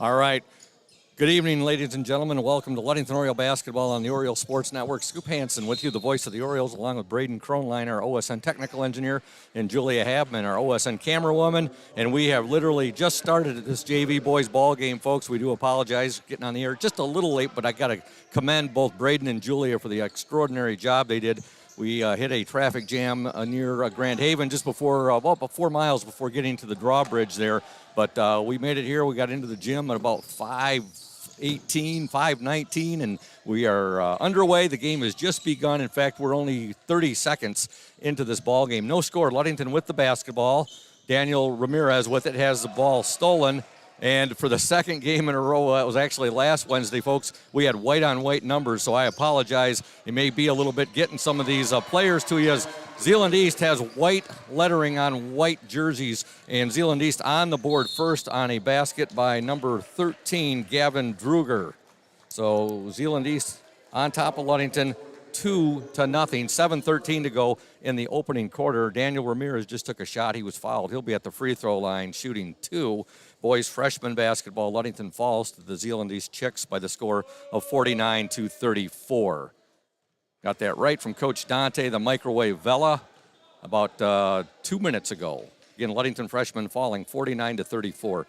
All right. Good evening, ladies and gentlemen. Welcome to Ludington Oriole basketball on the Oriole Sports Network. Scoop Hansen with you, the voice of the Orioles, along with Braden Kronline, our OSN technical engineer, and Julia Habman, our OSN camerawoman. And we have literally just started this JV boys ball game, folks. We do apologize getting on the air just a little late, but I got to commend both Braden and Julia for the extraordinary job they did. We hit a traffic jam near Grand Haven just before, about 4 miles before getting to the drawbridge there. But we made it here. We got into the gym at about 5:18, 5:19, and we are underway. The game has just begun. In fact, we're only 30 seconds into this ball game. No score. Ludington with the basketball. Daniel Ramirez with it has the ball stolen. And for the second game in a row, it was actually last Wednesday, folks, we had white-on-white numbers, so I apologize. It may be a little bit getting some of these players to you, as Zeeland East has white lettering on white jerseys, and Zeeland East on the board first on a basket by number 13, Gavin Druger. So Zeeland East on top of Ludington, 2-0, 7:13 to go in the opening quarter. Daniel Ramirez just took a shot. He was fouled. He'll be at the free throw line shooting 2. Boys freshman basketball, Ludington falls to the Zeeland East Chicks by the score of 49-34. Got that right from Coach Dante, the microwave Vela, about 2 minutes ago. Again, Ludington freshmen falling 49-34.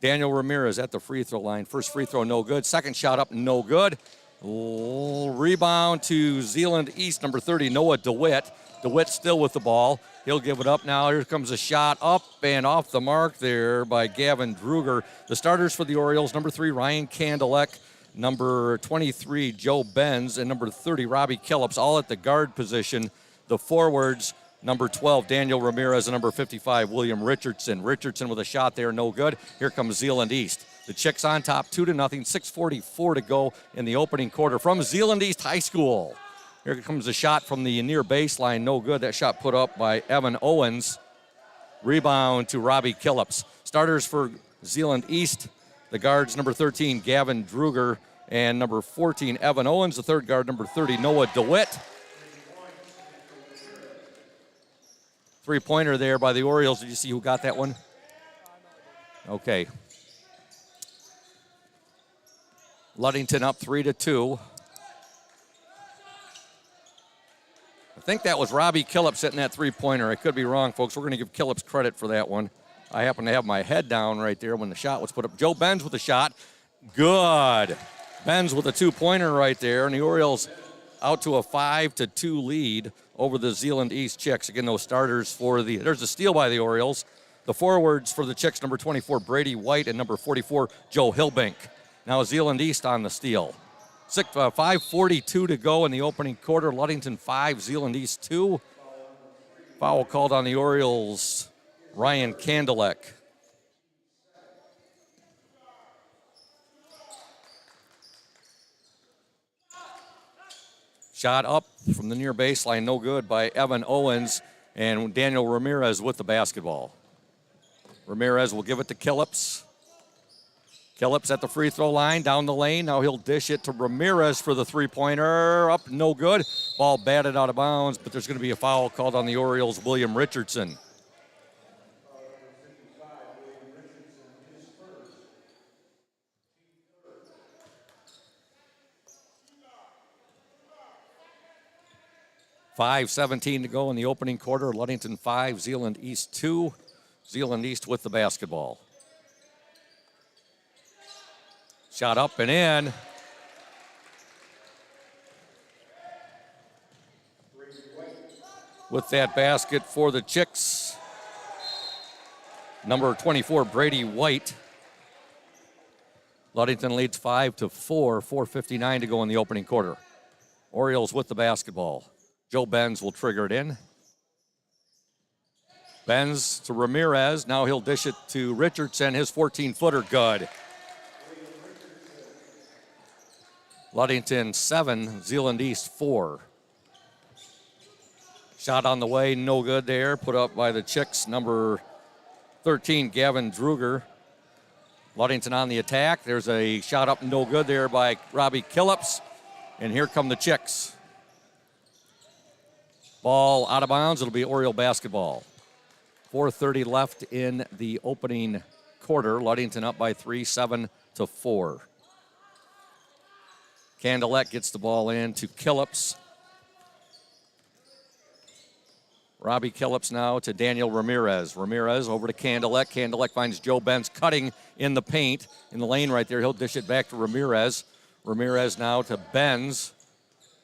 Daniel Ramirez at the free throw line. First free throw, no good. Second shot up, no good. Rebound to Zeeland East, number 30, Noah DeWitt. DeWitt still with the ball. He'll give it up now. Here comes a shot up and off the mark there by Gavin Druger. The starters for the Orioles, number 3, Ryan Kandelek, number 23, Joe Benz, and number 30, Robbie Killips, all at the guard position. The forwards, number 12, Daniel Ramirez, and number 55, William Richardson. Richardson with a shot there, no good. Here comes Zeeland East. The Chicks on top, 2-0, 6:44 to go in the opening quarter from Zeeland East High School. Here comes a shot from the near baseline, no good. That shot put up by Evan Owens. Rebound to Robbie Killips. Starters for Zeeland East, the guards, number 13, Gavin Druger, and number 14, Evan Owens. The third guard, number 30, Noah DeWitt. Three-pointer there by the Orioles. Did you see who got that one? Okay. Ludington up 3-2. I think that was Robbie Killips hitting that three-pointer. I could be wrong, folks. We're going to give Killips credit for that one. I happen to have my head down right there when the shot was put up. Joe Benz with the shot. Good. Benz with a two-pointer right there, and the Orioles out to a 5-2 lead over the Zeeland East Chicks. Again, those starters for the, there's a steal by the Orioles. The forwards for the Chicks, number 24, Brady White, and number 44, Joe Hillbank. Now Zeeland East on the steal. 5:42 to go in the opening quarter. Ludington 5, Zeeland East 2. Foul called on the Orioles, Ryan Kandelek. Shot up from the near baseline, no good by Evan Owens, and Daniel Ramirez with the basketball. Ramirez will give it to Killips. Killips at the free throw line, down the lane. Now he'll dish it to Ramirez for the three-pointer. Up, no good. Ball batted out of bounds, but there's going to be a foul called on the Orioles, William Richardson. $5:17 to go in the opening quarter. Ludington 5, Zeeland East 2. Zeeland East with the basketball. Shot up and in. With that basket for the Chicks, number 24, Brady White. Ludington leads 5-4, 4:59 to go in the opening quarter. Orioles with the basketball. Joe Benz will trigger it in. Benz to Ramirez. Now he'll dish it to Richardson. His 14-footer, good. Ludington 7, Zeeland East 4. Shot on the way, no good there. Put up by the Chicks, number 13, Gavin Druger. Ludington on the attack. There's a shot up, no good there by Robbie Killips. And here come the Chicks. Ball out of bounds. It'll be Oriole basketball. 4:30 left in the opening quarter. Ludington up by 3, 7-4. Candelek gets the ball in to Killips. Robbie Killips now to Daniel Ramirez. Ramirez over to Candelek. Candelek finds Joe Benz cutting in the paint, in the lane right there. He'll dish it back to Ramirez. Ramirez now to Benz.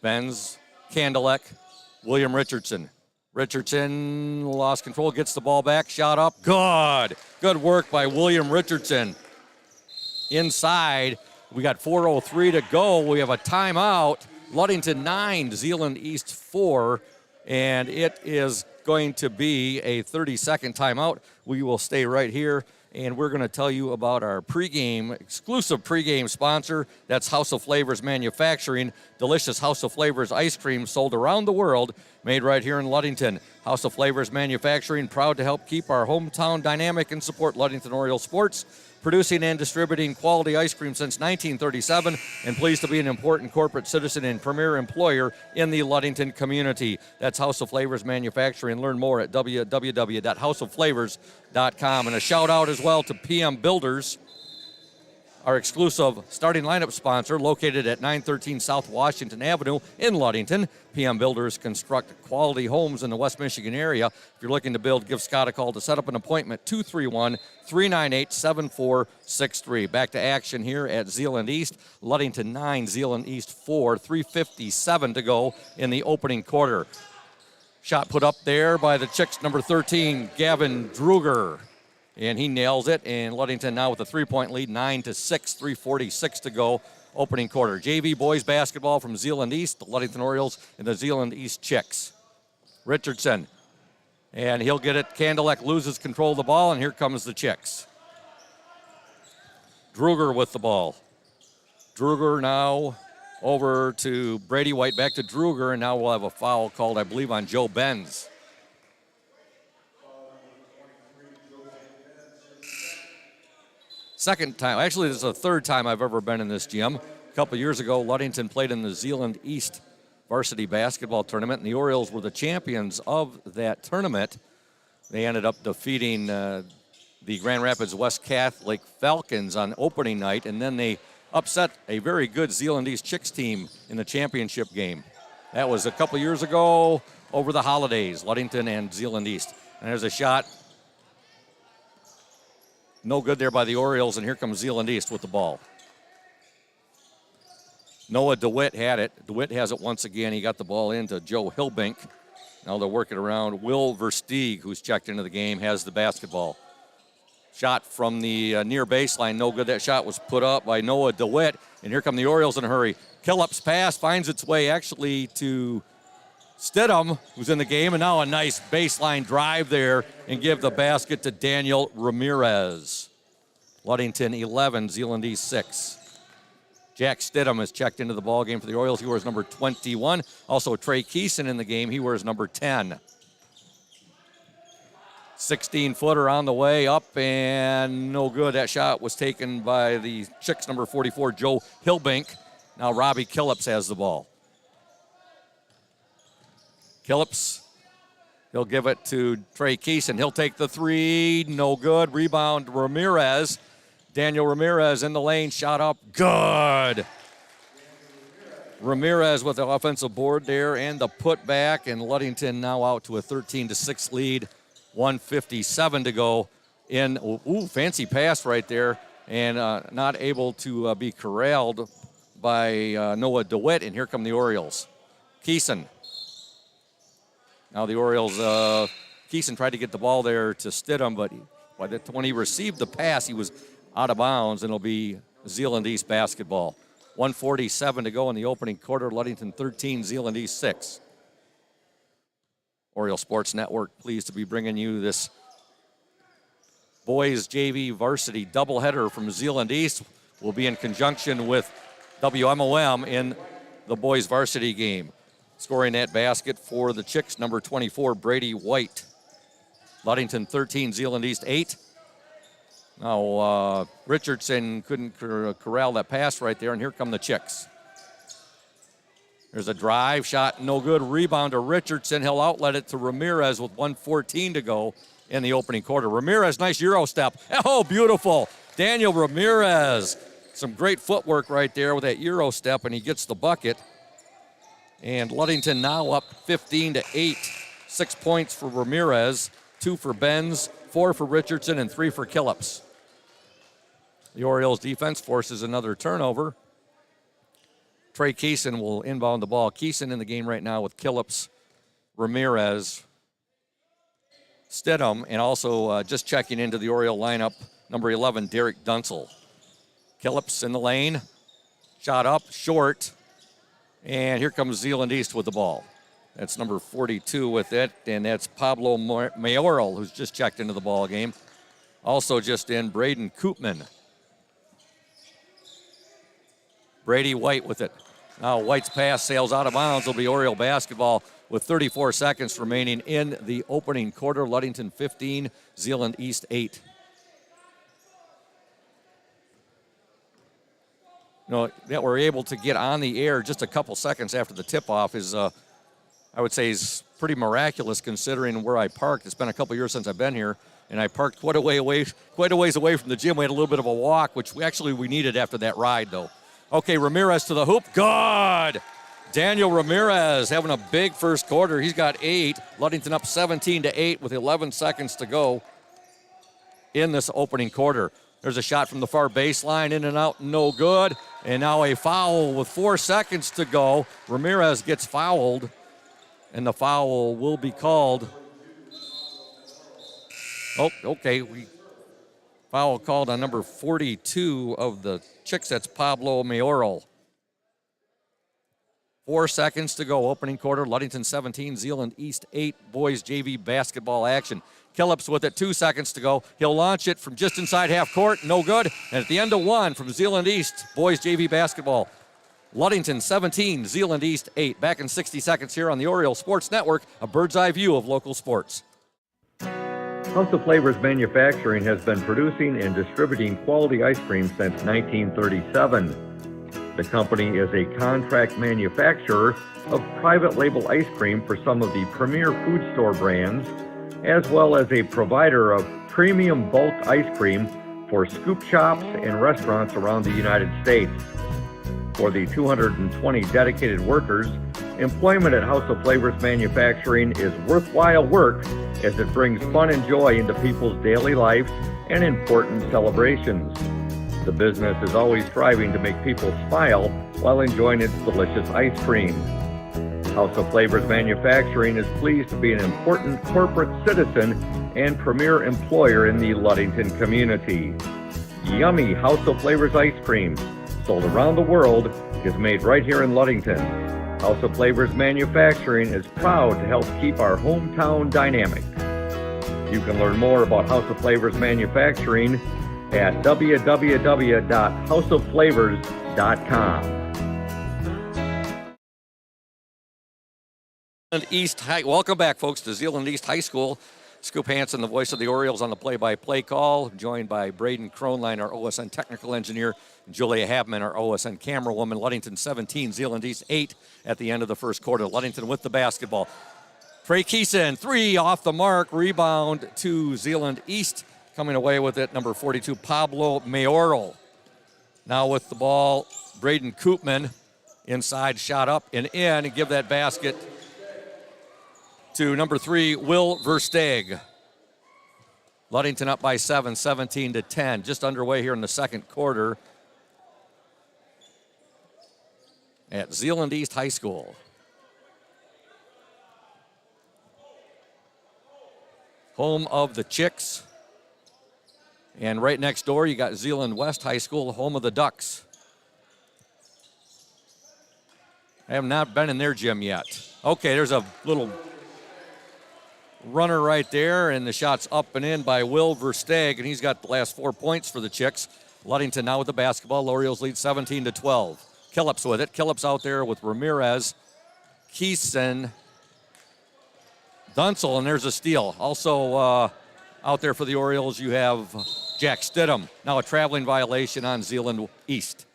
Benz, Candelek, William Richardson. Richardson lost control, gets the ball back, shot up. Good. Good work by William Richardson. Inside, we got 4:03 to go. We have a timeout. Ludington 9, Zeeland East 4. And it is going to be a 30-second timeout. We will stay right here, and we're going to tell you about our exclusive pregame sponsor. That's House of Flavors Manufacturing. Delicious House of Flavors ice cream sold around the world, made right here in Ludington. House of Flavors Manufacturing, proud to help keep our hometown dynamic and support Ludington Oriole sports. Producing and distributing quality ice cream since 1937, and pleased to be an important corporate citizen and premier employer in the Ludington community. That's House of Flavors Manufacturing. Learn more at www.houseofflavors.com. And a shout out as well to PM Builders, our exclusive starting lineup sponsor, located at 913 South Washington Avenue in Ludington. PM Builders construct quality homes in the West Michigan area. If you're looking to build, give Scott a call to set up an appointment, 231-398-7463. Back to action here at Zeeland East. Ludington 9, Zeeland East 4, 3:57 to go in the opening quarter. Shot put up there by the Chicks, number 13, Gavin Druger. And he nails it, and Ludington now with a 3-point lead, 9-6, 3:46 to go, opening quarter. JV boys basketball from Zeeland East, the Ludington Orioles and the Zeeland East Chicks. Richardson, and he'll get it. Candelek loses control of the ball, and here comes the Chicks. Druger with the ball. Druger now over to Brady White, back to Druger, and now we'll have a foul called, I believe, on Joe Benz. Second time, actually this is the third time I've ever been in this gym. A couple years ago, Ludington played in the Zeeland East varsity basketball tournament, and the Orioles were the champions of that tournament. They ended up defeating the Grand Rapids West Catholic Falcons on opening night, and then they upset a very good Zeeland East Chicks team in the championship game. That was a couple years ago over the holidays, Ludington and Zeeland East. And there's a shot. No good there by the Orioles, and here comes Zeeland East with the ball. Noah DeWitt had it. DeWitt has it once again. He got the ball into Joe Hilbink. Now they're working around. Will Versteeg, who's checked into the game, has the basketball. Shot from the near baseline, no good. That shot was put up by Noah DeWitt, and here come the Orioles in a hurry. Killips' pass finds its way actually to Stidham, who's in the game, and now a nice baseline drive there and give the basket to Daniel Ramirez. Ludington 11, Zeeland East 6. Jack Stidham has checked into the ball game for the Orioles. He wears number 21. Also Trey Keeson in the game. He wears number 10. 16-footer on the way up, and no good. That shot was taken by the Chicks, number 44, Joe Hilbink. Now Robbie Killips has the ball. Killips, he'll give it to Trey Keeson. He'll take the three, no good. Rebound, Ramirez. Daniel Ramirez in the lane, shot up, good. Ramirez with the offensive board there and the putback, and Ludington now out to a 13-6 lead. 1:57 to go in. Ooh, fancy pass right there, and not able to be corralled by Noah DeWitt, and here come the Orioles. Keeson. Now the Orioles, Keeson tried to get the ball there to Stidham, but when he received the pass, he was out of bounds, and it'll be Zeeland East basketball. 1:47 to go in the opening quarter. Ludington 13, Zeeland East 6. Oriole Sports Network pleased to be bringing you this boys JV varsity doubleheader from Zeeland East. We'll be in conjunction with WMOM in the boys varsity game. Scoring that basket for the Chicks, number 24, Brady White. Ludington 13, Zeeland East 8. Now Richardson couldn't corral that pass right there, and here come the Chicks. There's a drive shot, no good. Rebound to Richardson. He'll outlet it to Ramirez with 1:14 to go in the opening quarter. Ramirez, nice Euro step. Oh, beautiful. Daniel Ramirez. Some great footwork right there with that Euro step, and he gets the bucket. And Ludington now up 15-8. 6 points for Ramirez, 2 for Benz, 4 for Richardson, and 3 for Killips. The Orioles defense forces another turnover. Trey Keeson will inbound the ball. Keeson in the game right now with Killips, Ramirez, Stidham, and also just checking into the Oriole lineup, number 11, Derek Dunsel. Killips in the lane, shot up, short, and here comes Zeeland East with the ball. That's number 42 with it, and that's Pablo Mayoral, who's just checked into the ball game. Also just in, Braden Koopman. Brady White with it. Now White's pass sails out of bounds. It'll be Oriole basketball with 34 seconds remaining in the opening quarter. Ludington 15, Zeeland East 8. That we're able to get on the air just a couple seconds after the tip-off is, I would say, is pretty miraculous considering where I parked. It's been a couple years since I've been here, and I parked quite a ways away from the gym. We had a little bit of a walk, which we needed after that ride, though. Okay, Ramirez to the hoop. Good! Daniel Ramirez having a big first quarter. He's got 8. Ludington up 17-8 with 11 seconds to go in this opening quarter. There's a shot from the far baseline, in and out, no good. And now a foul with 4 seconds to go. Ramirez gets fouled, and the foul will be called. Oh, okay. Foul called on number 42 of the Chicks. That's Pablo Mayoral. 4 seconds to go. Opening quarter. Ludington 17, Zeeland East 8. Boys JV basketball action. Killips with it. 2 seconds to go. He'll launch it from just inside half court. No good. And at the end of 1 from Zeeland East, boys JV basketball. Ludington 17, Zeeland East 8. Back in 60 seconds here on the Oriole Sports Network. A bird's eye view of local sports. House of Flavors Manufacturing has been producing and distributing quality ice cream since 1937. The company is a contract manufacturer of private label ice cream for some of the premier food store brands, as well as a provider of premium bulk ice cream for scoop shops and restaurants around the United States. For the 220 dedicated workers, employment at House of Flavors Manufacturing is worthwhile work as it brings fun and joy into people's daily lives and important celebrations. The business is always striving to make people smile while enjoying its delicious ice cream. House of Flavors Manufacturing is pleased to be an important corporate citizen and premier employer in the Ludington community. Yummy House of Flavors ice cream, sold around the world, is made right here in Ludington. House of Flavors Manufacturing is proud to help keep our hometown dynamic. You can learn more about House of Flavors Manufacturing at www.houseofflavors.com. East High. Welcome back, folks, to Zeeland East High School. Scoop Hansen, the voice of the Orioles, on the play-by-play call, joined by Braden Kronlein, our OSN technical engineer, and Julia Habman, our OSN camera woman. Ludington 17, Zeeland East 8 at the end of the first quarter. Ludington with the basketball. Trey Keeson, 3 off the mark. Rebound to Zeeland East. Coming away with it, number 42, Pablo Mayoral. Now with the ball, Braden Koopman. Inside, shot up and in, and give that basket to number 3, Will Versteeg. Ludington up by 7, 17-10. Just underway here in the second quarter at Zeeland East High School. Home of the Chicks. And right next door, you got Zeeland West High School, home of the Ducks. I have not been in their gym yet. Okay, there's a little runner right there, and the shot's up and in by Will Versteeg, and he's got the last 4 points for the Chicks. Ludington now with the basketball. Orioles lead 17-12. Killips with it. Killips out there with Ramirez, Keeson, Dunsel, and there's a steal. Also out there for the Orioles, you have Jack Stidham. Now a traveling violation on Zeeland East.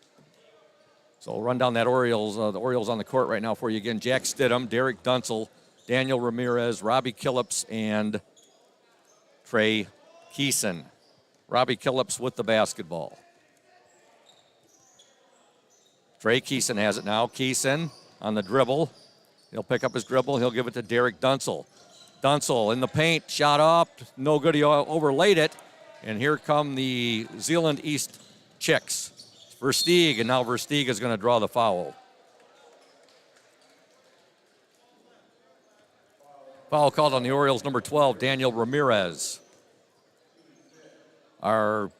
So we'll run down that the Orioles on the court right now for you again. Jack Stidham, Derek Dunsel, Daniel Ramirez, Robbie Killips, and Trey Keeson. Robbie Killips with the basketball. Trey Keeson has it now. Keeson on the dribble. He'll pick up his dribble. He'll give it to Derek Dunsel. Dunsel in the paint, shot up, no good. He overlaid it. And here come the Zeeland East Chicks. Versteeg, and now Versteeg is going to draw the foul. Foul called on the Orioles, number 12, Daniel Ramirez. Our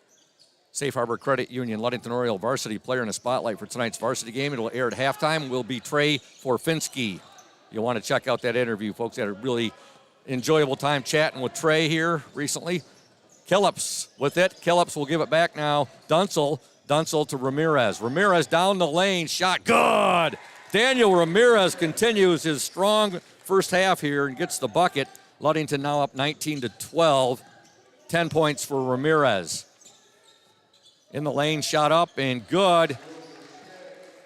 Safe Harbor Credit Union Ludington Oriole varsity player in the spotlight for tonight's varsity game. It'll air at halftime. Will be Trey Forfinski. You'll want to check out that interview, folks. Had a really enjoyable time chatting with Trey here recently. Killips with it. Killips will give it back now. Dunsel to Ramirez. Ramirez down the lane. Shot good. Daniel Ramirez continues his strong first half here and gets the bucket. Ludington now up 19-12. 10 points for Ramirez. In the lane, shot up and good.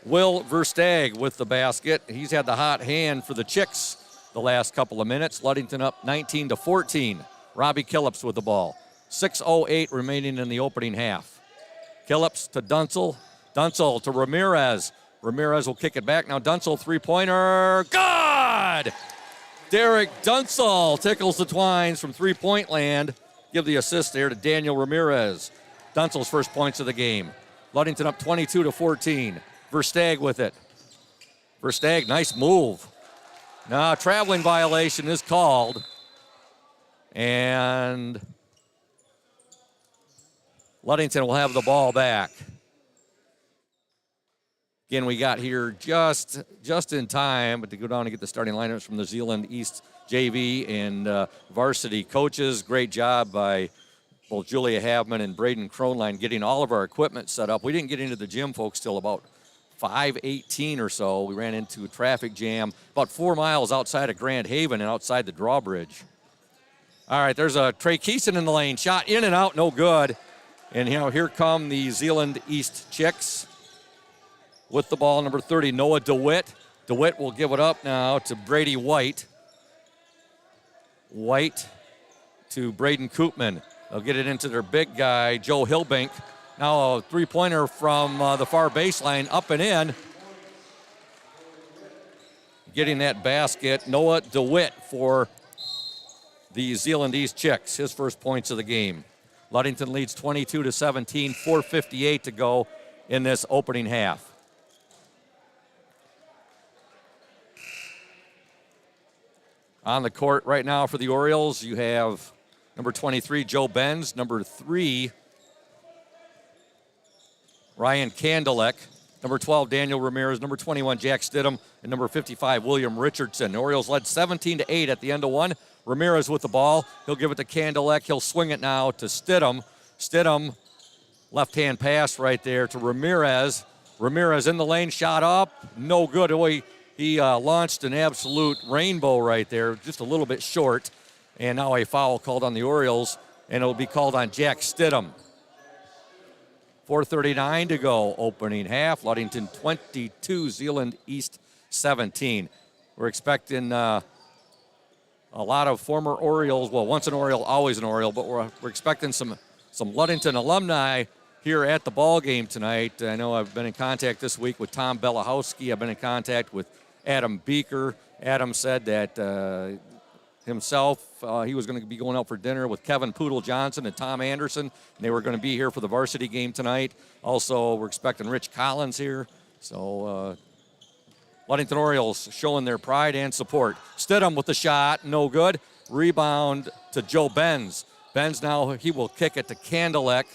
Will Versteeg with the basket. He's had the hot hand for the Chicks the last couple of minutes. Ludington up 19-14. Robbie Killips with the ball. 6:08 remaining in the opening half. Killips to Dunsel. Dunsel to Ramirez. Ramirez will kick it back. Now Dunsel, three-pointer. Good! Derek Dunsel tickles the twines from three-point land. Give the assist there to Daniel Ramirez. Dunsel's first points of the game. Ludington up 22-14. Versteeg with it. Versteeg, nice move. Now, traveling violation is called. And Ludington will have the ball back. Again, we got here just in time, but to go down and get the starting lineups from the Zeeland East JV and varsity coaches. Great job by both Julia Havman and Braden Kronline getting all of our equipment set up. We didn't get into the gym, folks, till about 5:18 or so. We ran into a traffic jam about 4 miles outside of Grand Haven and outside the drawbridge. All right, there's a Trey Keeson in the lane. Shot in and out, no good. And here come the Zeeland East Chicks with the ball, number 30, Noah DeWitt. DeWitt will give it up now to Brady White. White to Braden Koopman. They'll get it into their big guy, Joe Hilbink. Now a three-pointer from the far baseline, up and in. Getting that basket, Noah DeWitt for the Zeeland East Chicks, his first points of the game. Ludington leads 22-17, 4:58 to go in this opening half. On the court right now for the Orioles, you have number 23, Joe Benz, number 3, Ryan Kandelek, number 12, Daniel Ramirez, number 21, Jack Stidham, and number 55, William Richardson. The Orioles led 17-8 at the end of one. Ramirez with the ball. He'll give it to Kandelek. He'll swing it now to Stidham. Stidham, left-hand pass right there to Ramirez. Ramirez in the lane, shot up, no good. He launched an absolute rainbow right there, just a little bit short. And now a foul called on the Orioles, and it'll be called on Jack Stidham. 4:39 to go, opening half. Ludington 22, Zeeland East 17. We're expecting a lot of former Orioles. Well, once an Oriole, always an Oriole, but we're expecting some Ludington alumni here at the ball game tonight. I know I've been in contact this week with Tom Belahowski. I've been in contact with Adam Beaker. Adam said that himself, he was going to be going out for dinner with Kevin Poodle Johnson and Tom Anderson, and they were going to be here for the varsity game tonight. Also, we're expecting Rich Collins here. So, Ludington Orioles showing their pride and support. Stidham with the shot, no good. Rebound to Joe Benz. Benz now, he will kick it to Kandelek.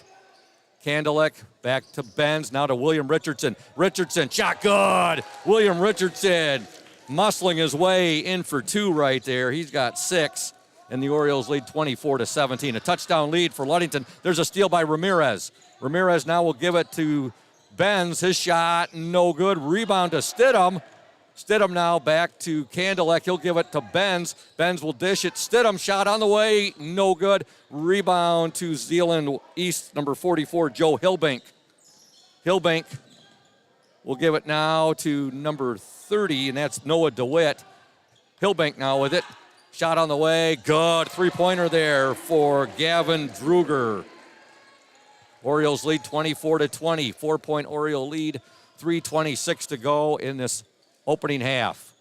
Kandelek back to Benz, now to William Richardson. Richardson, shot good. William Richardson muscling his way in for two right there. He's got 6, and the Orioles lead 24-17. A touchdown lead for Ludington. There's a steal by Ramirez. Ramirez now will give it to Benz. His shot, no good. Rebound to Stidham. Stidham now back to Kandelek. He'll give it to Benz. Benz will dish it. Stidham shot on the way, no good. Rebound to Zeeland East, number 44, Joe Hilbink. Hilbink will give it now to number 30, and that's Noah DeWitt. Hilbink now with it. Shot on the way. Good. Three-pointer there for Gavin Druger. Orioles lead 24-20. 4-point Oriole lead. 3:26 to go in this opening half.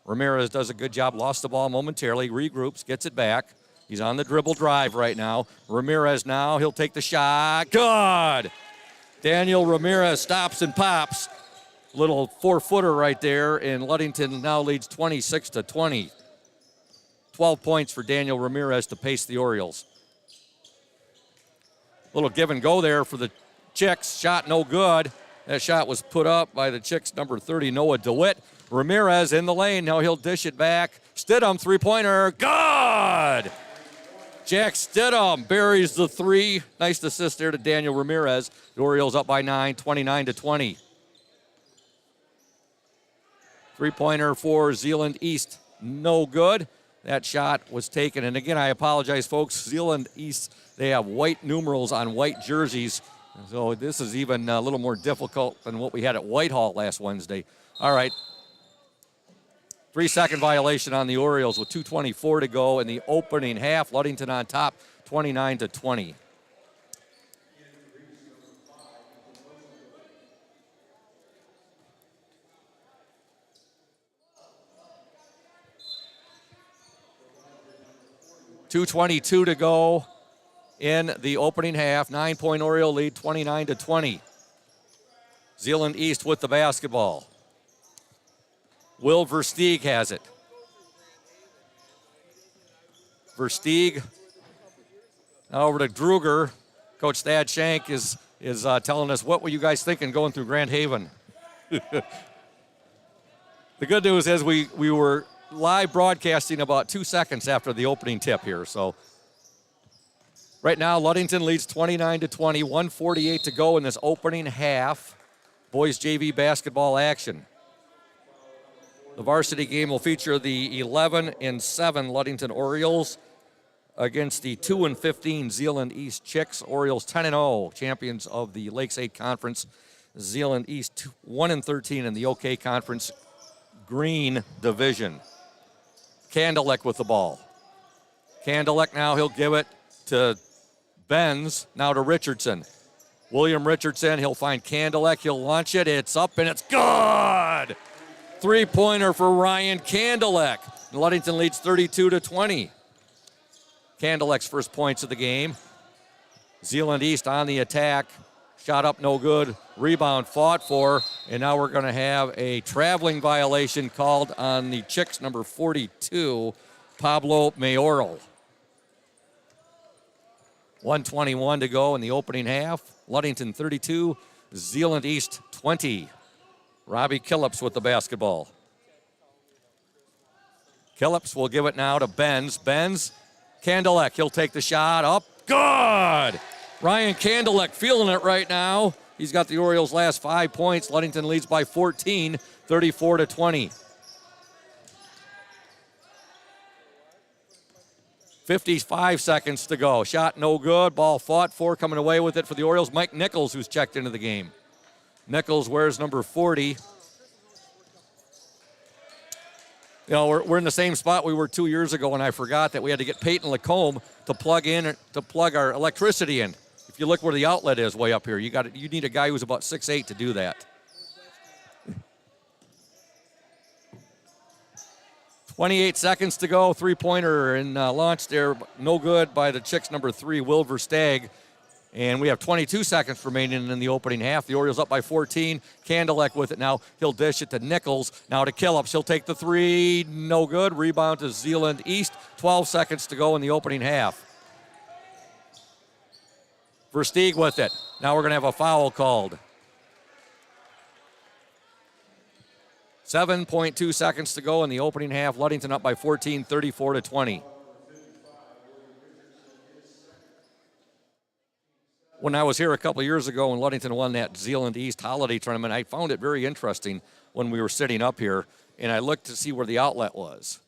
Ramirez does a good job. Lost the ball momentarily. Regroups. Gets it back. He's on the dribble drive right now. Ramirez now. He'll take the shot. Good. Daniel Ramirez stops and pops. Little four-footer right there, and Ludington now leads 26-20. 12 points for Daniel Ramirez to pace the Orioles. Little give and go there for the Chicks. Shot no good. That shot was put up by the Chicks' number 30, Noah DeWitt. Ramirez in the lane. Now he'll dish it back. Stidham, three-pointer. Good! Jack Stidham buries the three. Nice assist there to Daniel Ramirez. The Orioles up by 9, 29-20. Three-pointer for Zeeland East. No good. That shot was taken. And again, I apologize, folks. Zeeland East, they have white numerals on white jerseys. So this is even a little more difficult than what we had at Whitehall last Wednesday. All right. 3-second violation on the Orioles with 2:24 to go in the opening half. Ludington on top, 29-20. .222 to go in the opening half. 9-point Oriole lead, 29-20. Zeeland East with the basketball. Will Versteeg has it. Versteeg now over to Druger. Coach Thad Shank is telling us, what were you guys thinking going through Grand Haven? The good news is we were live broadcasting about 2 seconds after the opening tip here. So right now, Ludington leads 29-20, 1:48 to go in this opening half. Boys JV basketball action. The varsity game will feature the 11-7 Ludington Orioles against the 2-15 Zeeland East Chicks. Orioles 10-0, champions of the Lakes 8 Conference. Zeeland East 1-13 in the OK Conference Green Division. Kandelek with the ball. Kandelek now, he'll give it to Benz, now to Richardson. William Richardson, he'll find Kandelek, he'll launch it, it's up and it's good! Three-pointer for Ryan Kandelek. Ludington leads 32-20. Kandelek's first points of the game. Zeeland East on the attack. Shot up, no good. Rebound fought for. And now we're going to have a traveling violation called on the Chicks, number 42, Pablo Mayoral. 1:21 to go in the opening half. Ludington 32, Zeeland East 20. Robbie Killips with the basketball. Killips will give it now to Benz. Benz, Kandelek, he'll take the shot up. Good! Ryan Kandelek feeling it right now. He's got the Orioles' last 5 points. Ludington leads by 14, 34-20. 55 seconds to go. Shot no good. Ball fought for. Coming away with it for the Orioles. Mike Nichols, who's checked into the game. Nichols wears number 40. You know, we're in the same spot we were 2 years ago when I forgot that we had to get Peyton Lacombe to plug our electricity in. If you look where the outlet is way up here, you need a guy who's about 6'8" to do that. 28 seconds to go. Three-pointer and launch there. No good by the Chicks number 3, Will Versteeg. And we have 22 seconds remaining in the opening half. The Orioles up by 14. Kandelek with it now. He'll dish it to Nichols. Now to Killips. He'll take the three. No good. Rebound to Zeeland East. 12 seconds to go in the opening half. Versteeg with it. Now we're going to have a foul called. 7.2 seconds to go in the opening half. Ludington up by 14, 34-20. When I was here a couple years ago when Ludington won that Zeeland East holiday tournament, I found it very interesting when we were sitting up here, and I looked to see where the outlet was.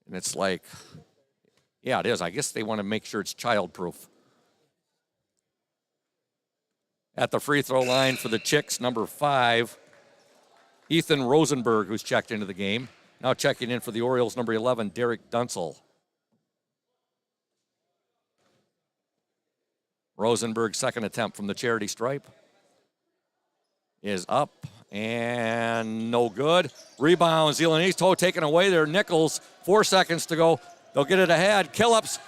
And it's like, yeah, it is. I guess they want to make sure it's child-proof. At the free throw line for the Chicks, number 5, Ethan Rosenberg, who's checked into the game. Now checking in for the Orioles, number 11, Derek Dunsel. Rosenberg's second attempt from the charity stripe is up and no good. Rebound, Zeeland East taken away there. Nichols, 4 seconds to go. They'll get it ahead. Killups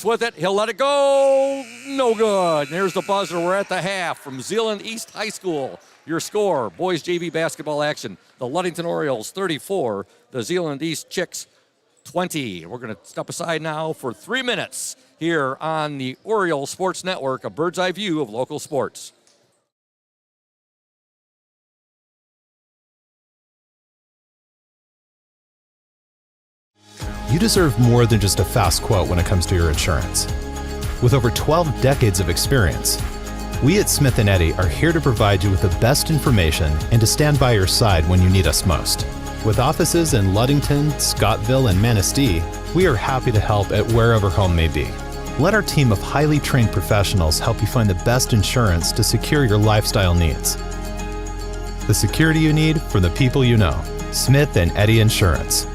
with it. He'll let it go. No good. And there's the buzzer. We're at the half from Zeeland East High School. Your score, boys JV basketball action. The Ludington Orioles 34, the Zeeland East Chicks 20. We're going to step aside now for 3 minutes here on the Oriole Sports Network, a bird's eye view of local sports. You deserve more than just a fast quote when it comes to your insurance. With over 12 decades of experience, we at Smith & Eddy are here to provide you with the best information and to stand by your side when you need us most. With offices in Ludington, Scottville, and Manistee, we are happy to help at wherever home may be. Let our team of highly trained professionals help you find the best insurance to secure your lifestyle needs. The security you need from the people you know. Smith & Eddy Insurance.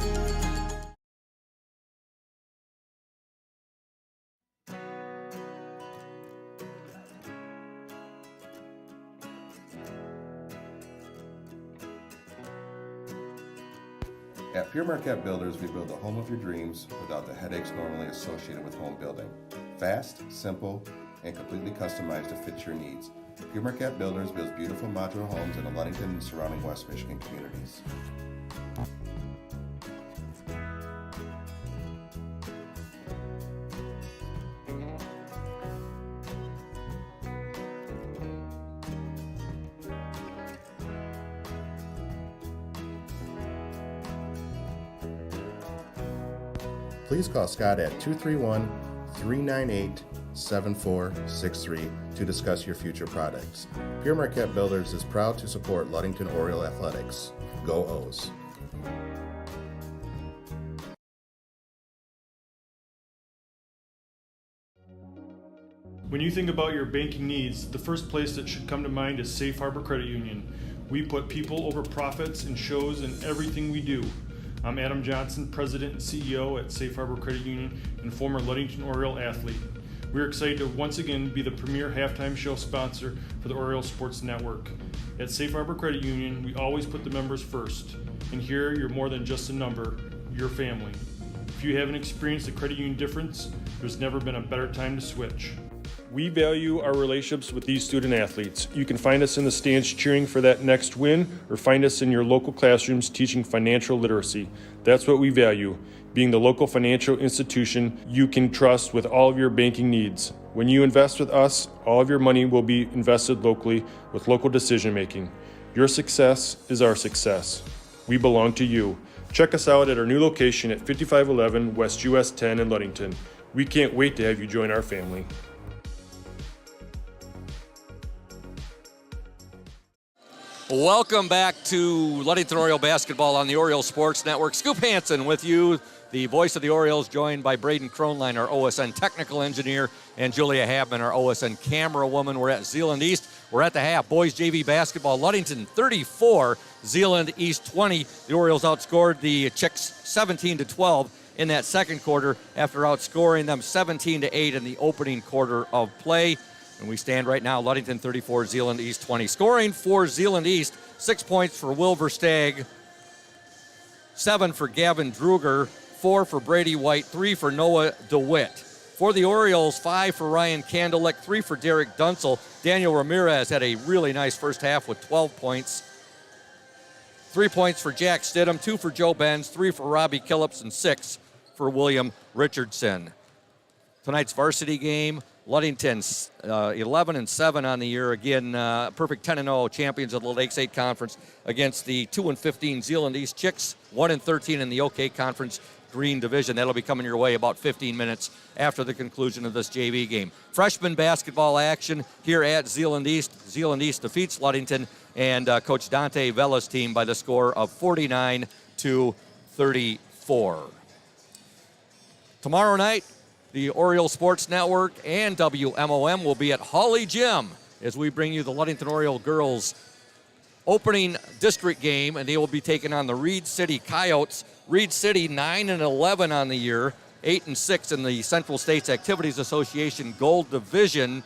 At Pure Marquette Builders, we build the home of your dreams without the headaches normally associated with home building. Fast, simple, and completely customized to fit your needs. Pure Marquette Builders builds beautiful modular homes in the Ludington and surrounding West Michigan communities. Please call Scott at 231-398-7463 to discuss your future products. Pure Marquette Builders is proud to support Ludington Oriole Athletics. Go O's! When you think about your banking needs, the first place that should come to mind is Safe Harbor Credit Union. We put people over profits and shows in everything we do. I'm Adam Johnson, President and CEO at Safe Harbor Credit Union and former Ludington Oriole athlete. We're excited to once again be the premier halftime show sponsor for the Oriole Sports Network. At Safe Harbor Credit Union, we always put the members first. And here, you're more than just a number, you're family. If you haven't experienced the credit union difference, there's never been a better time to switch. We value our relationships with these student athletes. You can find us in the stands cheering for that next win, or find us in your local classrooms teaching financial literacy. That's what we value, being the local financial institution you can trust with all of your banking needs. When you invest with us, all of your money will be invested locally with local decision making. Your success is our success. We belong to you. Check us out at our new location at 5511 West US 10 in Ludington. We can't wait to have you join our family. Welcome back to Ludington Oriole basketball on the Oriole Sports Network. Scoop Hansen with you, the voice of the Orioles, joined by Braden Kronlein, our OSN technical engineer, and Julia Habman, our OSN camera woman. We're at Zeeland East. We're at the half. Boys JV basketball. Ludington 34, Zeeland East 20. The Orioles outscored the Chicks 17-12 in that second quarter after outscoring them 17-8 in the opening quarter of play. And we stand right now, Ludington 34, Zeeland East 20. Scoring for Zeeland East, 6 points for Will Verstag, 7 for Gavin Druger, 4 for Brady White, 3 for Noah DeWitt. For the Orioles, 5 for Ryan Kandelick, 3 for Derek Dunsel. Daniel Ramirez had a really nice first half with 12 points. 3 points for Jack Stidham, 2 for Joe Benz, 3 for Robbie Killups, and 6 for William Richardson. Tonight's varsity game, Ludington's 11-7 on the year. Again, perfect 10-0 champions of the Lakes 8 Conference against the 2-15 Zeeland East Chicks, 1-13 in the OK Conference Green Division. That'll be coming your way about 15 minutes after the conclusion of this JV game. Freshman basketball action here at Zeeland East. Zeeland East defeats Ludington and Coach Dante Vella's team by the score of 49-34. Tomorrow night, the Oriole Sports Network and WMOM will be at Hawley Gym as we bring you the Ludington Oriole girls opening district game, and they will be taking on the Reed City Coyotes. Reed City 9-11 on the year, 8-6 in the Central States Activities Association Gold Division.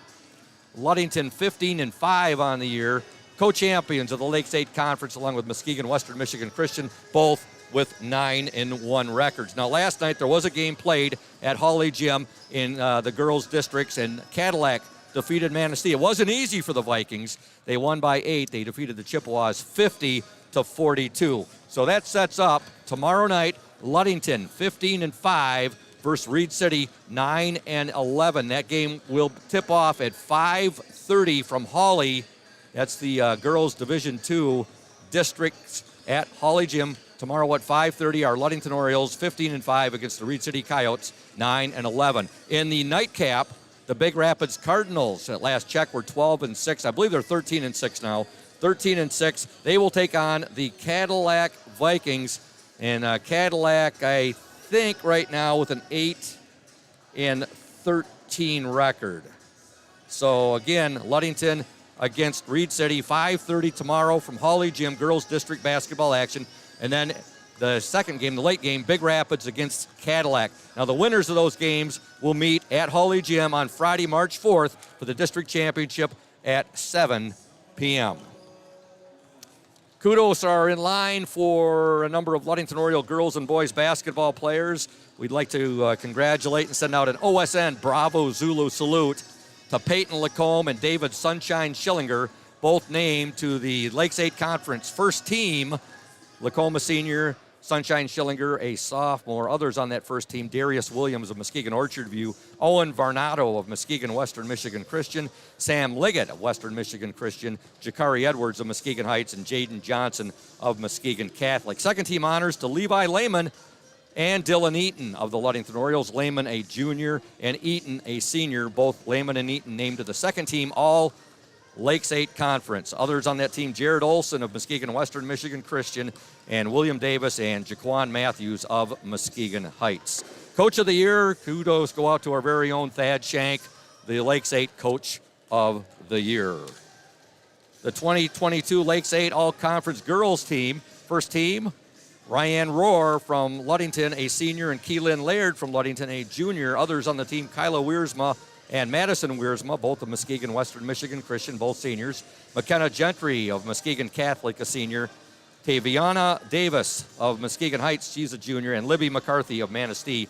Ludington 15-5 on the year, co-champions of the Lakes 8 Conference along with Muskegon Western Michigan Christian, both with 9-1 records. Now last night there was a game played at Hawley Gym in the girls districts, and Cadillac defeated Manistee. It wasn't easy for the Vikings. They won by 8. They defeated the Chippewas 50-42. So that sets up tomorrow night, Ludington 15-5 versus Reed City 9-11. That game will tip off at 5:30 from Hawley. That's the girls Division II districts at Hawley Gym. Tomorrow at 5:30, our Ludington Orioles 15-5 against the Reed City Coyotes 9-11. In the nightcap, the Big Rapids Cardinals at last check were 12-6. I believe they're 13-6 now. 13-6. They will take on the Cadillac Vikings, and Cadillac, I think right now with an 8-13 record. So again, Ludington against Reed City, 5:30 tomorrow from Hawley Gym, girls district basketball action. And then the second game, the late game, Big Rapids against Cadillac. Now the winners of those games will meet at Hawley Gym on Friday, March 4th for the district championship at 7 p.m. Kudos are in line for a number of Ludington Oriole girls and boys basketball players. We'd like to congratulate and send out an OSN Bravo Zulu salute to Peyton Lacombe and David Sunshine Schillinger, both named to the Lakes 8 Conference first team. Lacombe a senior, Sunshine Schillinger a sophomore. Others on that first team, Darius Williams of Muskegon Orchard View, Owen Varnado of Muskegon Western Michigan Christian, Sam Liggett of Western Michigan Christian, Jakari Edwards of Muskegon Heights, and Jaden Johnson of Muskegon Catholic. Second team honors to Levi Lehman and Dylan Eaton of the Ludington Orioles. Lehman a junior and Eaton a senior. Both Lehman and Eaton named to the second team all Lakes 8 Conference. Others on that team, Jared Olson of Muskegon Western Michigan Christian, and William Davis and Jaquan Matthews of Muskegon Heights. Coach of the Year, kudos go out to our very own Thad Shank, the Lakes 8 Coach of the Year. The 2022 Lakes 8 All-Conference Girls team, first team, Ryan Rohr from Ludington, a senior, and Keelan Laird from Ludington, a junior. Others on the team, Kyla Wiersma and Madison Wiersma, both of Muskegon Western Michigan Christian, both seniors. McKenna Gentry of Muskegon Catholic, a senior. Taviana Davis of Muskegon Heights, she's a junior. And Libby McCarthy of Manistee,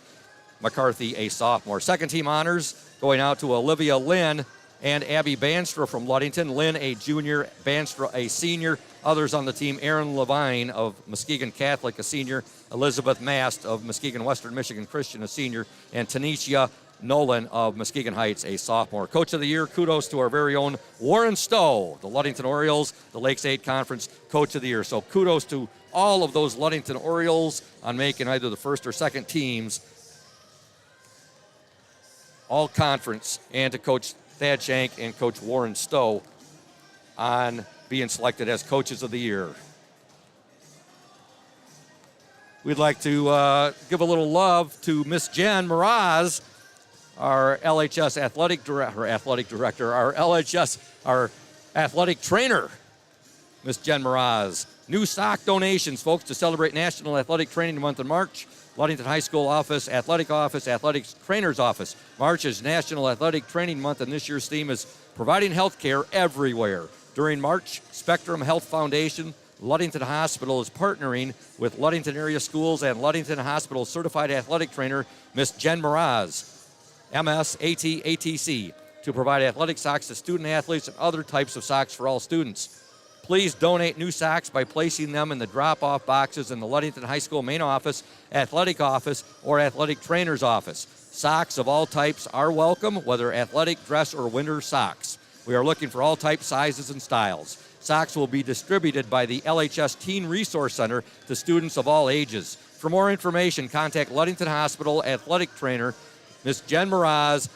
McCarthy a sophomore. Second team honors going out to Olivia Lynn and Abby Banstra from Ludington. Lynn a junior, Banstra a senior. Others on the team, Aaron Levine of Muskegon Catholic, a senior. Elizabeth Mast of Muskegon Western Michigan Christian, a senior. And Tanisha Nolan of Muskegon Heights, a sophomore. Coach of the Year, kudos to our very own Warren Stowe, the Ludington Orioles, the Lakes 8 Conference Coach of the Year. So kudos to all of those Ludington Orioles on making either the first or second teams all conference, and to Coach Thad Shank and Coach Warren Stowe on being selected as Coaches of the Year. We'd like to give a little love to Miss Jen Mraz, our LHS athletic director, our athletic trainer, Miss Jen Mraz. New sock donations, folks, to celebrate National Athletic Training Month in March. Ludington High School Office, Athletics Trainer's Office. March is National Athletic Training Month, and this year's theme is providing health care everywhere. During March, Spectrum Health Foundation, Ludington Hospital is partnering with Ludington area schools and Ludington Hospital certified athletic trainer, Miss Jen Mraz, MS, AT, ATC, to provide athletic socks to student athletes and other types of socks for all students. Please donate new socks by placing them in the drop-off boxes in the Ludington High School main office, athletic office, or athletic trainer's office. Socks of all types are welcome, whether athletic, dress, or winter socks. We are looking for all types, sizes, and styles. Socks will be distributed by the LHS Teen Resource Center to students of all ages. For more information, contact Ludington Hospital athletic trainer Ms. Jen Mraz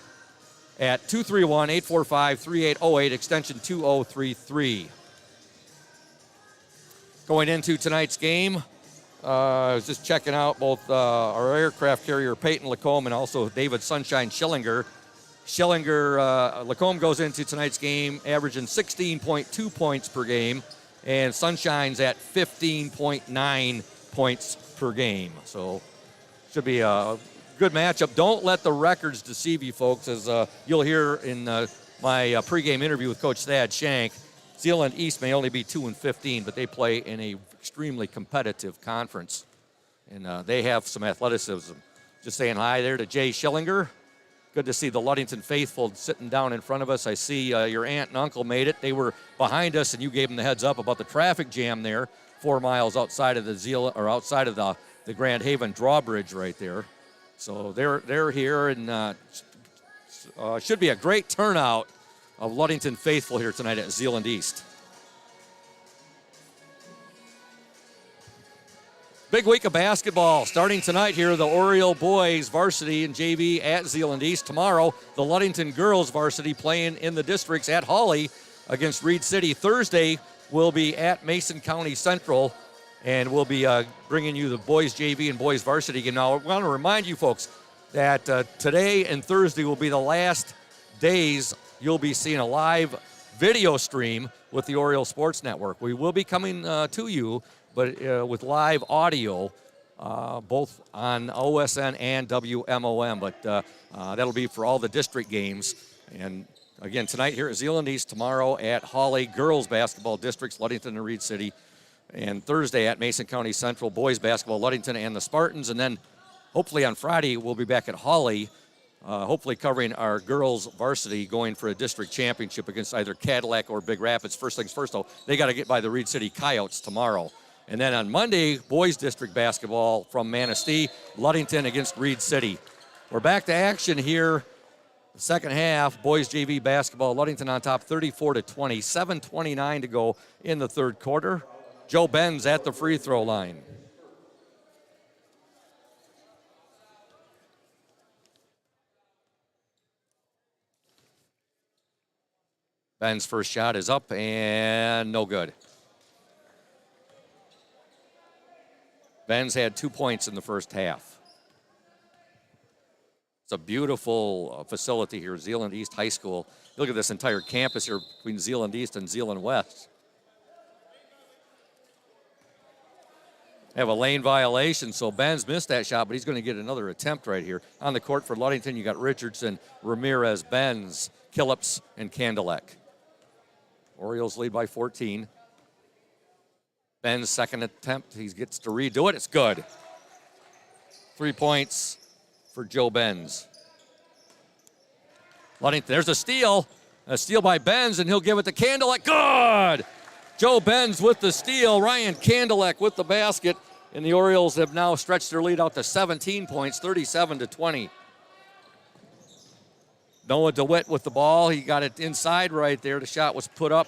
at 231-845-3808, extension 2033. Going into tonight's game, I was just checking out both our aircraft carrier Peyton Lacombe and also David Sunshine Schillinger. Lacombe goes into tonight's game averaging 16.2 points per game, and Sunshine's at 15.9 points per game. So should be a good matchup. Don't let the records deceive you, folks, as you'll hear in my pregame interview with Coach Thad Shank. Zeeland East may only be 2-15, but they play in a extremely competitive conference, and they have some athleticism. Just saying hi there to Jay Schillinger. Good to see the Ludington faithful sitting down in front of us. I see your aunt and uncle made it. They were behind us, and you gave them the heads up about the traffic jam there, 4 miles outside of the Zeeland, or outside of the Grand Haven drawbridge right there. So they're here, and should be a great turnout of Ludington faithful here tonight at Zeeland East. Big week of basketball starting tonight here. The Oriole boys varsity and JV at Zeeland East. Tomorrow, the Ludington girls varsity playing in the districts at Hawley against Reed City. Thursday, we'll be at Mason County Central, and we'll be bringing you the boys JV and boys varsity game. Now, I want to remind you folks that today and Thursday will be the last days you'll be seeing a live video stream with the Oriole Sports Network. We will be coming to you, but with live audio, both on OSN and WMOM. But that'll be for all the district games. And again, tonight here at Zeeland East, tomorrow at Hawley girls basketball districts, Ludington and Reed City, and Thursday at Mason County Central boys basketball, Ludington and the Spartans. And then hopefully on Friday, we'll be back at Hawley, hopefully covering our girls varsity going for a district championship against either Cadillac or Big Rapids. First things first, though, they got to get by the Reed City Coyotes tomorrow. And then on Monday, boys district basketball from Manistee, Ludington against Reed City. We're back to action here. The second half, boys JV basketball, Ludington on top 34-20, 7:29 to go in the third quarter. Joe Benz at the free throw line. Ben's first shot is up and no good. Ben's had 2 points in the first half. It's a beautiful facility here, Zeeland East High School. Look at this entire campus here between Zeeland East and Zeeland West. Have a lane violation, so Ben's missed that shot, but he's going to get another attempt right here. On the court for Ludington, you got Richardson, Ramirez, Benz, Killips, and Kandelek. Orioles lead by 14. Ben's second attempt, he gets to redo it. It's good. 3 points for Joe Benz. Ludington, there's a steal by Benz, and he'll give it to Kandelek. Good! Joe Benz with the steal. Ryan Kandelek with the basket, and the Orioles have now stretched their lead out to 17 points, 37-20. Noah DeWitt with the ball. He got it inside right there. The shot was put up,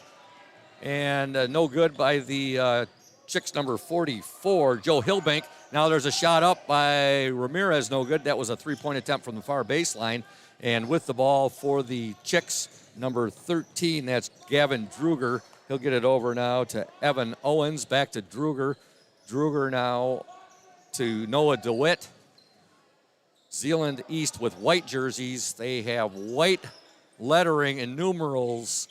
and no good by the Chicks number 44, Joe Hillbank. Now there's a shot up by Ramirez, no good. That was a three-point attempt from the far baseline. And with the ball for the Chicks, number 13, that's Gavin Druger. He'll get it over now to Evan Owens, back to Druger. Druger now to Noah DeWitt. Zeeland East with white jerseys. They have white lettering and numerals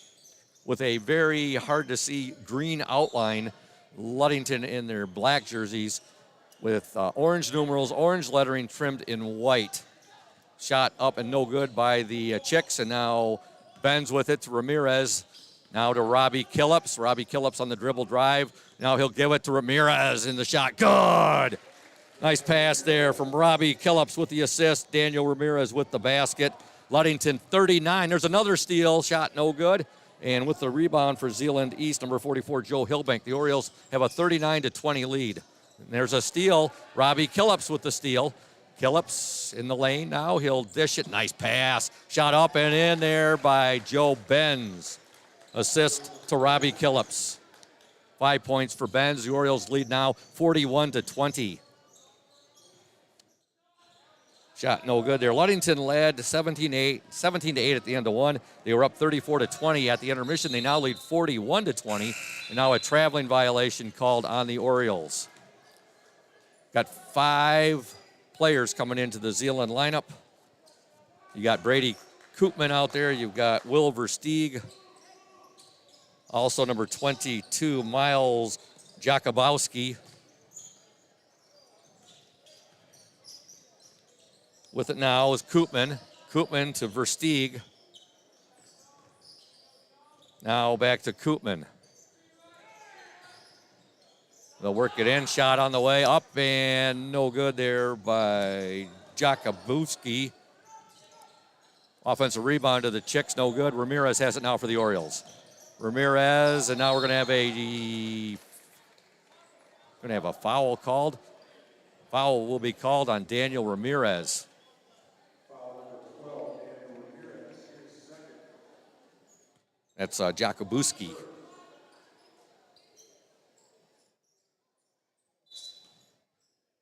with a very hard-to-see green outline. Ludington in their black jerseys with orange numerals, orange lettering trimmed in white. Shot up and no good by the Chicks, and now Benz with it to Ramirez. Now to Robbie Killips. Robbie Killips on the dribble drive. Now he'll give it to Ramirez in the shot. Good! Nice pass there from Robbie Killips with the assist. Daniel Ramirez with the basket. Ludington 39. There's another steal. Shot no good. And with the rebound for Zeeland East, number 44, Joe Hillbank, the Orioles have a 39-20 lead. And there's a steal. Robbie Killips with the steal. Killips in the lane now. He'll dish it. Nice pass. Shot up and in there by Joe Benz. Assist to Robbie Killips. 5 points for Benz. The Orioles lead now 41-20. Shot no good there. Ludington led 17-8 at the end of one. They were up 34-20 at the intermission. They now lead 41-20. And now a traveling violation called on the Orioles. Got 5 players coming into the Zeeland lineup. You got Brady Koopman out there. You've got Will Versteeg Also number 22, Miles Jakubowski. With it now is Koopman. Koopman to Versteeg. Now back to Koopman. They'll work it in. Shot on the way up and no good there by Jakubowski. Offensive rebound to the Chicks, no good. Ramirez has it now for the Orioles. Ramirez, and now we're going to have a foul called. Foul will be called on Daniel Ramirez. That's Jakubowski.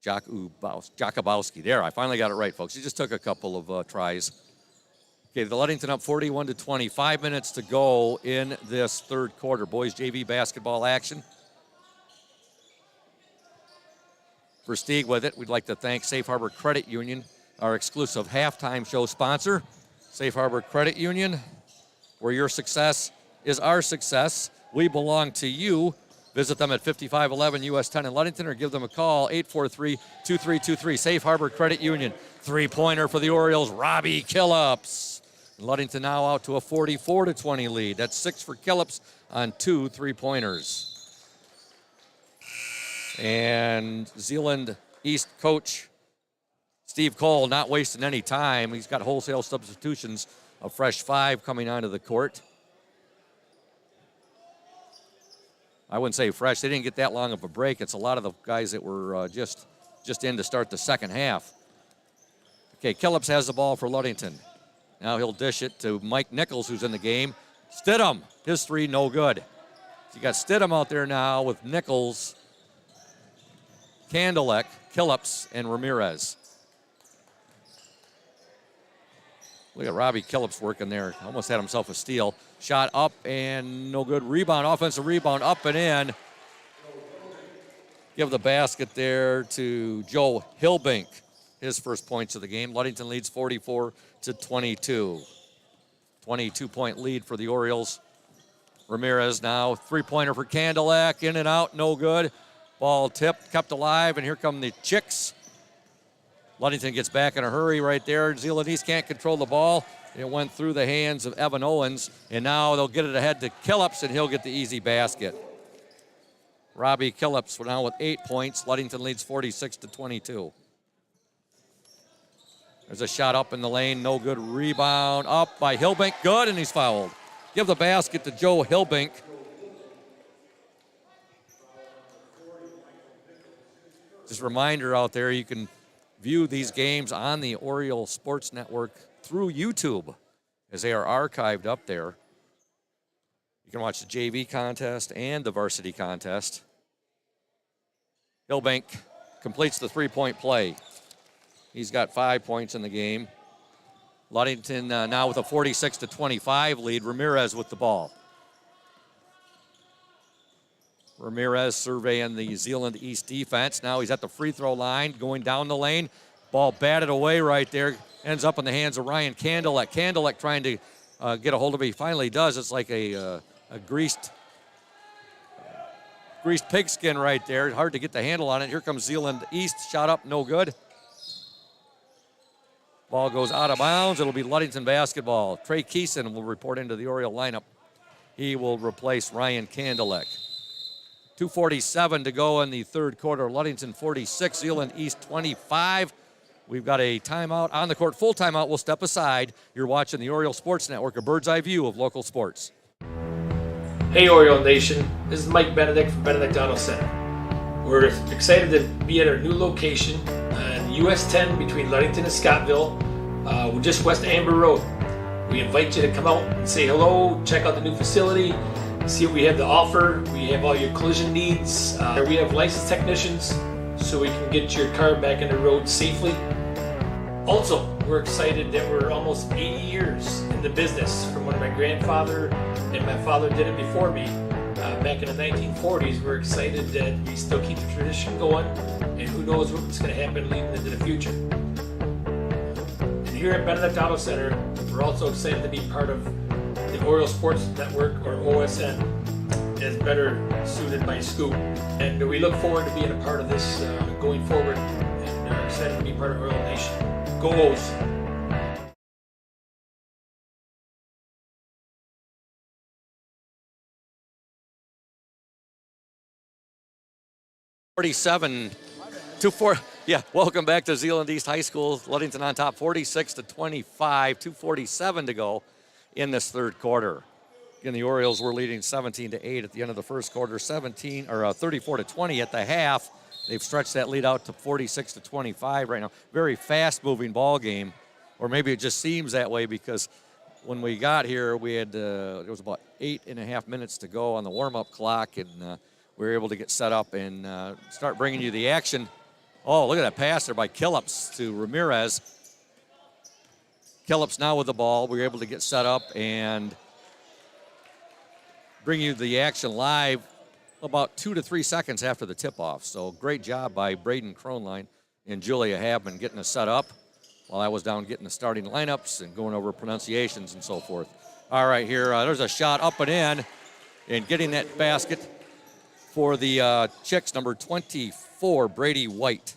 Jakubowski. There, I finally got it right, folks. He just took a couple of tries. Okay, the Ludington up 41-20. 5 minutes to go in this third quarter. Boys JV basketball action. Versteeg with it. We'd like to thank Safe Harbor Credit Union, our exclusive halftime show sponsor. Safe Harbor Credit Union, where your success is our success. We belong to you. Visit them at 5511 US 10 in Ludington or give them a call, 843-2323. Safe Harbor Credit Union. Three-pointer for the Orioles, Robbie Killups. Ludington now out to a 44-20 lead. That's 6 for Killups on 2 3-pointers. And Zeeland East coach Steve Cole not wasting any time. He's got wholesale substitutions, a fresh 5 coming onto the court. I wouldn't say fresh. They didn't get that long of a break. It's a lot of the guys that were just in to start the second half. Okay, Killups has the ball for Ludington. Now he'll dish it to Mike Nichols, who's in the game. Stidham, his 3, no good. So you got Stidham out there now with Nichols, Kandelek, Killups, and Ramirez. Look at Robbie Killups working there. Almost had himself a steal. Shot up and no good. Rebound, offensive rebound, up and in. Give the basket there to Joe Hilbink. His first points of the game. Ludington leads 44-22. 22-point lead for the Orioles. Ramirez now, 3-pointer for Kandelek. In and out, no good. Ball tipped, kept alive, and here come the Chicks. Ludington gets back in a hurry right there. Zeeland East can't control the ball. It went through the hands of Evan Owens, and now they'll get it ahead to Killups, and he'll get the easy basket. Robbie Killups now with 8 points. Ludington leads 46-22. There's a shot up in the lane, no good. Rebound up by Hilbink, good, and he's fouled. Give the basket to Joe Hilbink. Just a reminder out there, you can view these games on the Oriole Sports Network through YouTube as they are archived up there. You can watch the JV contest and the varsity contest. Hilbink completes the 3-point play. He's got 5 points in the game. Ludington now with a 46-25 lead. Ramirez with the ball. Ramirez surveying the Zeeland East defense. Now he's at the free throw line, going down the lane. Ball batted away right there. Ends up in the hands of Ryan Kandelek. Kandelek trying to get a hold of it. He finally does. It's like a greased pigskin right there. Hard to get the handle on it. Here comes Zeeland East. Shot up, no good. Ball goes out of bounds. It'll be Ludington basketball. Trey Keeson will report into the Oriole lineup. He will replace Ryan Kandelek. 2:47 to go in the third quarter. Ludington 46, Zeeland East 25. We've got a timeout on the court. Full timeout. We'll step aside. You're watching the Oriole Sports Network, a bird's eye view of local sports. Hey Oriole Nation, this is Mike Benedict from Benedict Auto Center. We're excited to be at our new location on US 10 between Ludington and Scottville. We're just west of Amber Road. We invite you to come out and say hello, check out the new facility, see what we have to offer. We have all your collision needs. We have licensed technicians so we can get your car back on the road safely. Also, we're excited that we're almost 80 years in the business from when my grandfather and my father did it before me back in the 1940s. We're excited that we still keep the tradition going, and who knows what's going to happen leading into the future. And here at Benedict Auto Center, we're also excited to be part of the Oriole Sports Network, or OSN. is better suited by Scoop. And we look forward to being a part of this going forward, and excited to be part of Oil Nation. Go O's! 47 to 4. Yeah, welcome back to Zeeland East High School. Ludington on top, 46-25, 2:47 to go in this third quarter. Again, the Orioles were leading 17-8 at the end of the first quarter, 34-20 at the half. They've stretched that lead out to 46-25 right now. Very fast-moving ball game, or maybe it just seems that way because when we got here, we had it was about 8.5 minutes to go on the warm-up clock, and we were able to get set up and start bringing you the action. Oh, look at that pass there by Killips to Ramirez. Killips now with the ball. We were able to get set up and bring you the action live about 2 to 3 seconds after the tip-off. So great job by Braden Kronline and Julia Habman getting us set up while I was down getting the starting lineups and going over pronunciations and so forth. All right, here, there's a shot up and in, and getting that basket for the Chicks, number 24, Brady White.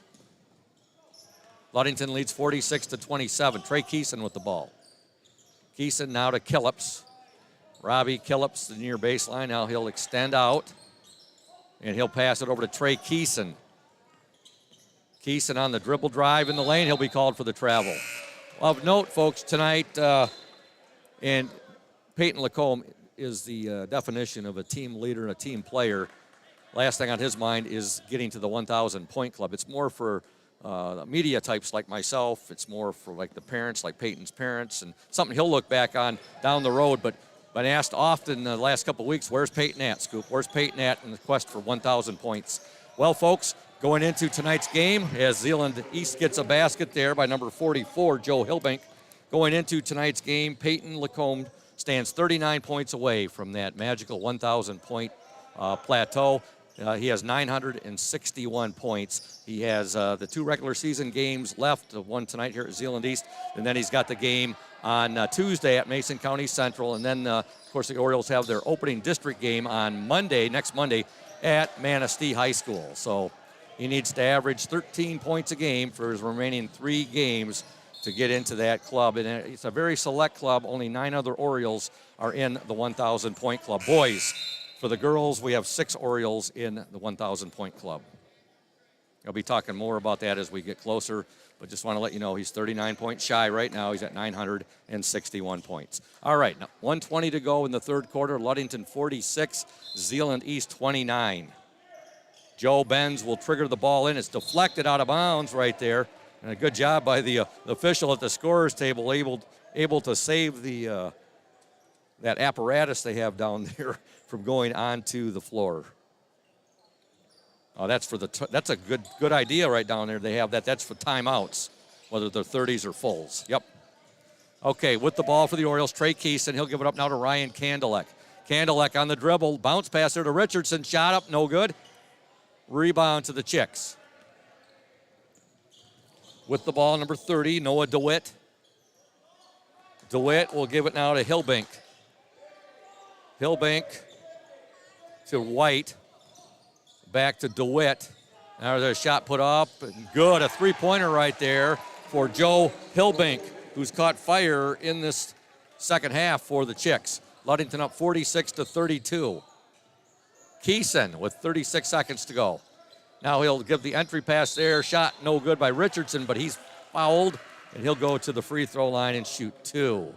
Ludington leads 46-27. Trey Keeson with the ball. Keeson now to Killips. Robbie Killips, the near baseline. Now he'll extend out, and he'll pass it over to Trey Keeson. Keeson on the dribble drive in the lane. He'll be called for the travel. Of note, folks, tonight, and Peyton Lacombe is the definition of a team leader and a team player. Last thing on his mind is getting to the 1,000-point club. It's more for media types like myself. It's more for like the parents, like Peyton's parents, and something he'll look back on down the road. But been asked often the last couple of weeks, where's Peyton at, Scoop? Where's Peyton at in the quest for 1,000 points? Well, folks, going into tonight's game, as Zeeland East gets a basket there by number 44, Joe Hilbank. Going into tonight's game, Peyton Lacombe stands 39 points away from that magical 1,000-point plateau. He has 961 points. He has the 2 regular season games left, one tonight here at Zeeland East, and then he's got the game on Tuesday at Mason County Central, and then, of course, the Orioles have their opening district game on Monday, next Monday, at Manistee High School. So he needs to average 13 points a game for his remaining 3 games to get into that club, and it's a very select club. Only 9 other Orioles are in the 1,000-point club. Boys, for the girls, we have 6 Orioles in the 1,000-point club. I'll be talking more about that as we get closer, but just want to let you know he's 39 points shy right now. He's at 961 points. All right, now 1:20 to go in the third quarter. Ludington 46, Zeeland East 29. Joe Benz will trigger the ball in. It's deflected out of bounds right there, and a good job by the official at the scorer's table, able to save the that apparatus they have down there from going onto the floor. Oh, that's for that's a good idea right down there. They have that. That's for timeouts, whether they're 30s or fulls. Yep. Okay, with the ball for the Orioles, Trey Keeson. He'll give it up now to Ryan Kandelek. Kandelek on the dribble. Bounce pass there to Richardson. Shot up, no good. Rebound to the Chicks. With the ball, number 30, Noah DeWitt. DeWitt will give it now to Hilbank. Hilbank to White. Back to DeWitt. Now there's a shot put up. Good, a three-pointer right there for Joe Hilbank, who's caught fire in this second half for the Chicks. Ludington up 46-32. Keeson with 36 seconds to go. Now he'll give the entry pass there. Shot no good by Richardson, but he's fouled, and he'll go to the free throw line and shoot 2.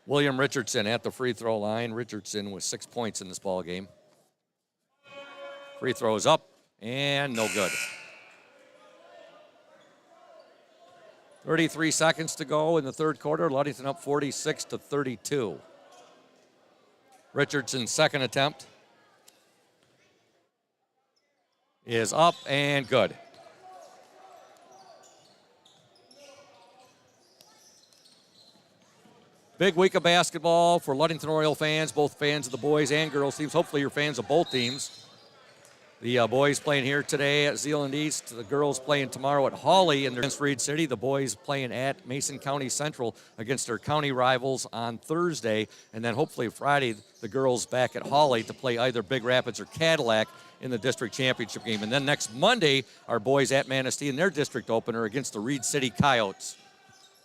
William Richardson at the free throw line. Richardson with 6 points in this ball game. Free throw is up and no good. 33 seconds to go in the third quarter. Ludington up 46-32. Richardson's second attempt is up and good. Big week of basketball for Ludington Oriole fans, both fans of the boys and girls teams. Hopefully you're fans of both teams. The boys playing here today at Zeeland East. The girls playing tomorrow at Hawley and against Reed City. The boys playing at Mason County Central against their county rivals on Thursday. And then hopefully Friday, the girls back at Hawley to play either Big Rapids or Cadillac in the district championship game. And then next Monday, our boys at Manistee in their district opener against the Reed City Coyotes.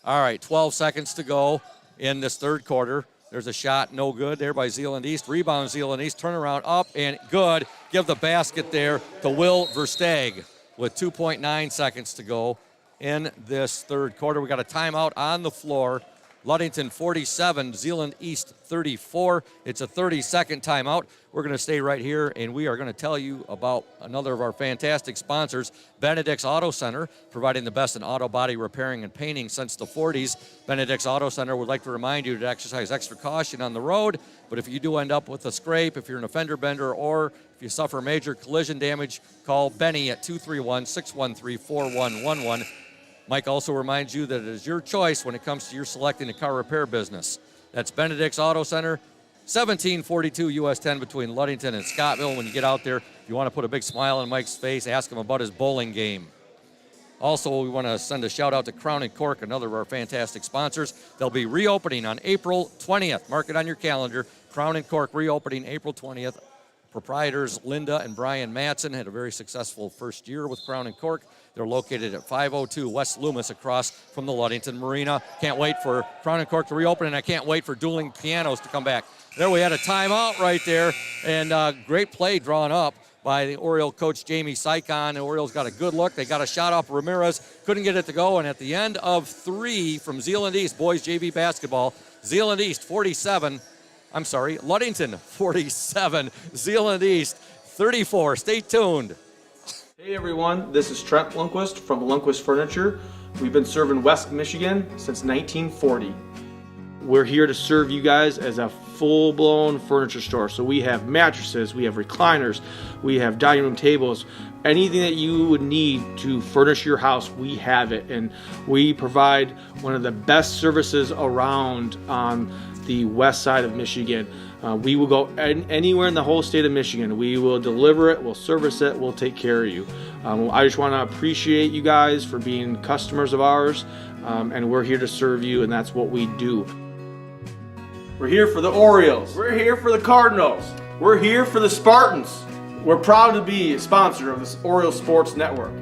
All right, 12 seconds to go in this third quarter. There's a shot, no good there by Zeeland East. Rebound Zeeland East, turnaround up and good. Give the basket there to Will Versteg with 2.9 seconds to go in this third quarter. We got a timeout on the floor. Ludington 47, Zeeland East 34. It's a 30-second timeout. We're going to stay right here, and we are going to tell you about another of our fantastic sponsors, Benedict's Auto Center, providing the best in auto body repairing and painting since the 40s. Benedict's Auto Center would like to remind you to exercise extra caution on the road, but if you do end up with a scrape, if you're an offender bender, or if you suffer major collision damage, call Benny at 231-613-4111. Mike also reminds you that it is your choice when it comes to your selecting a car repair business. That's Benedict's Auto Center, 1742 US 10 between Ludington and Scottville. When you get out there, if you want to put a big smile on Mike's face, ask him about his bowling game. Also, we want to send a shout out to Crown and Cork, another of our fantastic sponsors. They'll be reopening on April 20th. Mark it on your calendar. Crown and Cork reopening April 20th. Proprietors Linda and Brian Matson had a very successful first year with Crown and Cork. They're located at 502 West Loomis across from the Ludington Marina. Can't wait for Crown and Cork to reopen, and I can't wait for Dueling Pianos to come back. There we had a timeout right there, and great play drawn up by the Oriole coach Jamie Sycon. The Orioles got a good look. They got a shot off Ramirez, couldn't get it to go, and at the end of 3 from Zeeland East, boys JV basketball, Zeeland East 47, Ludington 47, Zeeland East 34. Stay tuned. Hey everyone, this is Trent Lundquist from Lundquist Furniture. We've been serving West Michigan since 1940. We're here to serve you guys as a full-blown furniture store. So we have mattresses, we have recliners, we have dining room tables, anything that you would need to furnish your house, we have it. And we provide one of the best services around on the west side of Michigan. We will go anywhere in the whole state of Michigan. We will deliver it, we'll service it, we'll take care of you. I just want to appreciate you guys for being customers of ours, and we're here to serve you, and that's what we do. We're here for the Orioles. We're here for the Cardinals. We're here for the Spartans. We're proud to be a sponsor of this Orioles Sports Network.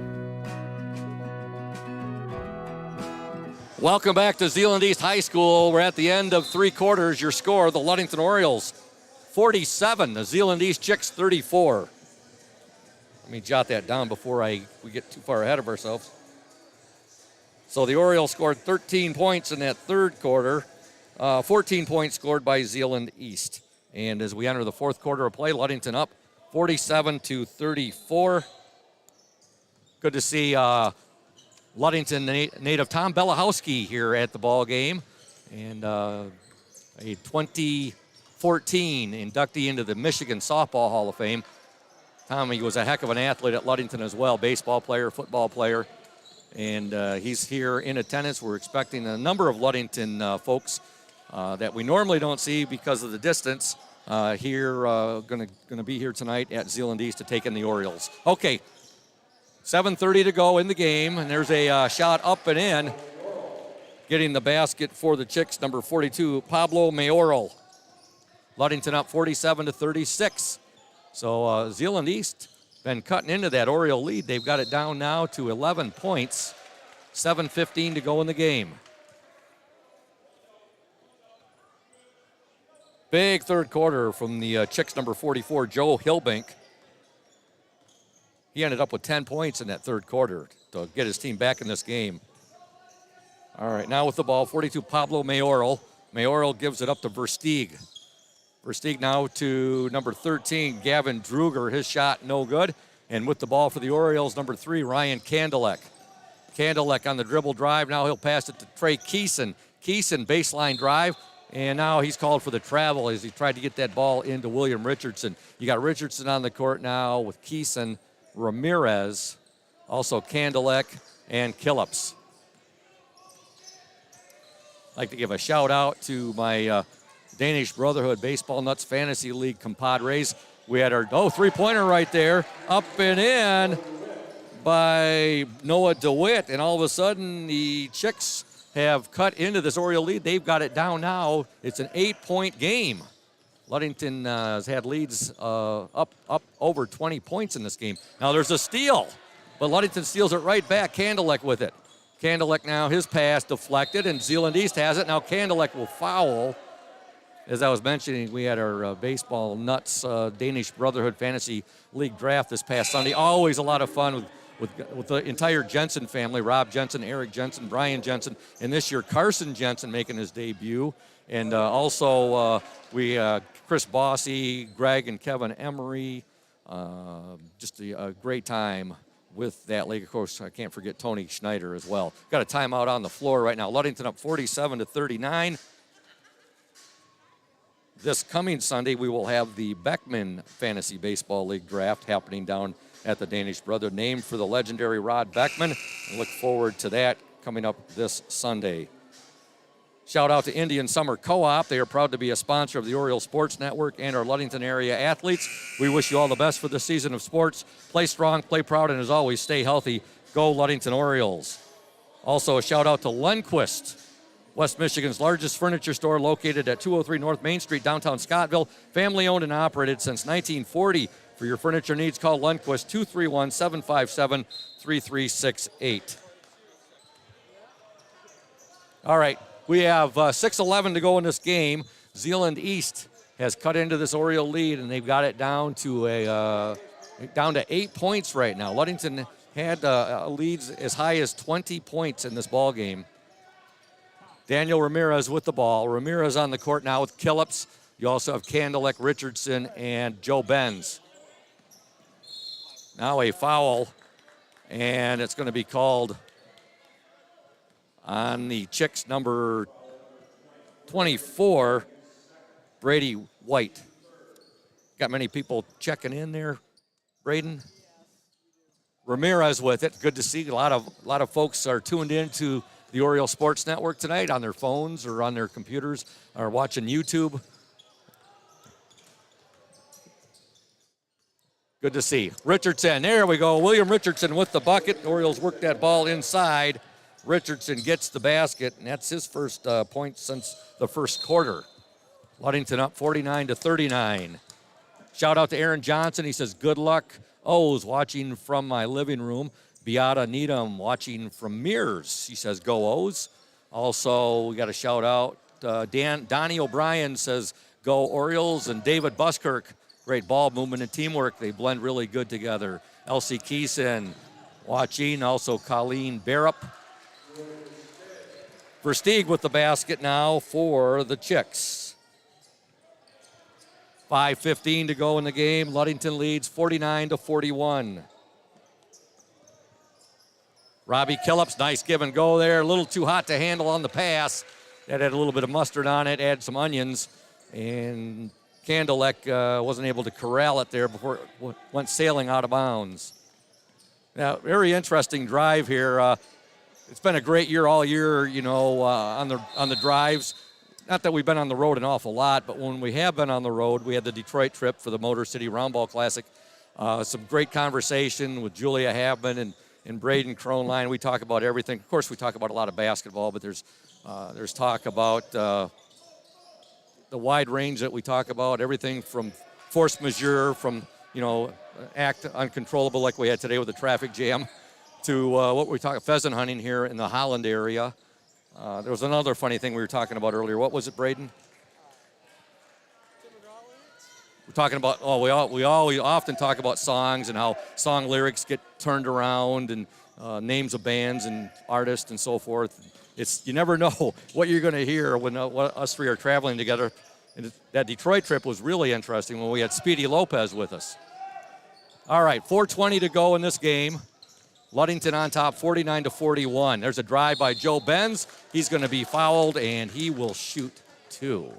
Welcome back to Zeeland East High School. We're at the end of 3 quarters. Your score, the Ludington Orioles 47, the Zeeland East Chicks 34. Let me jot that down before we get too far ahead of ourselves. So the Orioles scored 13 points in that third quarter, 14 points scored by Zeeland East. And as we enter the fourth quarter of play, Ludington up 47-34. Good to see Ludington native Tom Belahowski here at the ball game, and a 2014 inductee into the Michigan Softball Hall of Fame. Tommy was a heck of an athlete at Ludington as well, baseball player, football player, and he's here in attendance. We're expecting a number of Ludington folks that we normally don't see because of the distance here, going to be here tonight at Zeeland East to take in the Orioles. Okay. 7:30 to go in the game, and there's a shot up and in. Getting the basket for the Chicks, number 42, Pablo Mayoral. Ludington up 47-36. So Zeeland East been cutting into that Oriole lead. They've got it down now to 11 points. 7:15 to go in the game. Big third quarter from the Chicks, number 44, Joe Hilbink. He ended up with 10 points in that third quarter to get his team back in this game. All right, now with the ball, 42, Pablo Mayoral. Mayoral gives it up to Versteeg. Versteeg now to number 13, Gavin Druger. His shot no good. And with the ball for the Orioles, number 3, Ryan Kandelek. Kandelek on the dribble drive. Now he'll pass it to Trey Keeson. Keeson, baseline drive. And now he's called for the travel as he tried to get that ball into William Richardson. You got Richardson on the court now with Keeson, Ramirez, also Kandelek, and Killips. I'd like to give a shout out to my Danish Brotherhood Baseball Nuts Fantasy League compadres. We had our, three-pointer right there, up and in by Noah DeWitt, and all of a sudden the Chicks have cut into this Oriole lead. They've got it down now. It's an 8-point game. Ludington has had leads up over 20 points in this game. Now there's a steal, but Ludington steals it right back. Candelek with it. Candelek now, his pass deflected, and Zeeland East has it. Now Candelek will foul. As I was mentioning, we had our baseball nuts Danish Brotherhood Fantasy League draft this past Sunday. Always a lot of fun with the entire Jensen family, Rob Jensen, Eric Jensen, Brian Jensen, and this year Carson Jensen making his debut. And also we Chris Bossy, Greg and Kevin Emery. Just a great time with that league. Of course, I can't forget Tony Schneider as well. Got a timeout on the floor right now. Ludington up 47-39. This coming Sunday, we will have the Beckman Fantasy Baseball League draft happening down at the Danish Brother, named for the legendary Rod Beckman. I look forward to that coming up this Sunday. Shout out to Indian Summer Co-op. They are proud to be a sponsor of the Oriole Sports Network and our Ludington area athletes. We wish you all the best for this season of sports. Play strong, play proud, and as always, stay healthy. Go Ludington Orioles. Also, a shout out to Lundquist, West Michigan's largest furniture store located at 203 North Main Street, downtown Scottville. Family owned and operated since 1940. For your furniture needs, call Lundquist 231-757-3368. All right, we have 6:11 to go in this game. Zeeland East has cut into this Oriole lead, and they've got it down to 8 points right now. Ludington had leads as high as 20 points in this ball game. Daniel Ramirez with the ball. Ramirez on the court now with Killips. You also have Candelek, Richardson, and Joe Benz. Now a foul, and it's going to be called on the Chicks, number 24, Brady White. Got many people checking in there, Braden? Ramirez with it. Good to see. A lot of folks are tuned in to the Oriole Sports Network tonight on their phones or on their computers or watching YouTube. Good to see. Richardson, there we go. William Richardson with the bucket. The Orioles work that ball inside. Richardson gets the basket, and that's his first point since the first quarter. Ludington up 49-39. Shout out to Aaron Johnson. He says, good luck. O's watching from my living room. Beata Needham watching from Mears. He says, go O's. Also, we got a shout out. Donnie O'Brien says, go Orioles. And David Buskirk, great ball movement and teamwork. They blend really good together. Elsie Keeson watching. Also, Colleen Barrup. Versteeg with the basket now for the Chicks. 5:15 to go in the game. Ludington leads 49-41. Robbie Killips, nice give and go there. A little too hot to handle on the pass. That had a little bit of mustard on it, add some onions. And Candelek wasn't able to corral it there before it went sailing out of bounds. Now, very interesting drive here. It's been a great year all year, on the drives. Not that we've been on the road an awful lot, but when we have been on the road, we had the Detroit trip for the Motor City Roundball Classic. Some great conversation with Julia Habman and Braden Kronline. We talk about everything. Of course, we talk about a lot of basketball, but there's talk about the wide range that we talk about, everything from force majeure, from, act uncontrollable like we had today with the traffic jam, to what we talk pheasant hunting here in the Holland area. There was another funny thing we were talking about earlier. What was it, Braden? We're talking about, we often talk about songs and how song lyrics get turned around and names of bands and artists and so forth. You never know what you're going to hear when us three are traveling together. And that Detroit trip was really interesting when we had Speedy Lopez with us. All right, 4:20 to go in this game. Ludington on top, 49-41. There's a drive by Joe Benz. He's going to be fouled, and he will shoot two.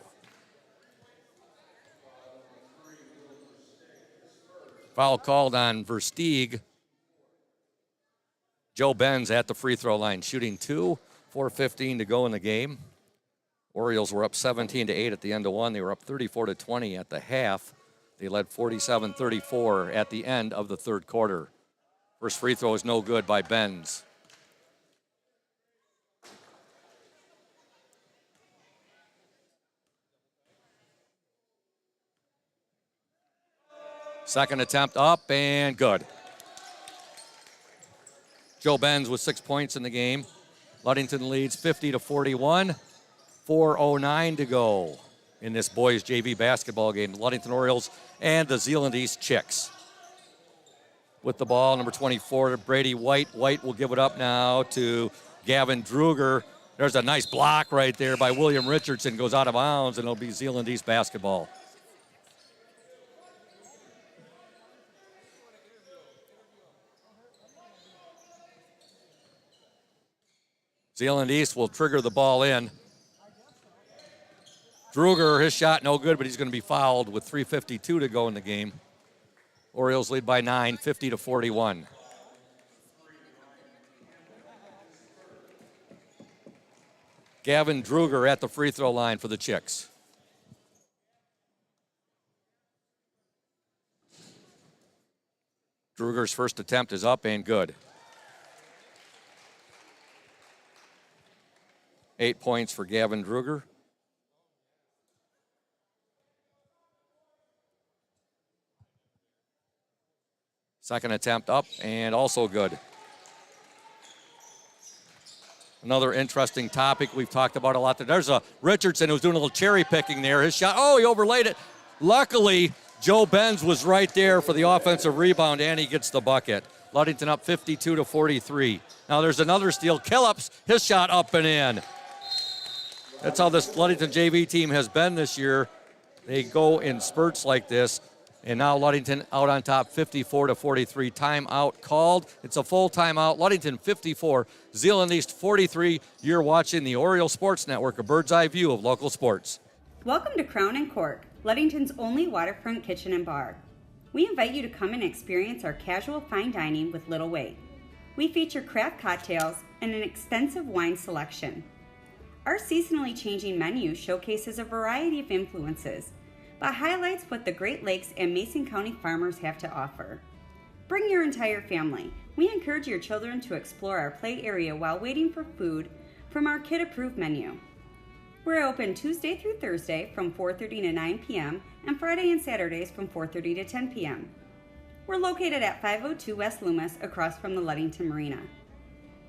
Foul called on Versteeg. Joe Benz at the free throw line, shooting two. 4:15 to go in the game. Orioles were up 17-8 at the end of one. They were up 34-20 at the half. They led 47-34 at the end of the third quarter. First free throw is no good by Benz. Second attempt up and good. Joe Benz with 6 points in the game. Ludington leads 50-41. 4:09 to go in this boys JV basketball game. The Ludington Orioles and the Zeeland East Chicks. With the ball, number 24, Brady White. White will give it up now to Gavin Druger. There's a nice block right there by William Richardson. Goes out of bounds, and it'll be Zeeland East basketball. Zeeland East will trigger the ball in. Druger, his shot no good, but he's going to be fouled with 3:52 to go in the game. Orioles lead by 9, 50-41. Gavin Druger at the free throw line for the Chicks. Druger's first attempt is up and good. 8 points for Gavin Druger. Second attempt up and also good. Another interesting topic we've talked about a lot. There's a Richardson who's doing a little cherry picking there. His shot, oh, he overlaid it. Luckily, Joe Benz was right there for the offensive rebound, and he gets the bucket. Ludington up 52-43. Now there's another steal. Killups, his shot up and in. That's how this Ludington JV team has been this year. They go in spurts like this. And now Ludington out on top, 54-43. Timeout called. It's a full timeout. Ludington 54, Zeeland East 43. You're watching the Oriole Sports Network, a bird's eye view of local sports. Welcome to Crown and Cork, Ludington's only waterfront kitchen and bar. We invite you to come and experience our casual fine dining with little wait. We feature craft cocktails and an extensive wine selection. Our seasonally changing menu showcases a variety of influences, but highlights what the Great Lakes and Mason County farmers have to offer. Bring your entire family. We encourage your children to explore our play area while waiting for food from our kid-approved menu. We're open Tuesday through Thursday from 4:30 to 9 p.m. and Friday and Saturdays from 4:30 to 10 p.m. We're located at 502 West Loomis across from the Ludington Marina.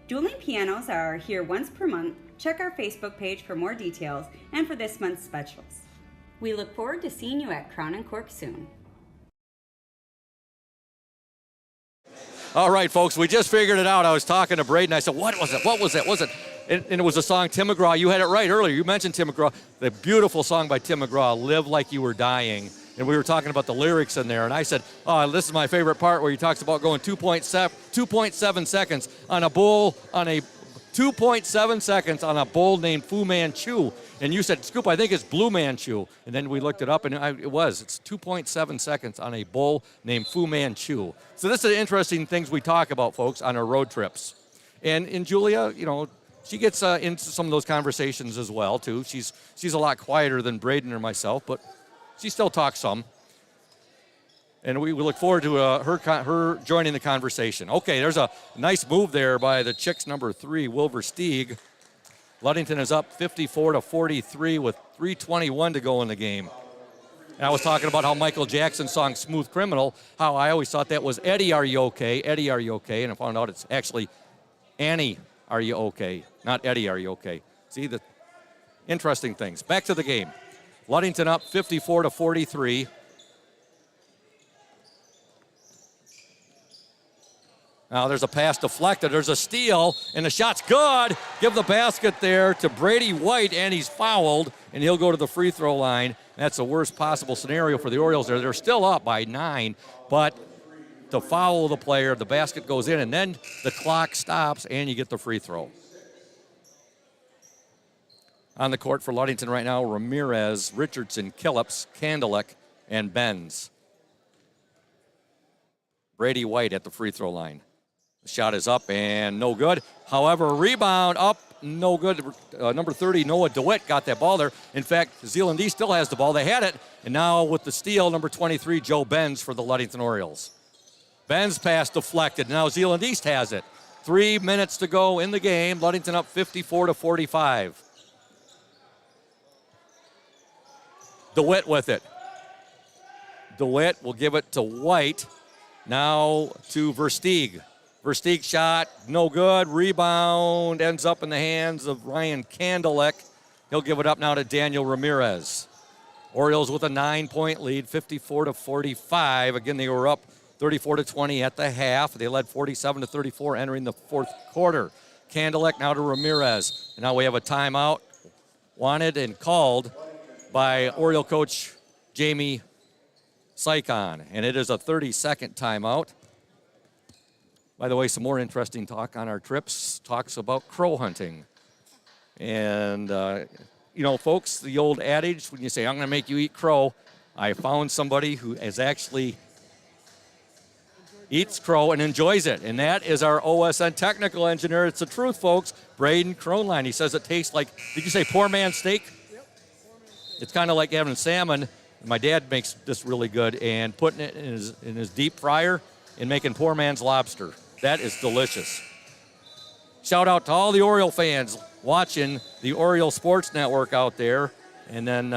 Dueling pianos are here once per month. Check our Facebook page for more details and for this month's specials. We look forward to seeing you at Crown and Cork soon. All right, folks, we just figured it out. I was talking to Braden. I said, what was it? What was it? Was it? And it was a song, Tim McGraw. You had it right earlier. You mentioned Tim McGraw. The beautiful song by Tim McGraw, Live Like You Were Dying. And we were talking about the lyrics in there. And I said, oh, this is my favorite part where he talks about going 2.7 seconds on a bull, on a 2.7 seconds on a bull named Fu Manchu. And you said, Scoop, I think it's Blue Manchu. And then we looked it up, and it was. It's 2.7 seconds on a bull named Fu Manchu. So this is the interesting things we talk about, folks, on our road trips. And Julia, you know, she gets into some of those conversations as well, too. She's a lot quieter than Braden or myself, but she still talks some. And we look forward to her joining the conversation. Okay, there's a nice move there by the Chicks number 3, Wilbur Stieg. Ludington is up 54-43 with 3:21 to go in the game. And I was talking about how Michael Jackson's song Smooth Criminal, how I always thought that was Eddie, Are You Okay? Eddie, Are You Okay? And I found out it's actually Annie, Are You Okay? Not Eddie, Are You Okay? See, the interesting things. Back to the game. Ludington up 54-43. Now there's a pass deflected, there's a steal, and the shot's good. Give the basket there to Brady White, and he's fouled, and he'll go to the free throw line. That's the worst possible scenario for the Orioles there. They're still up by 9, but to foul the player, the basket goes in, and then the clock stops, and you get the free throw. On the court for Ludington right now, Ramirez, Richardson, Killups, Kandelek, and Benz. Brady White at the free throw line. The shot is up and no good. However, rebound up, no good. Number 30, Noah DeWitt got that ball there. In fact, Zeeland East still has the ball. They had it. And now with the steal, number 23, Joe Benz for the Ludington Orioles. Benz pass deflected. Now Zeeland East has it. 3 minutes to go in the game. Ludington up 54-45. DeWitt with it. DeWitt will give it to White. Now to Versteeg. Versteeg shot, no good. Rebound ends up in the hands of Ryan Kandelek. He'll give it up now to Daniel Ramirez. Orioles with a 9-point lead, 54-45. Again, they were up 34-20 at the half. They led 47-34 entering the fourth quarter. Kandelek now to Ramirez. And now we have a timeout wanted and called by Oriole coach Jamie Sycon. And it is a 30-second timeout. By the way, some more interesting talk on our trips, talks about crow hunting. And, you know, folks, the old adage, when you say, I'm going to make you eat crow, I found somebody who is actually eats crow and enjoys it. And that is our OSN technical engineer. It's the truth, folks. Braden Kronline. He says it tastes like, did you say poor man's steak? Yep. It's kind of like having salmon. My dad makes this really good, and putting it in his deep fryer and making poor man's lobster. That is delicious. Shout out to all the Oriole fans watching the Oriole Sports Network out there. And then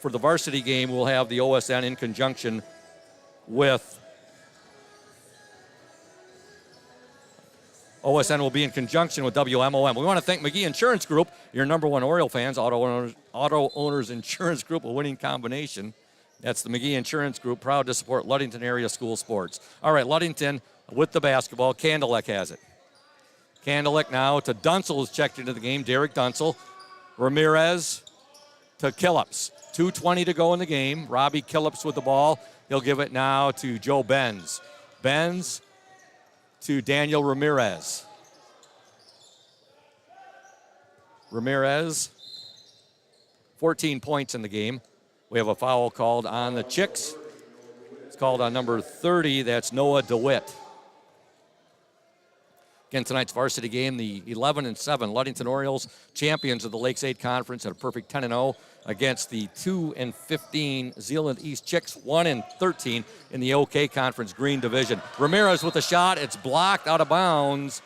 for the varsity game, we'll have the OSN in conjunction with OSN will be in conjunction with WMOM. We want to thank McGee Insurance Group, your number one Oriole fans, Auto Owners Insurance Group, a winning combination. That's the McGee Insurance Group, proud to support Ludington area school sports. All right, Ludington with the basketball. Kandelek has it. Kandelek now to Dunsel, who's checked into the game. Derek Dunsel. Ramirez to Killips. 2:20 to go in the game. Robbie Killips with the ball. He'll give it now to Joe Benz. Benz to Daniel Ramirez. Ramirez, 14 points in the game. We have a foul called on the Chicks. It's called on number 30. That's Noah DeWitt. Again, tonight's varsity game, the 11-7 Ludington Orioles, champions of the Lakes 8 Conference, at a perfect 10-0 against the 2-15 Zeeland East Chicks, 1-13 in the OK Conference Green Division. Ramirez with a shot. It's blocked out of bounds,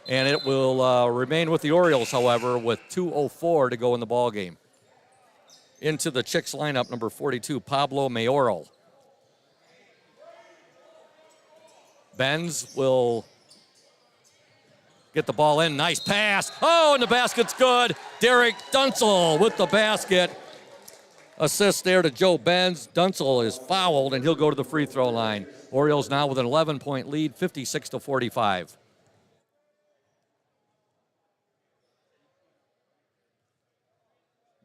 and it will remain with the Orioles, however, with 2:04 to go in the ball game. Into the Chicks lineup, number 42, Pablo Mayoral. Benz will get the ball in. Nice pass. Oh, and the basket's good. Derek Dunsel with the basket. Assist there to Joe Benz. Dunsel is fouled, and he'll go to the free throw line. Orioles now with an 11-point lead, 56-45.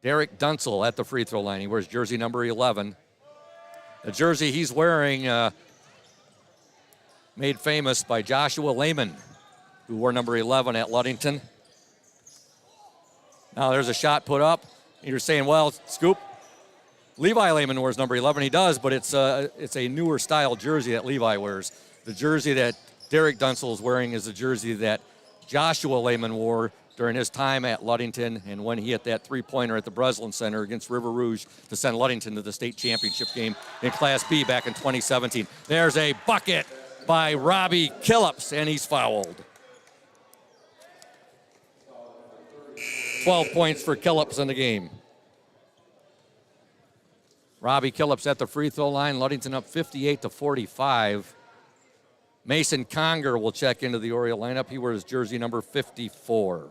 Derek Dunsel at the free throw line. He wears jersey number 11. The jersey he's wearing made famous by Joshua Lehman, who wore number 11 at Ludington. Now there's a shot put up. You're saying, well, Scoop, Levi Lehman wears number 11. He does, but it's a newer style jersey that Levi wears. The jersey that Derek Dunsel is wearing is the jersey that Joshua Lehman wore during his time at Ludington and when he hit that three-pointer at the Breslin Center against River Rouge to send Ludington to the state championship game in Class B back in 2017. There's a bucket by Robbie Killips, and he's fouled. 12 points for Killips in the game. Robbie Killips at the free throw line. Ludington up 58-45. Mason Conger will check into the Oriole lineup. He wears jersey number 54.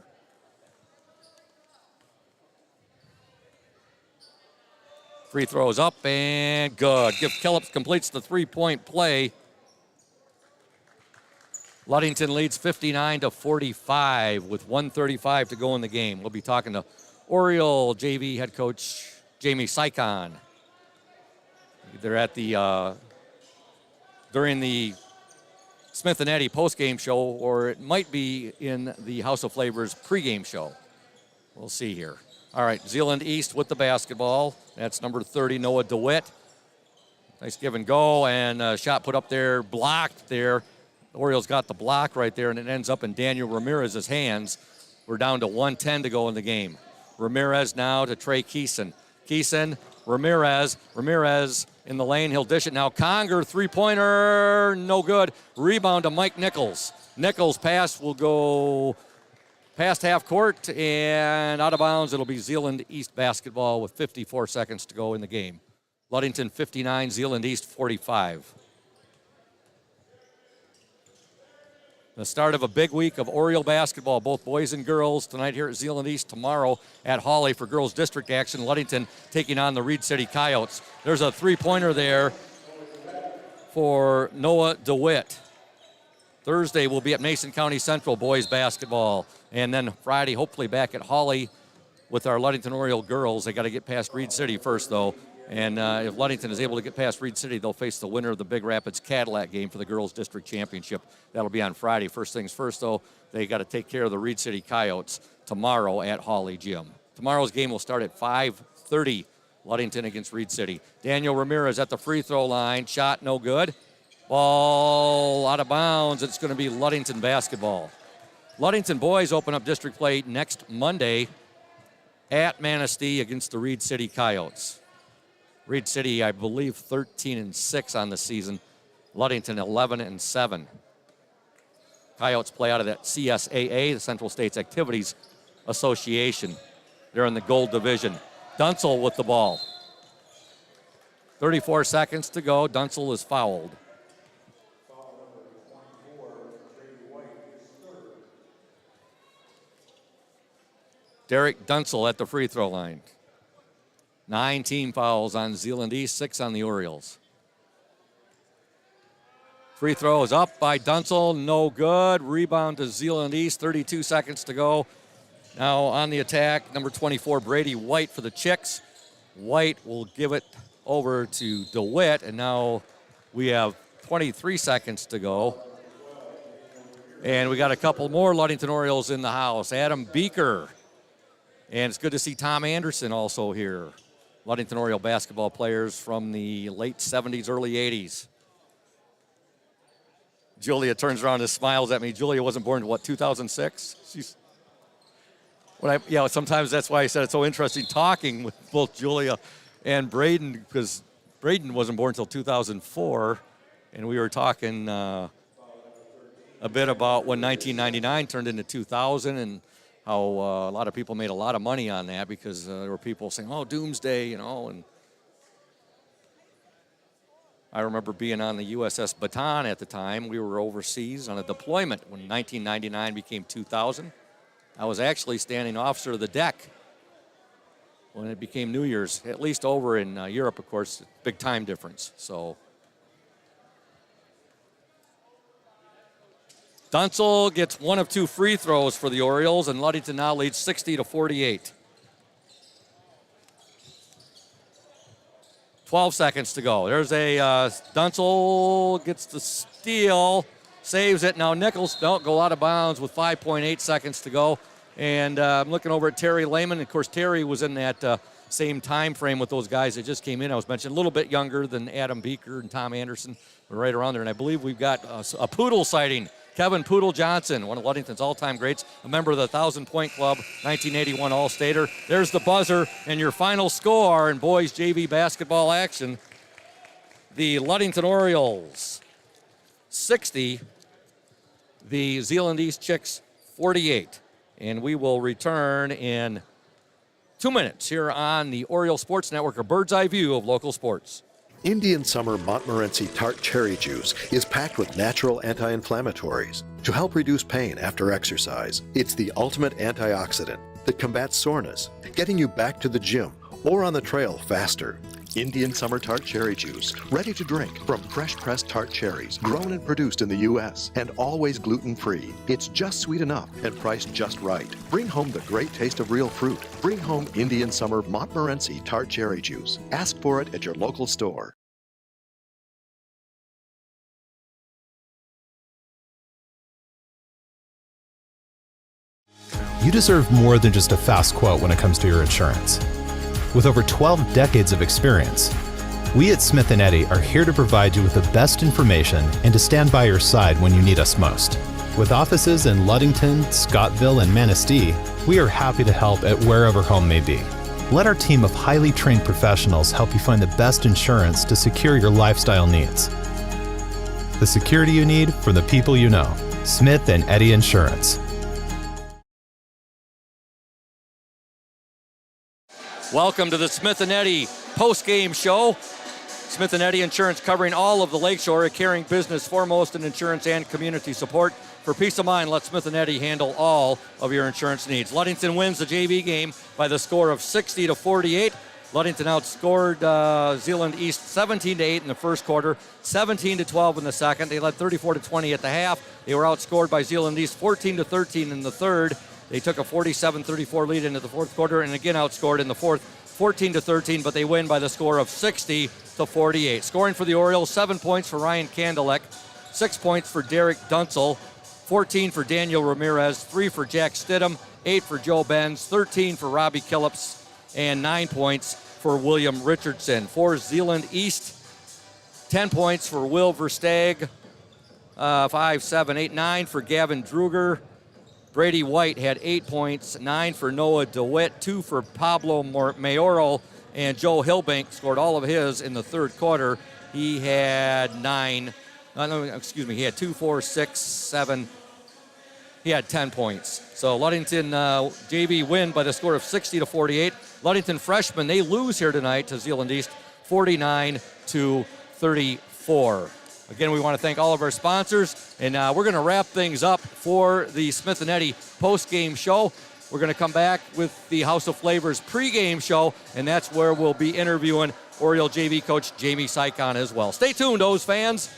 Free throws up and good. Killips completes the three-point play. Ludington leads 59-45 with 1:35 to go in the game. We'll be talking to Oriole JV head coach Jamie Sycon. They're at the during the Smith and Eddy post-game show, or it might be in the House of Flavors pregame show. We'll see here. All right, Zeeland East with the basketball. That's number 30, Noah DeWitt. Nice give and go, and a shot put up there, blocked there. The Orioles got the block right there, and it ends up in Daniel Ramirez's hands. We're down to 1:10 to go in the game. Ramirez now to Trey Keeson. Keeson, Ramirez in the lane. He'll dish it now. Conger, three-pointer, no good. Rebound to Mike Nichols. Nichols' pass will go past half court and out of bounds. It'll be Zeeland East basketball with 54 seconds to go in the game. Ludington 59, Zeeland East 45. The start of a big week of Oriole basketball, both boys and girls, tonight here at Zeeland East, tomorrow at Hawley for girls district action. Ludington taking on the Reed City Coyotes. There's a three-pointer there for Noah DeWitt. Thursday we'll be at Mason County Central boys basketball. And then Friday, hopefully back at Hawley with our Ludington Oriole girls. They got to get past Reed City first, though. And if Ludington is able to get past Reed City, they'll face the winner of the Big Rapids Cadillac game for the girls district championship. That'll be on Friday. First things first, though, they got to take care of the Reed City Coyotes tomorrow at Hawley Gym. Tomorrow's game will start at 5:30, Ludington against Reed City. Daniel Ramirez at the free throw line. Shot no good. Ball out of bounds. It's going to be Ludington basketball. Ludington boys open up district play next Monday at Manistee against the Reed City Coyotes. Reed City, I believe, 13-6 on the season. Ludington, 11-7. Coyotes play out of that CSAA, the Central States Activities Association. They're in the gold division. Dunsel with the ball. 34 seconds to go. Dunsel is fouled. Derek Dunsel at the free throw line. 9 team fouls on Zeeland East, 6 on the Orioles. Free throw is up by Dunsel, no good. Rebound to Zeeland East, 32 seconds to go. Now on the attack, number 24, Brady White for the Chicks. White will give it over to DeWitt, and now we have 23 seconds to go. And we got a couple more Ludington Orioles in the house. Adam Beaker. And it's good to see Tom Anderson also here. Ludington Oriole basketball players from the late 70s, early 80s. Julia turns around and smiles at me. Julia wasn't born in, 2006? Sometimes that's why I said it's so interesting talking with both Julia and Braden, because Braden wasn't born until 2004, and we were talking a bit about when 1999 turned into 2000 and how a lot of people made a lot of money on that because there were people saying, oh, doomsday, and I remember being on the USS Baton at the time. We were overseas on a deployment when 1999 became 2000. I was actually standing officer of the deck when it became New Year's, at least over in Europe, of course, big time difference. So Dunsel gets one of 2 free throws for the Orioles, and Ludington now leads 60-48. 12 seconds to go. There's a Dunsel gets the steal, saves it. Now Nichols don't go out of bounds with 5.8 seconds to go. And I'm looking over at Terry Lehman. Of course, Terry was in that same time frame with those guys that just came in. I was mentioned a little bit younger than Adam Beaker and Tom Anderson. We're right around there. And I believe we've got a Poodle sighting. Kevin Poodle Johnson, one of Ludington's all-time greats, a member of the 1,000-point club, 1981 All-Stater. There's the buzzer and your final score in boys JV basketball action. The Ludington Orioles, 60. The Zeeland East Chicks, 48. And we will return in 2 minutes here on the Oriole Sports Network, a bird's eye view of local sports. Indian Summer Montmorency Tart Cherry Juice is packed with natural anti-inflammatories to help reduce pain after exercise. It's the ultimate antioxidant that combats soreness, getting you back to the gym or on the trail faster. Indian Summer Tart Cherry Juice, ready to drink from fresh pressed tart cherries, grown and produced in the U.S. and always gluten-free. It's just sweet enough and priced just right. Bring home the great taste of real fruit. Bring home Indian Summer Montmorency Tart Cherry Juice. Ask for it at your local store. You deserve more than just a fast quote when it comes to your insurance. With over 12 decades of experience, we at Smith & Eddy are here to provide you with the best information and to stand by your side when you need us most. With offices in Ludington, Scottville, and Manistee, we are happy to help at wherever home may be. Let our team of highly trained professionals help you find the best insurance to secure your lifestyle needs. The security you need from the people you know. Smith & Eddy Insurance. Welcome to the Smith & Eddy post-game show. Smith & Eddy Insurance covering all of the Lakeshore, carrying business foremost in insurance and community support. For peace of mind, let Smith & Eddy handle all of your insurance needs. Ludington wins the JV game by the score of 60-48. Ludington outscored Zeeland East 17-8 in the first quarter, 17-12 in the second. They led 34-20 at the half. They were outscored by Zeeland East 14-13 in the third. They took a 47-34 lead into the fourth quarter and again outscored in the fourth 14-13, but they win by the score of 60-48. Scoring for the Orioles, 7 points for Ryan Kandelek, 6 points for Derek Dunsel, 14 for Daniel Ramirez, 3 for Jack Stidham, 8 for Joe Benz, 13 for Robbie Killips, and 9 points for William Richardson. For Zeeland East, 10 points for Will Verstag, 5, 7, 8, 9 for Gavin Druger. Brady White had 8 points, 9 for Noah DeWitt, 2 for Pablo Mayoral, and Joe Hillbank scored all of his in the third quarter. He had he had 2, 4, 6, 7. He had 10 points. So Ludington JV win by the score of 60-48. Ludington freshmen, they lose here tonight to Zeeland East, 49-34. Again, we want to thank all of our sponsors, and we're going to wrap things up for the Smith & Eddy post-game show. We're going to come back with the House of Flavors pre-game show, and that's where we'll be interviewing Oriole JV coach Jamie Sykon as well. Stay tuned, O's fans.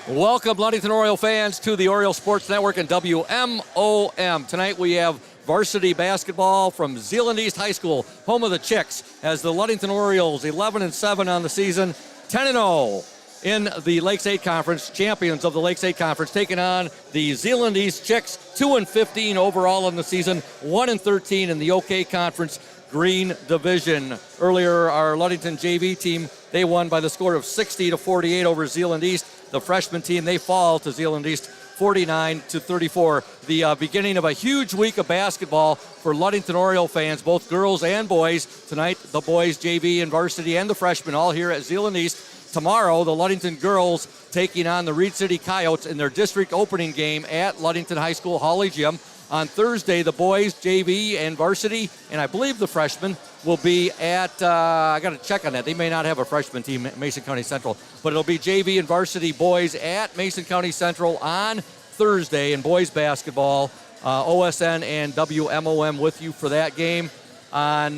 Welcome, Ludington Oriole fans, to the Oriole Sports Network and WMOM. Tonight we have varsity basketball from Zeeland East High School, home of the Chicks, as the Ludington Orioles, 11-7 on the season, 10-0 in the Lakes 8 Conference, champions of the Lakes 8 Conference, taking on the Zeeland East Chicks, 2-15 overall in the season, 1-13 in the OK Conference Green Division. Earlier, our Ludington JV team, they won by the score of 60-48 over Zeeland East. The freshman team, they fall to Zeeland East 49-34. The beginning of a huge week of basketball for Ludington Oriole fans, both girls and boys. Tonight, the boys, JV and varsity, and the freshmen all here at Zeeland East. Tomorrow, the Ludington girls taking on the Reed City Coyotes in their district opening game at Ludington High School Holly Gym. On Thursday, the boys, JV and varsity, and I believe the freshmen, will be at, I got to check on that. They may not have a freshman team at Mason County Central, but it'll be JV and varsity boys at Mason County Central on Thursday in boys basketball. OSN and WMOM with you for that game. On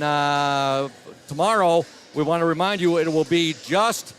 tomorrow, we want to remind you it will be just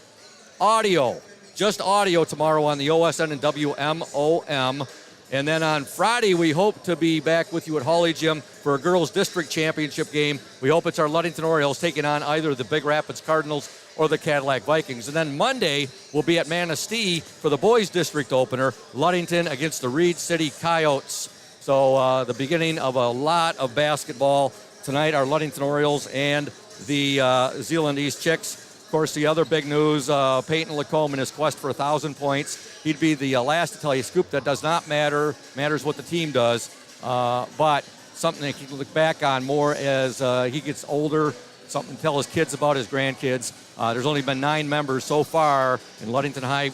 audio tomorrow on the OSN and WMOM. And then on Friday, we hope to be back with you at Holly Gym for a girls' district championship game. We hope it's our Ludington Orioles taking on either the Big Rapids Cardinals or the Cadillac Vikings. And then Monday, we'll be at Manistee for the boys' district opener, Ludington against the Reed City Coyotes. So the beginning of a lot of basketball tonight, our Ludington Orioles and the Zeeland East Chicks. Of course, the other big news, Peyton Lacombe in his quest for 1,000 points. He'd be the last to tell you, Scoop, that does not matter. Matters what the team does. But something that he can look back on more as he gets older, something to tell his kids about, his grandkids. There's only been 9 members so far in Ludington High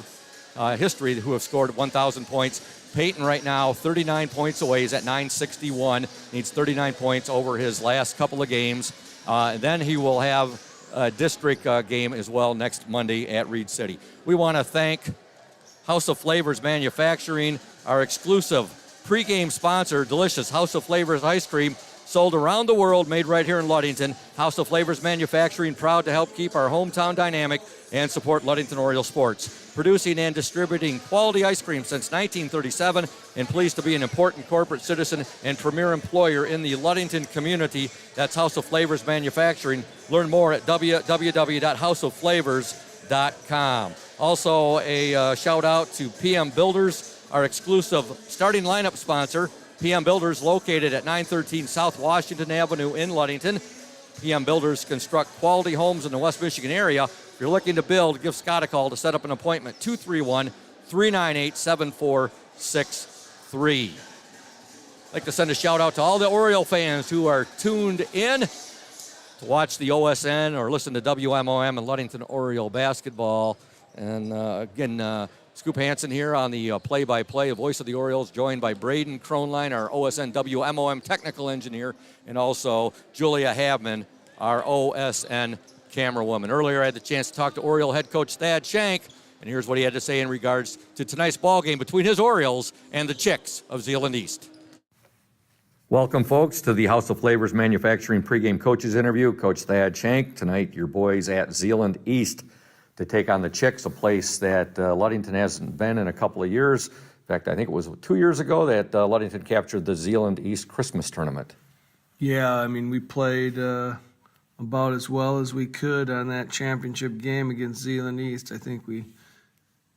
history who have scored 1,000 points. Peyton right now, 39 points away. He's at 961. Needs 39 points over his last couple of games. Then he will have a district game as well next Monday at Reed City. We want to thank House of Flavors Manufacturing, our exclusive pregame sponsor, delicious House of Flavors ice cream, sold around the world, made right here in Ludington. House of Flavors Manufacturing, proud to help keep our hometown dynamic and support Ludington Oriole sports. Producing and distributing quality ice cream since 1937, and pleased to be an important corporate citizen and premier employer in the Ludington community. That's House of Flavors Manufacturing. Learn more at www.houseofflavors.com. Also, a shout out to PM Builders, our exclusive starting lineup sponsor. PM Builders, located at 913 South Washington Avenue in Ludington. PM Builders construct quality homes in the West Michigan area. If you're looking to build, give Scott a call to set up an appointment, 231-398-7463. I'd like to send a shout out to all the Oriole fans who are tuned in to watch the OSN or listen to WMOM and Ludington Oriole basketball. And again, Scoop Hansen here on the play-by-play, the voice of the Orioles, joined by Braden Kronline, our OSN WMOM technical engineer, and also Julia Habman, our OSN camerawoman. Earlier, I had the chance to talk to Oriole head coach Thad Shank, and here's what he had to say in regards to tonight's ball game between his Orioles and the Chicks of Zeeland East. Welcome, folks, to the House of Flavors Manufacturing pregame coaches interview. Coach Thad Shank, tonight your boys at Zeeland East to take on the Chicks, a place that Ludington hasn't been in a couple of years. In fact, I think it was 2 years ago that Ludington captured the Zeeland East Christmas tournament. Yeah, I mean, we played about as well as we could on that championship game against Zeeland East. I think we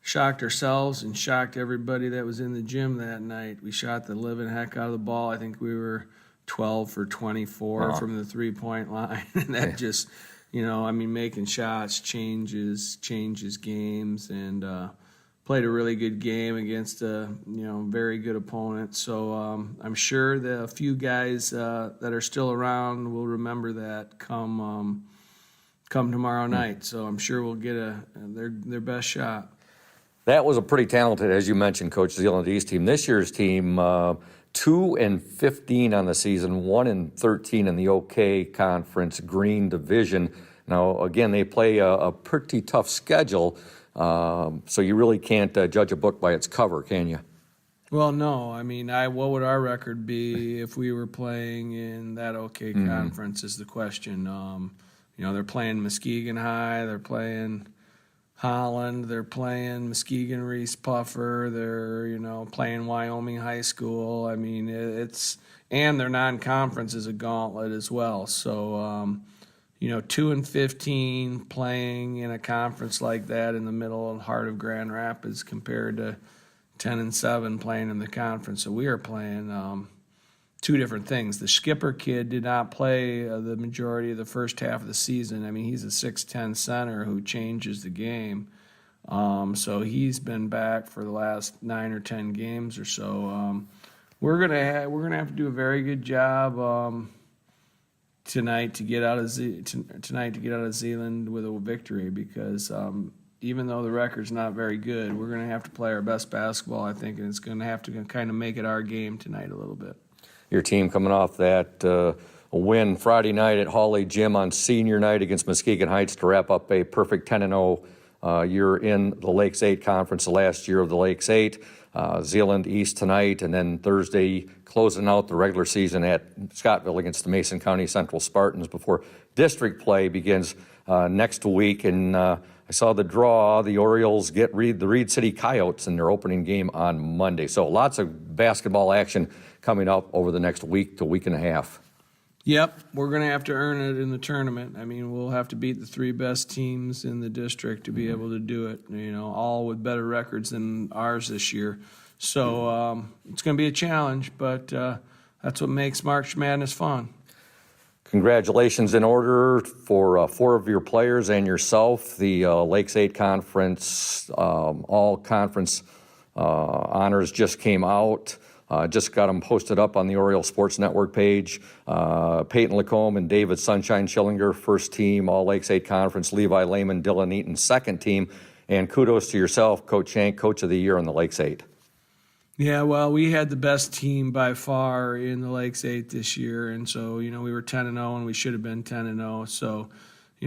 shocked ourselves and shocked everybody that was in the gym that night. We shot the living heck out of the ball. I think we were 12 for 24 from the three-point line. And that just, you know, I mean, making shots changes games, and played a really good game against a, you know, very good opponent. So I'm sure the few guys that are still around will remember that come tomorrow night. So I'm sure we'll get their best shot. That was a pretty talented, as you mentioned, Coach, Zeeland East team. This year's team, 2-15 on the season, 1-13 in the OK Conference Green Division. Now, again, they play a pretty tough schedule, so you really can't judge a book by its cover, can you? Well, no. I mean, what would our record be if we were playing in that OK Conference is the question. You know, they're playing Muskegon High, they're playing Holland, they're playing Muskegon Reese Puffer, they're, you know, playing Wyoming High School. I mean, and their non-conference is a gauntlet as well. So, you know, 2-15 playing in a conference like that in the middle and heart of Grand Rapids compared to 10-7 playing in the conference. So we are playing two different things. The Skipper kid did not play the majority of the first half of the season. I mean, he's a 6'10" center who changes the game. So he's been back for the last 9 or 10 games or so. We're gonna have to do a very good job tonight to get out of Zeeland with a victory, because even though the record's not very good, we're gonna have to play our best basketball, I think, and it's gonna have to kind of make it our game tonight a little bit. Your team coming off that win Friday night at Hawley Gym on senior night against Muskegon Heights to wrap up a perfect 10-0 year in the Lakes 8 Conference, the last year of the Lakes 8. Zeeland East tonight, and then Thursday closing out the regular season at Scottville against the Mason County Central Spartans before district play begins next week. And I saw the draw. The Orioles get the Reed City Coyotes in their opening game on Monday. So lots of basketball action coming up over the next week to week and a half. Yep, we're going to have to earn it in the tournament. I mean, we'll have to beat the 3 best teams in the district to be able to do it, you know, all with better records than ours this year. So it's going to be a challenge, but that's what makes March Madness fun. Congratulations in order for 4 of your players and yourself. The Lakes 8 Conference, all-conference honors just came out. Just got them posted up on the Oriole Sports Network page. Peyton Lacombe and David Sunshine Schillinger, first team, All Lakes 8 Conference. Levi Lehman, Dylan Eaton, second team. And kudos to yourself, Coach Shank, Coach of the Year on the Lakes 8. Yeah, well, we had the best team by far in the Lakes 8 this year. And so, you know, we were 10-0 and we should have been 10-0. So,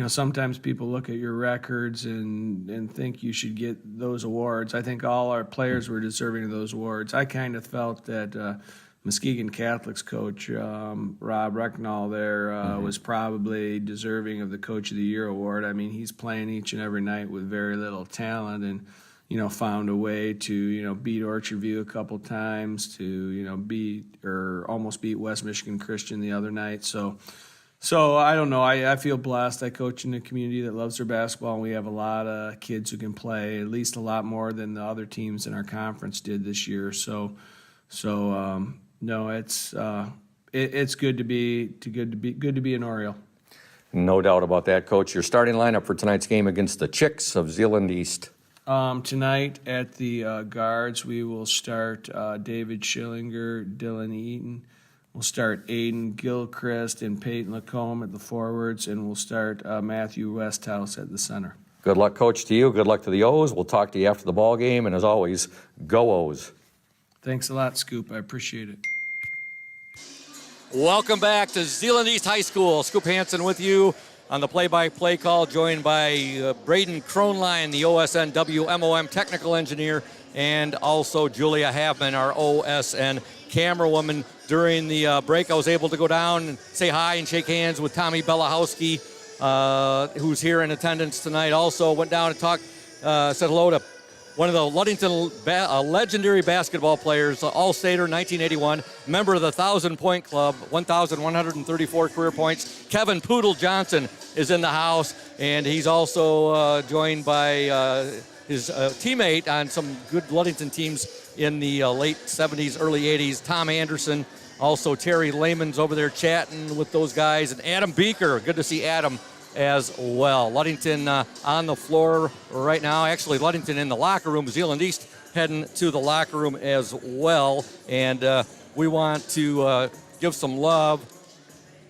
sometimes people look at your records and think you should get those awards. I think all our players were deserving of those awards. I kind of felt that Muskegon Catholic's coach, Rob Recknall there, was probably deserving of the Coach of the Year award. I mean, he's playing each and every night with very little talent and, found a way to, beat Orchard View a couple times, to, beat or almost beat West Michigan Christian the other night. So I don't know. I feel blessed. I coach in a community that loves their basketball, and we have a lot of kids who can play, at least a lot more than the other teams in our conference did this year. No, it's good to be an Oriole. No doubt about that, Coach. Your starting lineup for tonight's game against the Chicks of Zeeland East. Tonight at the guards, we will start David Schillinger, Dylan Eaton. We'll start Aiden Gilchrist and Peyton Lacombe at the forwards, and we'll start Matthew Westhouse at the center. Good luck, Coach, to you. Good luck to the O's. We'll talk to you after the ball game, and as always, go O's. Thanks a lot, Scoop. I appreciate it. Welcome back to Zeeland East High School. Scoop Hansen with you on the play-by-play call, joined by Braden Kronlein, the OSN WMOM technical engineer, and also Julia Havman, our OSN camerawoman. During the break, I was able to go down and say hi and shake hands with Tommy Belahowski, who's here in attendance tonight. Also went down and talked, said hello to one of the Ludington legendary basketball players, All-Stater, 1981, member of the 1,000-point club, 1,134 career points. Kevin Poodle Johnson is in the house, and he's also joined by his teammate on some good Ludington teams in the late 70s, early 80s, Tom Anderson. Also, Terry Lehman's over there chatting with those guys, and Adam Beaker. Good to see Adam as well. Ludington on the floor right now. Actually, Ludington in the locker room. Zeeland East heading to the locker room as well. And we want to give some love.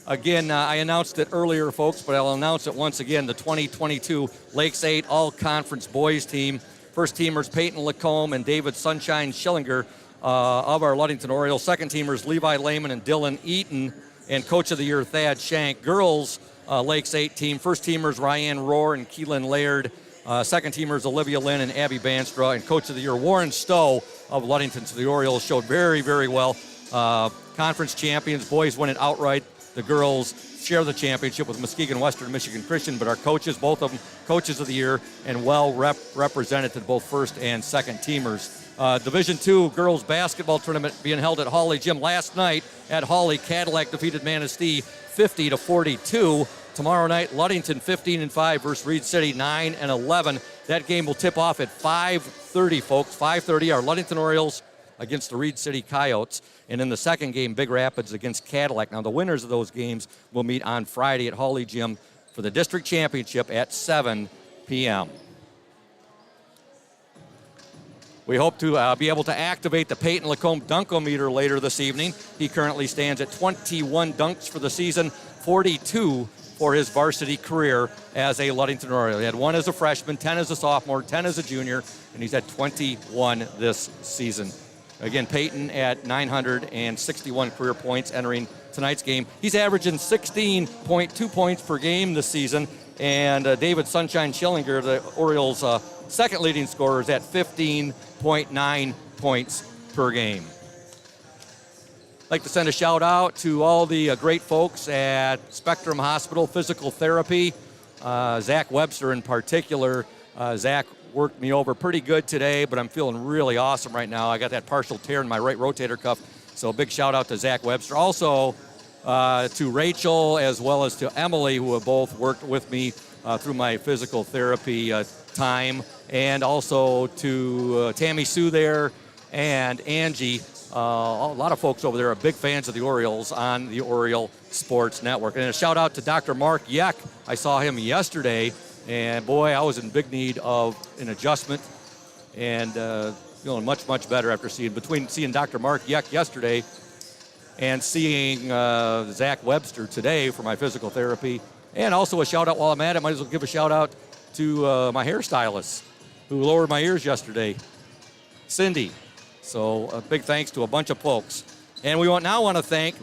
Again, I announced it earlier, folks, but I'll announce it once again. The 2022 Lakes 8 All-Conference Boys team. First teamers Peyton Lacombe and David Sunshine Schillinger of our Ludington Orioles. Second teamers Levi Lehman and Dylan Eaton. And Coach of the Year Thad Shank. Girls Lakes 8 team. First teamers Ryan Rohr and Keelan Laird. Second teamers Olivia Lynn and Abby Banstra. And Coach of the Year Warren Stowe of Ludington. So the Orioles showed very, very well. Conference champions. Boys win it outright. The girls share the championship with Muskegon Western Michigan Christian, but our coaches, both of them coaches of the year, and well represented to both first and second teamers. Division II girls basketball tournament being held at Hawley Gym last night. At Hawley, Cadillac defeated Manistee 50-42. Tomorrow night, Ludington 15-5 versus Reed City 9-11. That game will tip off at 5:30, folks. 5:30. Our Ludington Orioles against the Reed City Coyotes. And in the second game, Big Rapids against Cadillac. Now, the winners of those games will meet on Friday at Hawley Gym for the district championship at 7 p.m. We hope to be able to activate the Peyton Lacombe Dunkometer later this evening. He currently stands at 21 dunks for the season, 42 for his varsity career as a Ludington Oriole. He had 1 as a freshman, 10 as a sophomore, 10 as a junior, and he's at 21 this season. Again, Peyton at 961 career points entering tonight's game. He's averaging 16.2 points per game this season, and David Sunshine Schillinger, the Orioles' second leading scorer, is at 15.9 points per game. I'd like to send a shout out to all the great folks at Spectrum Hospital Physical Therapy. Zach Webster in particular. Zach worked me over pretty good today, but I'm feeling really awesome right now. I got that partial tear in my right rotator cuff, so a big shout out to Zach Webster. Also to Rachel as well as to Emily, who have both worked with me through my physical therapy time, and also to Tammy Sue there and Angie. A lot of folks over there are big fans of the Orioles on the Oriole Sports Network. And a shout out to Dr. Mark Yeck. I saw him yesterday, and boy, I was in big need of an adjustment and feeling much, much better after seeing Dr. Mark Yeck yesterday and seeing Zach Webster today for my physical therapy. And also a shout out while I'm at it, might as well give a shout out to my hairstylist who lowered my ears yesterday, Cindy. So a big thanks to a bunch of folks. And we now want to thank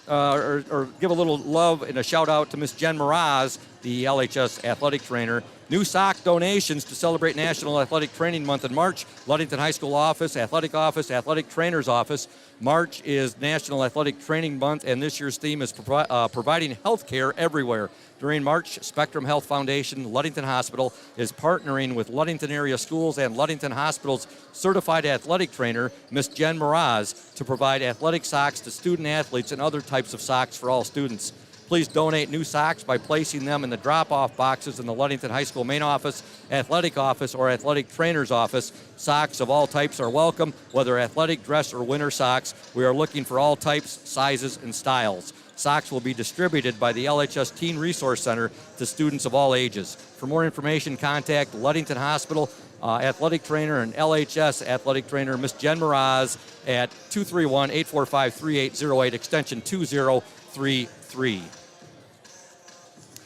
or give a little love and a shout out to Miss Jen Mraz, the LHS athletic trainer. New sock donations to celebrate National Athletic Training Month in March. Ludington High School Athletic Trainer's Office. March is National Athletic Training Month, and this year's theme is providing health care everywhere. During March, Spectrum Health Foundation, Ludington Hospital, is partnering with Ludington area schools and Ludington Hospital's certified athletic trainer, Miss Jen Mraz, to provide athletic socks to student athletes and other types of socks for all students. Please donate new socks by placing them in the drop-off boxes in the Ludington High School main office, athletic office, or athletic trainer's office. Socks of all types are welcome, whether athletic, dress, or winter socks. We are looking for all types, sizes, and styles. Socks will be distributed by the LHS Teen Resource Center to students of all ages. For more information, contact Ludington Hospital athletic trainer and LHS athletic trainer, Miss Jen Mraz, at 231-845-3808, extension 2033.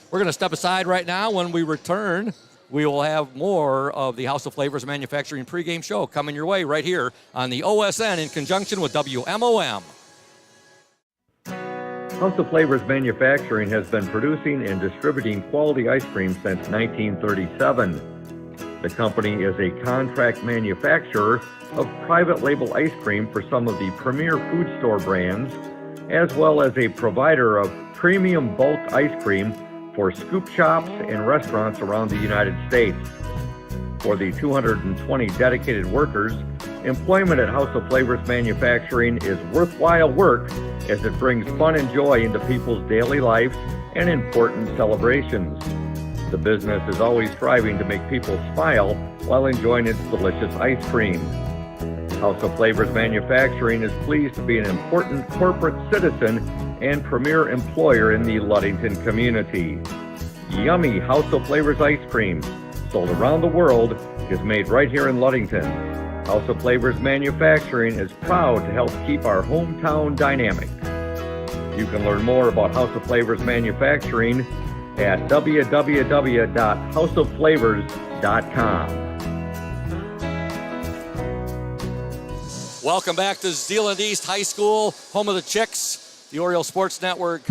We're going to step aside right now. When we return, we will have more of the House of Flavors Manufacturing pregame show coming your way right here on the OSN in conjunction with WMOM. House of Flavors Manufacturing has been producing and distributing quality ice cream since 1937. The company is a contract manufacturer of private label ice cream for some of the premier food store brands, as well as a provider of premium bulk ice cream for scoop shops and restaurants around the United States. For the 220 dedicated workers, employment at House of Flavors Manufacturing is worthwhile work as it brings fun and joy into people's daily lives and important celebrations. The business is always striving to make people smile while enjoying its delicious ice cream. House of Flavors Manufacturing is pleased to be an important corporate citizen and premier employer in the Ludington community. Yummy House of Flavors ice cream, sold around the world, is made right here in Ludington. House of Flavors Manufacturing is proud to help keep our hometown dynamic. You can learn more about House of Flavors Manufacturing at www.houseofflavors.com. Welcome back to Zeeland East High School, home of the Chicks, the Oriole Sports Network.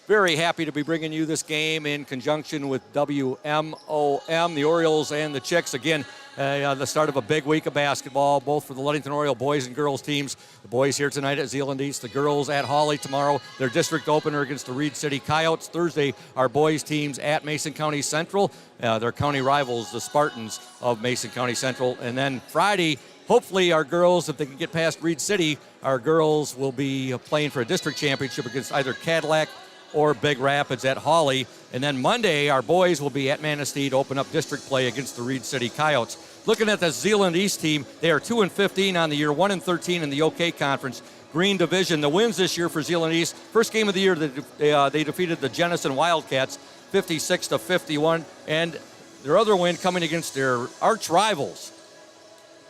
Very happy to be bringing you this game in conjunction with WMOM, the Orioles and the Chicks. Again, the start of a big week of basketball, both for the Ludington Oriole boys and girls teams. The boys here tonight at Zeeland East, the girls at Hawley tomorrow. Their district opener against the Reed City Coyotes. Thursday, our boys teams at Mason County Central. Their county rivals, the Spartans of Mason County Central. And then Friday, hopefully our girls, if they can get past Reed City, our girls will be playing for a district championship against either Cadillac or Big Rapids at Hawley. And then Monday, our boys will be at Manistee to open up district play against the Reed City Coyotes. Looking at the Zeeland East team, they are 2-15 on the year, 1-13 in the OK Conference Green Division. The wins this year for Zeeland East, first game of the year, they defeated the Jenison Wildcats 56-51, and their other win coming against their arch rivals,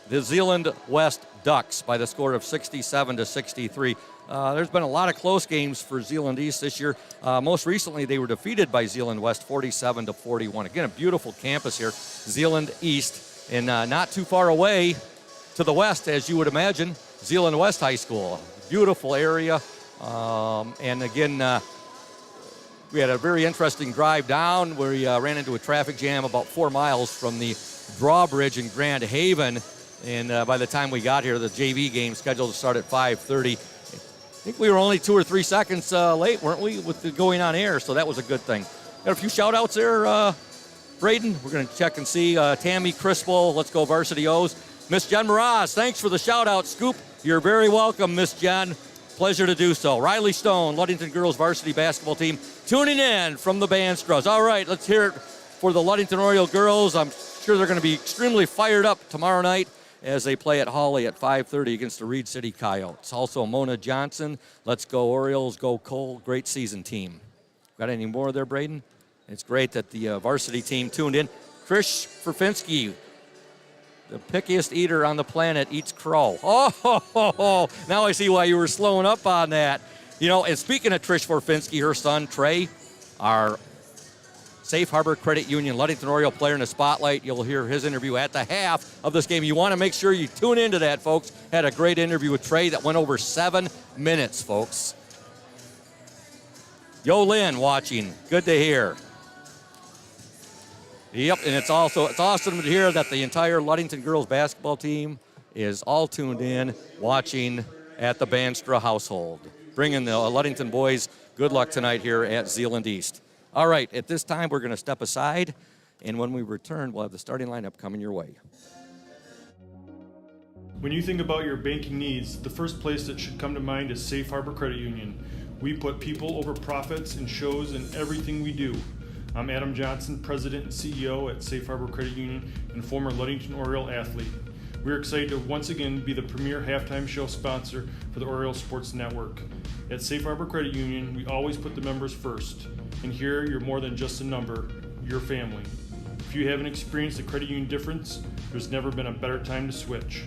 the Zeeland West Ducks, by the score of 67-63. There's been a lot of close games for Zeeland East this year. Most recently, they were defeated by Zeeland West 47-41. Again, a beautiful campus here, Zeeland East, and not too far away to the west, as you would imagine, Zeeland West High School. Beautiful area. And again, we had a very interesting drive down where we ran into a traffic jam about 4 miles from the drawbridge in Grand Haven. And by the time we got here, the JV game scheduled to start at 5:30. I think we were only 2 or 3 seconds late, weren't we, with the going on air? So that was a good thing. Got a few shout-outs there, Braden. We're going to check and see. Tammy Crispel, let's go Varsity O's. Miss Jen Mraz, thanks for the shout-out, Scoop. You're very welcome, Miss Jen. Pleasure to do so. Riley Stone, Ludington girls varsity basketball team, tuning in from the Bandstraws. All right, let's hear it for the Ludington Oriole girls. I'm sure they're going to be extremely fired up tomorrow night as they play at Hawley at 5:30 against the Reed City Coyotes. Also, Mona Johnson, let's go Orioles, go Cole, great season team. Got any more there, Braden? It's great that the varsity team tuned in. Trish Ferfinski, the pickiest eater on the planet, eats crow. Oh, now I see why you were slowing up on that. You know, and speaking of Trish Ferfinski, her son, Trey, our Safe Harbor Credit Union Ludington Oriole player in the spotlight. You'll hear his interview at the half of this game. You want to make sure you tune into that, folks. Had a great interview with Trey that went over 7 minutes, folks. Lynn watching. Good to hear. Yep, and it's awesome to hear that the entire Ludington girls basketball team is all tuned in, watching at the Banstra household. Bringing the Ludington boys good luck tonight here at Zeeland East. All right, at this time we're going to step aside, and when we return, we'll have the starting lineup coming your way. When you think about your banking needs, the first place that should come to mind is Safe Harbor Credit Union. We put people over profits and shows in everything we do. I'm Adam Johnson, President and CEO at Safe Harbor Credit Union and former Ludington Oriole athlete. We're excited to once again be the premier halftime show sponsor for the Oriole Sports Network. At Safe Harbor Credit Union, we always put the members first. And here, you're more than just a number, you're family. If you haven't experienced the credit union difference, there's never been a better time to switch.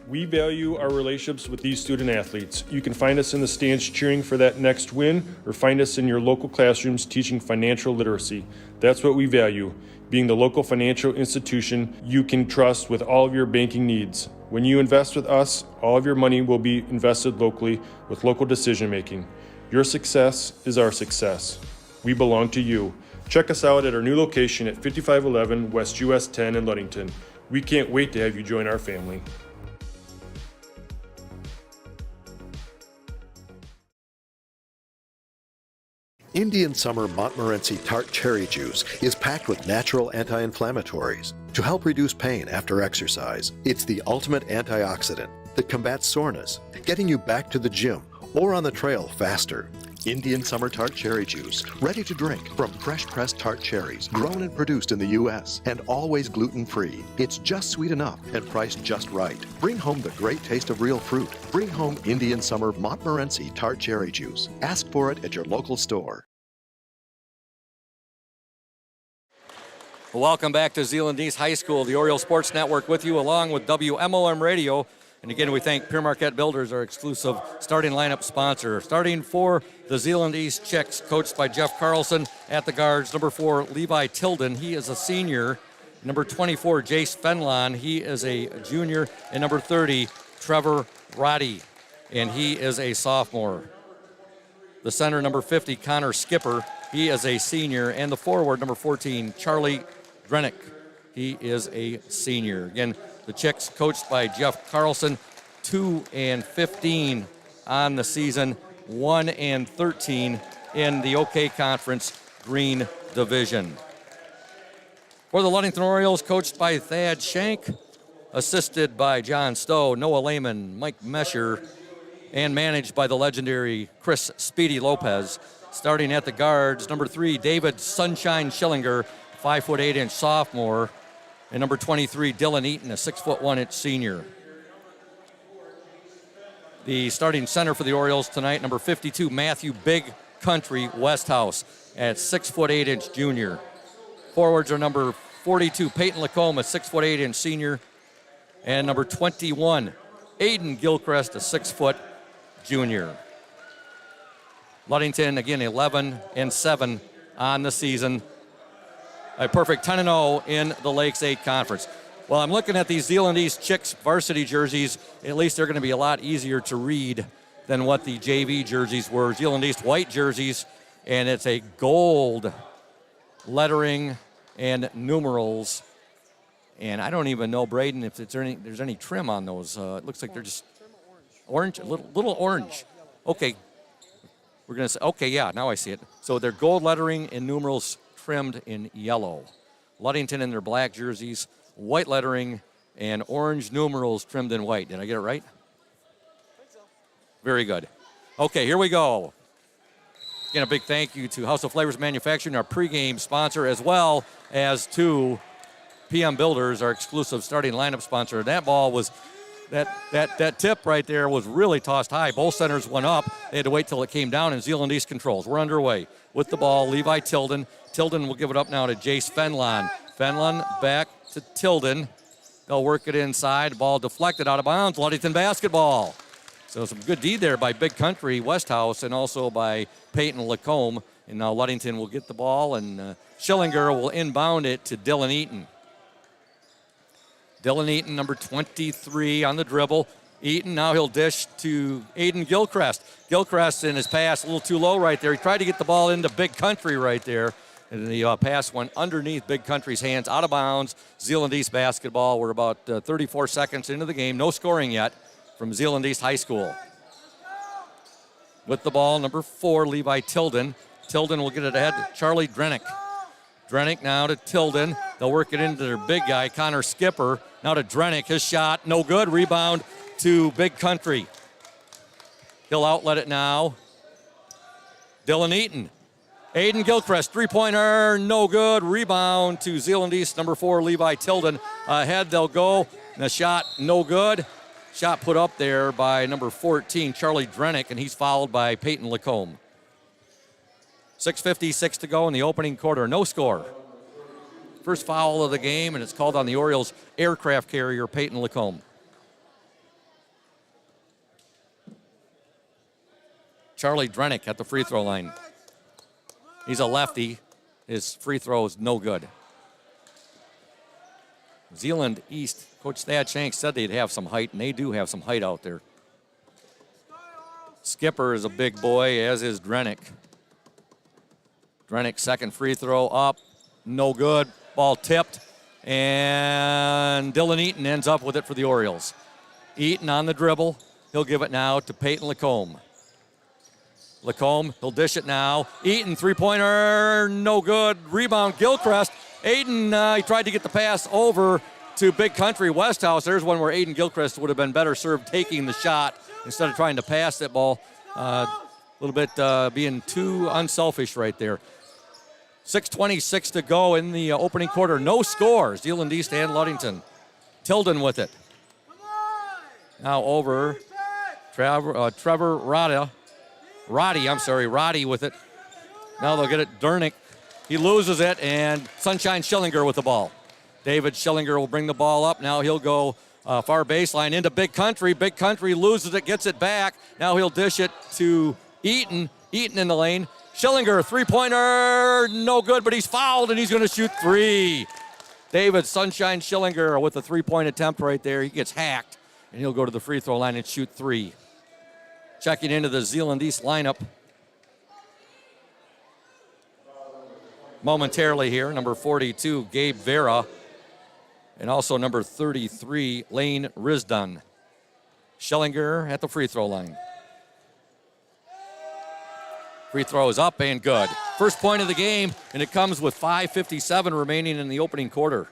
We value our relationships with these student athletes. You can find us in the stands cheering for that next win, or find us in your local classrooms teaching financial literacy. That's what we value, being the local financial institution you can trust with all of your banking needs. When you invest with us, all of your money will be invested locally with local decision making. Your success is our success. We belong to you. Check us out at our new location at 5511 West US 10 in Ludington. We can't wait to have you join our family. Indian Summer Montmorency Tart Cherry Juice is packed with natural anti-inflammatories to help reduce pain after exercise. It's the ultimate antioxidant that combats soreness, getting you back to the gym or on the trail faster. Indian Summer Tart Cherry Juice, ready to drink from fresh pressed tart cherries, grown and produced in the U.S. and always gluten-free. It's just sweet enough and priced just right. Bring home the great taste of real fruit. Bring home Indian Summer Montmorency Tart Cherry Juice. Ask for it at your local store. Welcome back to Zeeland East High School, the Oriole Sports Network with you, along with WMOM Radio. And again, we thank Pure Marquette Builders, our exclusive starting lineup sponsor. Starting for the Zeeland East Chicks, coached by Jeff Carlson at the guards. Number 4, Levi Tilden. He is a senior. Number 24, Jace Fenlon. He is a junior. And number 30, Trevor Roddy. And he is a sophomore. The center, number 50, Connor Skipper. He is a senior. And the forward, number 14, Charlie Drenick. He is a senior. Again, the Chicks coached by Jeff Carlson, 2-15 on the season, 1-13 in the OK Conference Green Division. For the Ludington Orioles, coached by Thad Shank, assisted by John Stowe, Noah Lehman, Mike Mesher, and managed by the legendary Chris Speedy Lopez. Starting at the guards, number 3, David Sunshine Schillinger, 5'8" sophomore. And number 23, Dylan Eaton, a 6'1" senior. The starting center for the Orioles tonight, number 52, Matthew Big Country Westhouse at 6'8" junior. Forwards are number 42, Peyton Lacombe, a 6'8" senior. And number 21, Aiden Gilchrist, a 6' junior. Ludington, again, 11-7 on the season. A perfect 10-0 in the Lakes 8 Conference. Well, I'm looking at these Zeeland East Chicks varsity jerseys. At least they're going to be a lot easier to read than what the JV jerseys were. Zeeland East white jerseys, and it's a gold lettering and numerals. And I don't even know, Braden, if there's any trim on those. It looks like they're just orange, a little orange. Okay, we're going to say, okay, yeah, now I see it. So they're gold lettering and numerals trimmed in yellow. Ludington in their black jerseys, white lettering, and orange numerals trimmed in white. Did I get it right? Very good. Okay, here we go. Again, a big thank you to House of Flavors Manufacturing, our pregame sponsor, as well as to PM Builders, our exclusive starting lineup sponsor. That ball was, that tip right there was really tossed high. Both centers went up. They had to wait till it came down, and Zeeland East controls. We're underway with the ball. Levi Tilden. Tilden will give it up now to Jace Fenlon. Fenlon back to Tilden. They'll work it inside. Ball deflected out of bounds. Ludington basketball. So some good D there by Big Country Westhouse and also by Peyton Lacombe. And now Ludington will get the ball, and Schillinger will inbound it to Dylan Eaton. Dylan Eaton, number 23 on the dribble. Eaton, now he'll dish to Aiden Gilchrist. Gilchrist in his pass a little too low right there. He tried to get the ball into Big Country right there. And the pass went underneath Big Country's hands, out of bounds. Zeeland East basketball. We're about 34 seconds into the game. No scoring yet from Zeeland East High School. With the ball, number 4, Levi Tilden. Tilden will get it ahead to Charlie Drenick. Drenick now to Tilden. They'll work it into their big guy, Connor Skipper. Now to Drenick. His shot, no good. Rebound to Big Country. He'll outlet it now. Dylan Eaton. Aiden Gilchrist, three-pointer, no good. Rebound to Zeeland East, number 4, Levi Tilden. Ahead they'll go. The shot, no good. Shot put up there by number 14, Charlie Drenick, and he's fouled by Peyton Lacombe. 6:56 to go in the opening quarter. No score. First foul of the game, and it's called on the Orioles aircraft carrier, Peyton Lacombe. Charlie Drenick at the free throw line. He's a lefty. His free throw is no good. Zeeland East, Coach Thad Shanks said they'd have some height, and they do have some height out there. Skipper is a big boy, as is Drenick. Drenick, second free throw up, no good. Ball tipped, and Dylan Eaton ends up with it for the Orioles. Eaton on the dribble. He'll give it now to Peyton Lacombe. Lacombe, he'll dish it now. Eaton, three-pointer, no good. Rebound, Gilchrist. Aiden, he tried to get the pass over to Big Country Westhouse. There's one where Aiden Gilchrist would have been better served taking the shot instead of trying to pass that ball. A little bit being too unselfish right there. 6:26 to go in the opening quarter. No scores, Zeeland East and Ludington. Tilden with it. Now over Trevor Roddy with it. Now they'll get it. Dernick, he loses it, and Sunshine Schillinger with the ball. David Schillinger will bring the ball up. Now he'll go far baseline into Big Country. Big Country loses it, gets it back. Now he'll dish it to Eaton. Eaton in the lane. Schillinger, three-pointer, no good, but he's fouled, and he's going to shoot three. David Sunshine Schillinger with a three-point attempt right there. He gets hacked, and he'll go to the free throw line and shoot three. Checking into the Zeeland East lineup momentarily here, number 42, Gabe Vera, and also number 33, Lane Risdon. Schillinger at the free throw line. Free throw is up and good. First point of the game, and it comes with 5:57 remaining in the opening quarter.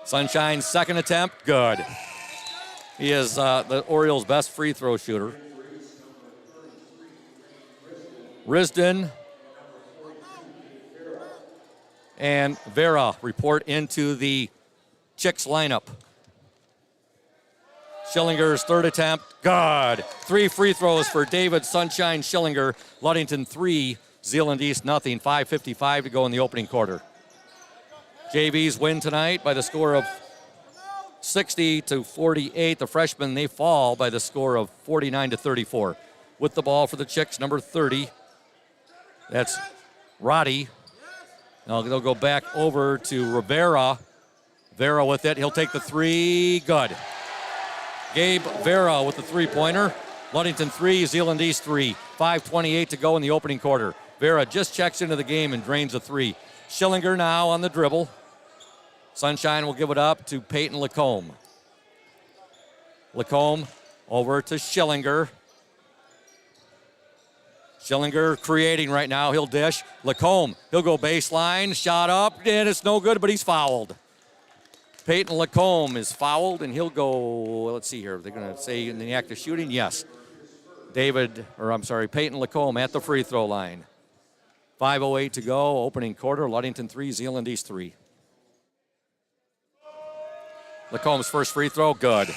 Sunshine's second attempt, good. He is the Orioles' best free throw shooter. Risdon and Vera report into the Chicks lineup. Schillinger's third attempt, good. 3 free throws for David Sunshine Schillinger. Ludington 3, Zeeland East nothing. 5:55 to go in the opening quarter. JVs win tonight by the score of 60-48. The freshmen, they fall by the score of 49-34. With the ball for the Chicks, number 30. That's Roddy. Now they'll go back over to Rivera. Vera with it. He'll take the three. Good. Gabe Vera with the three-pointer. Ludington 3, Zeeland East 3. 5:28 to go in the opening quarter. Vera just checks into the game and drains a three. Schillinger now on the dribble. Sunshine will give it up to Peyton Lacombe. Lacombe over to Schillinger. Schillinger creating right now. He'll dish. Lacombe, he'll go baseline. Shot up, and it's no good, but he's fouled. Peyton Lacombe is fouled, and he'll go, let's see here. They're going to say in the act of shooting? Yes. Peyton Lacombe at the free throw line. 5:08 to go, opening quarter. Ludington 3, Zeeland East 3. Lacombe's first free throw, good.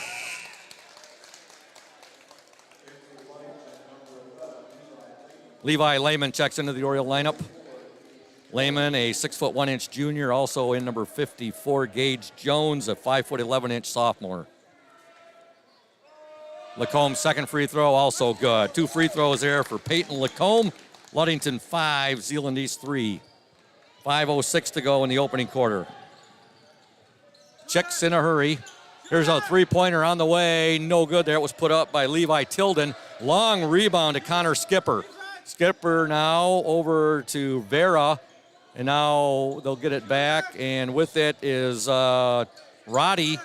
Levi Lehman checks into the Oriole lineup. Lehman, a 6'1" junior, also in number 54, Gage Jones, a 5'11" sophomore. Lacombe's second free throw, also good. 2 free throws there for Peyton Lacombe. Ludington 5, Zeeland East 3. 5:06 to go in the opening quarter. Chicks in a hurry. Here's a three-pointer on the way. No good there. It was put up by Levi Tilden. Long rebound to Connor Skipper. Skipper now over to Vera. And now they'll get it back. And with it is Roddy.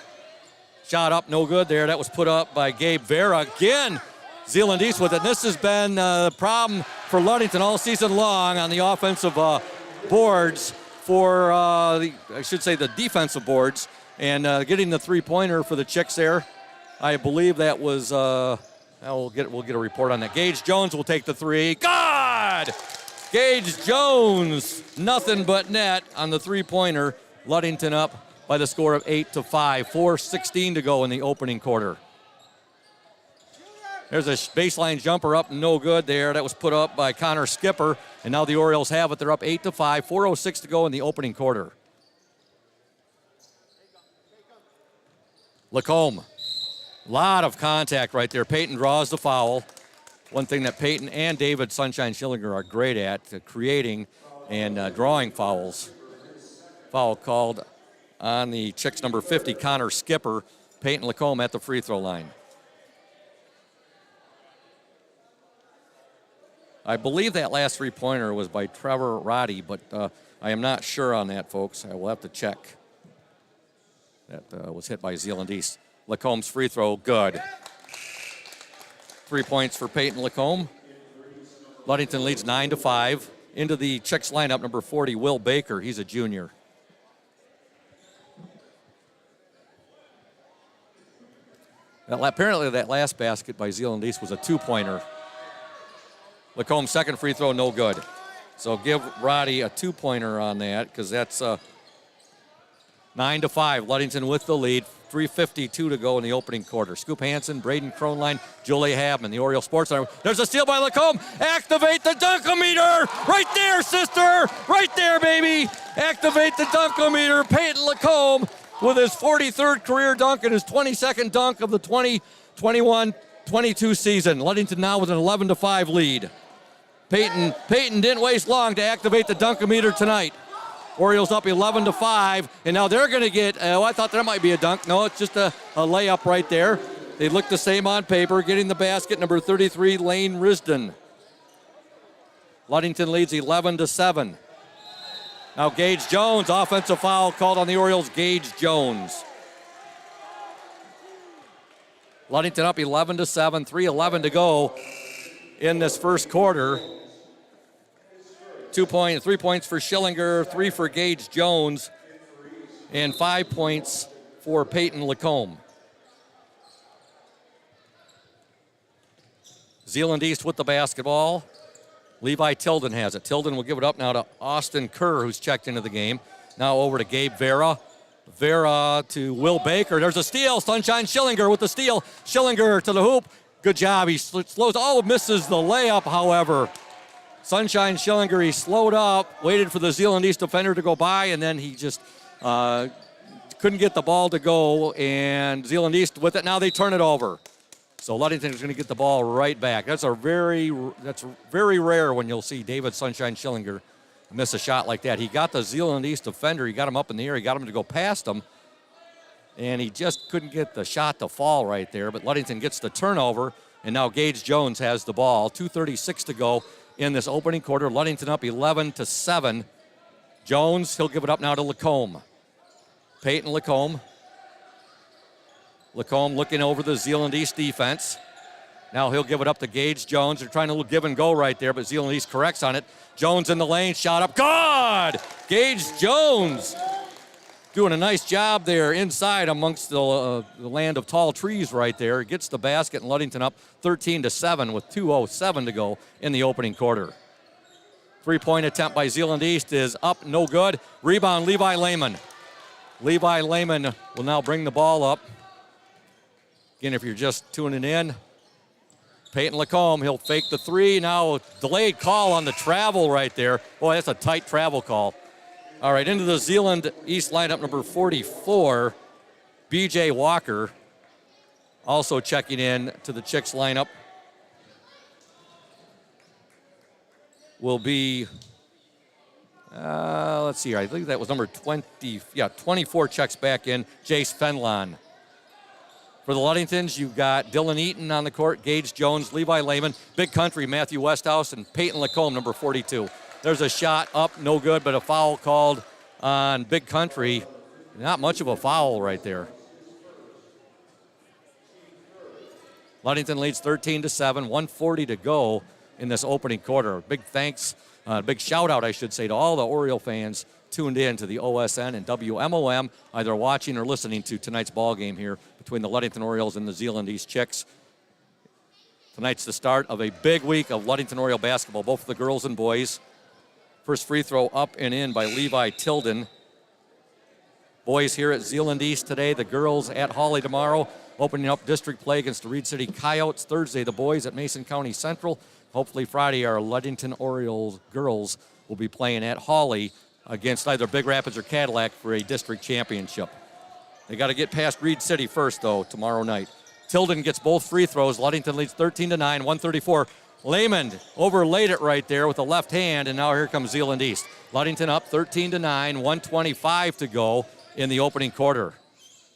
Shot up, no good there. That was put up by Gabe Vera. Again, Zeeland East with it. This has been a problem for Ludington all season long on the offensive boards for, the defensive boards. And getting the three-pointer for the Chicks there. I believe that was, we'll get a report on that. Gage Jones will take the three. God! Gage Jones, nothing but net on the three-pointer. Ludington up by the score of 8-5. 4:16 to go in the opening quarter. There's a baseline jumper up, no good there. That was put up by Connor Skipper, and now the Orioles have it. They're up 8-5. 4:06 to go in the opening quarter. Lacombe, lot of contact right there. Peyton draws the foul. One thing that Peyton and David Sunshine Schillinger are great at, creating and drawing fouls. Foul called on the Chicks number 50, Connor Skipper. Peyton Lacombe at the free throw line. I believe that last three-pointer was by Trevor Roddy, but I am not sure on that, folks. I will have to check. That was hit by Zeeland East. Lacombe's free throw, good. 3 points for Peyton Lacombe. Ludington leads 9-5. Into the Chicks lineup, number 40, Will Baker. He's a junior. Apparently that last basket by Zeeland East was a two-pointer. Lacombe's second free throw, no good. So give Roddy a two-pointer on that, because that's 9-5. Ludington with the lead. 3:52 to go in the opening quarter. Scoop Hansen, Braden Kronline, Julia Habman, the Oriole Sports Center. There's a steal by Lacombe. Activate the dunkometer. Right there, sister. Right there, baby. Activate the dunkometer. Peyton Lacombe with his 43rd career dunk and his 22nd dunk of the 2021-22 season. Ludington now with an 11-5 lead. Peyton didn't waste long to activate the dunkometer tonight. Orioles up 11-5, and now they're going to get, I thought there might be a dunk. No, it's just a layup right there. They look the same on paper. Getting the basket, number 33, Lane Risden. Ludington leads 11-7. Now Gage Jones, offensive foul called on the Orioles. Gage Jones. Ludington up 11-7, 3:11 to go in this first quarter. 3 points for Schillinger, 3 for Gage Jones, and 5 points for Peyton Lacombe. Zeeland East with the basketball. Levi Tilden has it. Tilden will give it up now to Austin Kerr, who's checked into the game. Now over to Gabe Vera. Vera to Will Baker. There's a steal. Sunshine Schillinger with the steal. Schillinger to the hoop. Good job. He slows. Misses the layup, however. Sunshine Schillinger, he slowed up, waited for the Zeeland East defender to go by, and then he just couldn't get the ball to go, and Zeeland East with it. Now they turn it over. So Ludington is going to get the ball right back. That's very rare when you'll see David Sunshine Schillinger miss a shot like that. He got the Zeeland East defender. He got him up in the air. He got him to go past him, and he just couldn't get the shot to fall right there. But Ludington gets the turnover, and now Gage Jones has the ball. 2:36 to go in this opening quarter. Ludington up 11-7. Jones, he'll give it up now to Lacombe. Peyton Lacombe. Lacombe looking over the Zeeland East defense. Now he'll give it up to Gage Jones. They're trying to give and go right there, but Zeeland East corrects on it. Jones in the lane, shot up. God! Gage Jones doing a nice job there inside amongst the land of tall trees right there. Gets the basket, and Ludington up 13-7 with 2:07 to go in the opening quarter. 3-point attempt by Zeeland East is up, no good. Rebound, Levi Lehman. Levi Lehman will now bring the ball up. Again, if you're just tuning in, Peyton Lacombe, he'll fake the three. Now delayed call on the travel right there. Boy, that's a tight travel call. All right, into the Zeeland East lineup, number 44, B.J. Walker, also checking in to the Chicks lineup, will be, let's see here. I think that was number 20. Yeah, 24 checks back in. Jace Fenlon. For the Ludingtons, you've got Dylan Eaton on the court, Gage Jones, Levi Lehman, Big Country, Matthew Westhouse, and Peyton Lacombe, number 42. There's a shot up, no good, but a foul called on Big Country. Not much of a foul right there. Ludington leads 13-7, 140 to go in this opening quarter. Big thanks, big shout out, I should say, to all the Oriole fans tuned in to the OSN and WMOM, either watching or listening to tonight's ball game here between the Ludington Orioles and the Zeeland East Chicks. Tonight's the start of a big week of Ludington Oriole basketball, both for the girls and boys. First free throw up and in by Levi Tilden. Boys here at Zeeland East today, the girls at Hawley tomorrow, opening up district play against the Reed City Coyotes. Thursday, the boys at Mason County Central. Hopefully Friday, our Ludington Orioles girls will be playing at Hawley against either Big Rapids or Cadillac for a district championship. They got to get past Reed City first, though, tomorrow night. Tilden gets both free throws. Ludington leads 13-9, 134. Lehman overlaid it right there with the left hand, and now here comes Zeeland East. Ludington up 13-9, 125 to go in the opening quarter.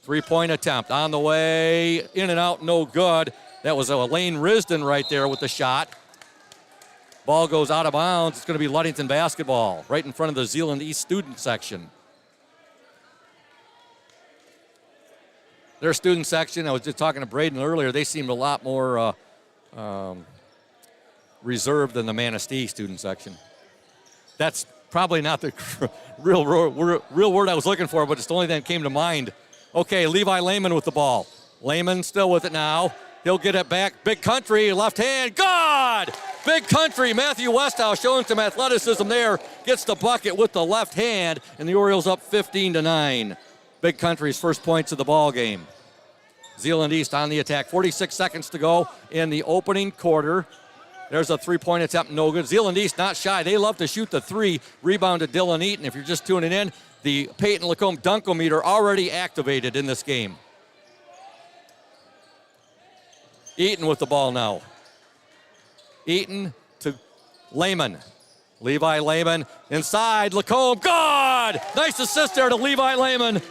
Three-point attempt on the way, in and out, no good. That was Elaine Risden right there with the shot. Ball goes out of bounds. It's going to be Ludington basketball right in front of the Zeeland East student section. Their student section, I was just talking to Braden earlier, they seemed a lot more reserved than the Manistee student section. That's probably not the real word I was looking for, but it's the only thing that came to mind. Okay, Levi Lehman with the ball. Lehman still with it now. He'll get it back. Big Country, left hand, good! Big Country, Matthew Westhouse showing some athleticism there. Gets the bucket with the left hand, and the Orioles up 15-9. Big Country's first points of the ball game. Zeeland East on the attack. 46 seconds to go in the opening quarter. There's a three-point attempt, no good. Zeeland East not shy. They love to shoot the three. Rebound to Dylan Eaton. If you're just tuning in, the Peyton Lacombe dunkometer already activated in this game. Eaton with the ball now. Eaton to Lehman. Levi Lehman inside. Lacombe, good! Nice assist there to Levi Lehman.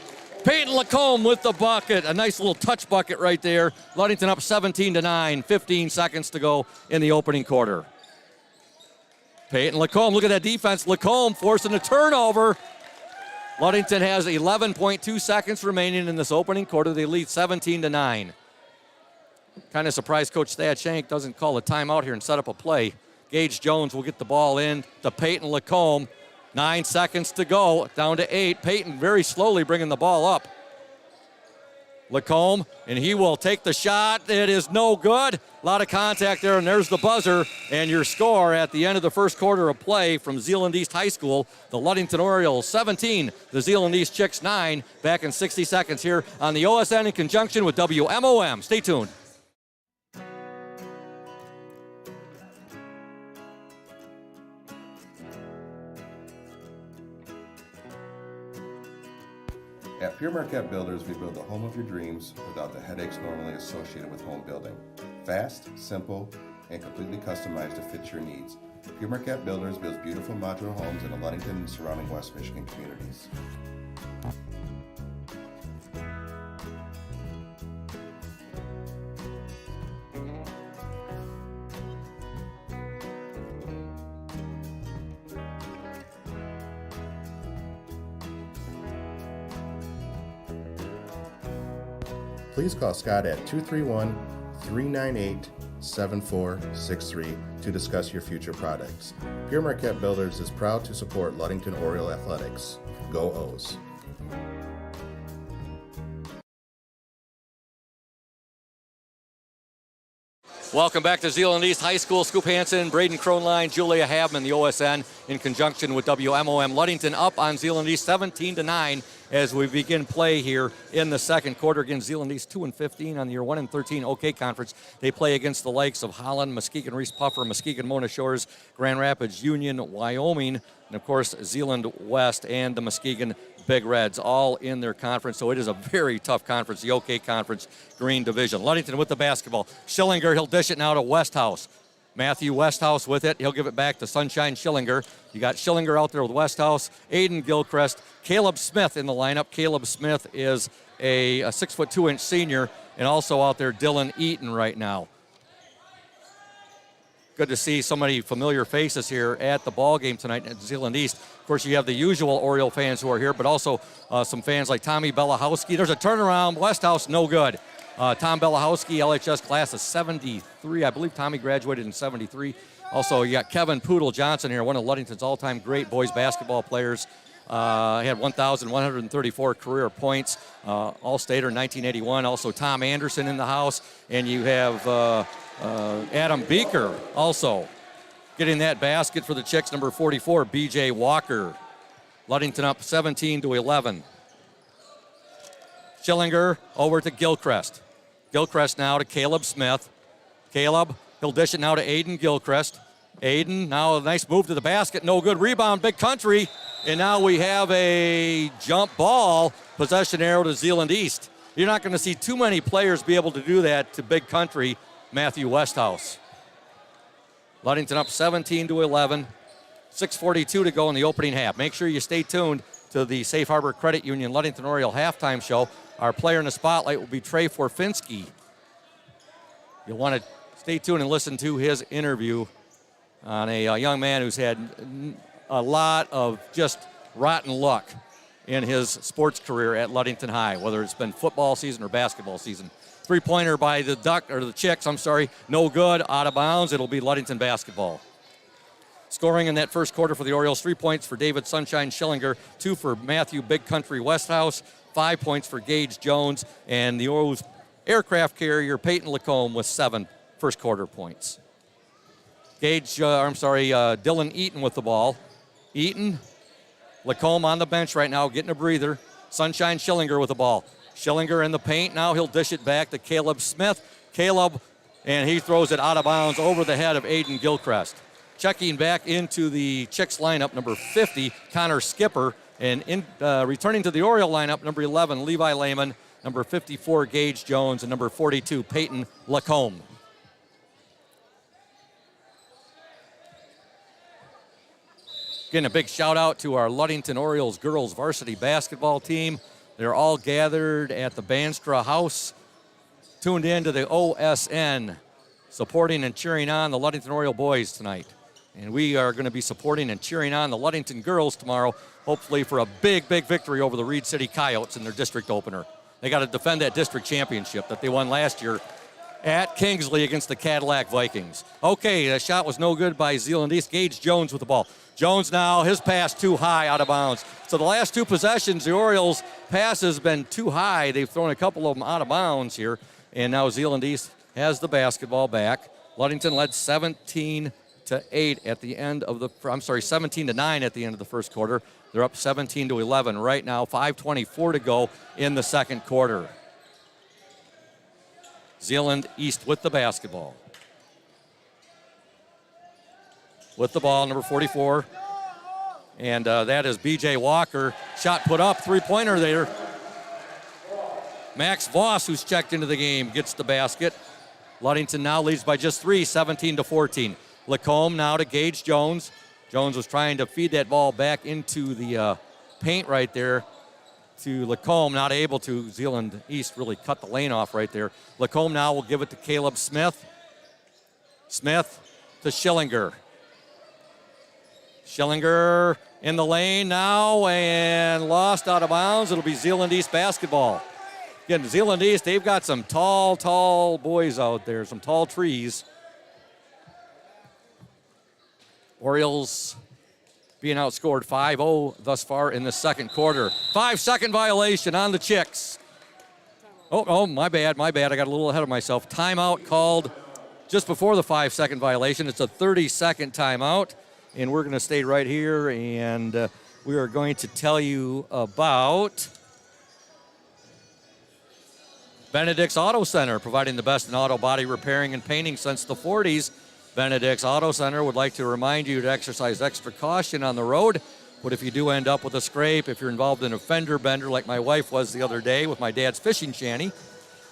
Peyton Lacombe with the bucket. A nice little touch bucket right there. Ludington up 17-9. 15 seconds to go in the opening quarter. Peyton Lacombe, look at that defense. Lacombe forcing a turnover. Ludington has 11.2 seconds remaining in this opening quarter. They lead 17-9. Kind of surprised Coach Thad Shank doesn't call a timeout here and set up a play. Gage Jones will get the ball in to Peyton Lacombe. 9 seconds to go, down to 8. Peyton very slowly bringing the ball up. Lacombe, and he will take the shot. It is no good. A lot of contact there, and there's the buzzer. And your score at the end of the first quarter of play from Zeeland East High School, the Ludington Orioles 17, the Zeeland East Chicks 9. Back in 60 seconds here on the OSN in conjunction with WMOM. Stay tuned. At Pure Marquette Builders, we build the home of your dreams without the headaches normally associated with home building. Fast, simple, and completely customized to fit your needs. Pure Marquette Builders builds beautiful modular homes in the Ludington and surrounding West Michigan communities. Please call Scott at 231-398-7463 to discuss your future products. Pure Marquette Builders is proud to support Ludington Oriole Athletics. Go O's! Welcome back to Zeeland East High School. Scoop Hansen, Braden Kronline, Julia Habman, the OSN in conjunction with WMOM. Ludington up on Zeeland East 17-9 as we begin play here in the second quarter. Again, Zeeland East 2-15 on the year, 1-13 OK Conference. They play against the likes of Holland, Muskegon, Reese Puffer, Muskegon, Mona Shores, Grand Rapids, Union, Wyoming, and of course Zeeland West and the Muskegon Big Reds all in their conference. So it is a very tough conference, the OK Conference Green Division. Ludington with the basketball. Schillinger, he'll dish it now to Westhouse. Matthew Westhouse with it. He'll give it back to Sunshine Schillinger. You got Schillinger out there with Westhouse, Aiden Gilchrist, Caleb Smith in the lineup. Caleb Smith is a 6'2" senior, and also out there Dylan Eaton right now. Good to see so many familiar faces here at the ball game tonight at Zeeland East. Of course, you have the usual Oriole fans who are here, but also some fans like Tommy Belahowski. There's a turnaround. Westhouse, no good. Tom Belahowski, LHS class of 73. I believe Tommy graduated in 73. Also, you got Kevin Poodle Johnson here, one of Ludington's all-time great boys basketball players. He had 1,134 career points, All-Stater in 1981. Also, Tom Anderson in the house. And you have Adam Beeker also getting that basket for the Chicks, number 44, B.J. Walker. Ludington up 17-11. Schillinger over to Gilchrist. Gilchrist now to Caleb Smith. Caleb, he'll dish it now to Aiden Gilchrist. Aiden, now a nice move to the basket. No good rebound, Big Country. And now we have a jump ball. Possession arrow to Zeeland East. You're not going to see too many players be able to do that to Big Country, Matthew Westhouse. Ludington up 17-11. 6:42 to go in the opening half. Make sure you stay tuned to the Safe Harbor Credit Union Ludington Oriole halftime show. Our player in the spotlight will be Trey Forfinski. You'll want to stay tuned and listen to his interview on a young man who's had a lot of just rotten luck in his sports career at Ludington High, whether it's been football season or basketball season. Three-pointer by the Chicks, no good, out of bounds. It'll be Ludington basketball. Scoring in that first quarter for the Orioles, 3 points for David Sunshine Schillinger, 2 for Matthew Big Country Westhouse, 5 points for Gage Jones, and the Orioles aircraft carrier Peyton Lacombe with 7 first quarter points. Dylan Eaton with the ball. Eaton, Lacombe on the bench right now, getting a breather. Sunshine Schillinger with the ball. Schillinger in the paint now. He'll dish it back to Caleb Smith. Caleb, and he throws it out of bounds over the head of Aiden Gilchrist. Checking back into the Chicks lineup, number 50, Connor Skipper. And returning to the Oriole lineup, number 11, Levi Lehman. Number 54, Gage Jones. And number 42, Peyton Lacombe. Again, a big shout out to our Ludington Orioles girls varsity basketball team. They're all gathered at the Banstra House, tuned in to the OSN, supporting and cheering on the Ludington Oriole boys tonight. And we are going to be supporting and cheering on the Ludington girls tomorrow, hopefully for a big, big victory over the Reed City Coyotes in their district opener. They got to defend that district championship that they won last year at Kingsley against the Cadillac Vikings. Okay, the shot was no good by Zeeland East. Gage Jones with the ball. Jones now, his pass too high, out of bounds. So the last 2 possessions, the Orioles' pass has been too high. They've thrown a couple of them out of bounds here. And now Zeeland East has the basketball back. Ludington led 17-9 at the end of the first quarter. They're up 17-11 right now. 5:24 to go in the second quarter. Zeeland East with the basketball. With the ball, number 44. And that is B.J. Walker. Shot put up, three-pointer there. Max Voss, who's checked into the game, gets the basket. Ludington now leads by just 3, 17-14. Lacombe now to Gage Jones. Jones was trying to feed that ball back into the paint right there to Lacombe, not able to. Zeeland East really cut the lane off right there. Lacombe now will give it to Caleb Smith. Smith to Schillinger. Schillinger in the lane now and lost out of bounds. It'll be Zeeland East basketball. Again, Zeeland East, they've got some tall boys out there, some tall trees. Orioles being outscored 5-0 thus far in the second quarter. 5-second violation on the Chicks. Oh, my bad. I got a little ahead of myself. Timeout called just before the 5-second violation. It's a 30-second timeout. And we're going to stay right here, and we are going to tell you about Benedict's Auto Center, providing the best in auto body repairing and painting since the 40s. Benedict's Auto Center would like to remind you to exercise extra caution on the road. But if you do end up with a scrape, if you're involved in a fender bender like my wife was the other day with my dad's fishing shanty,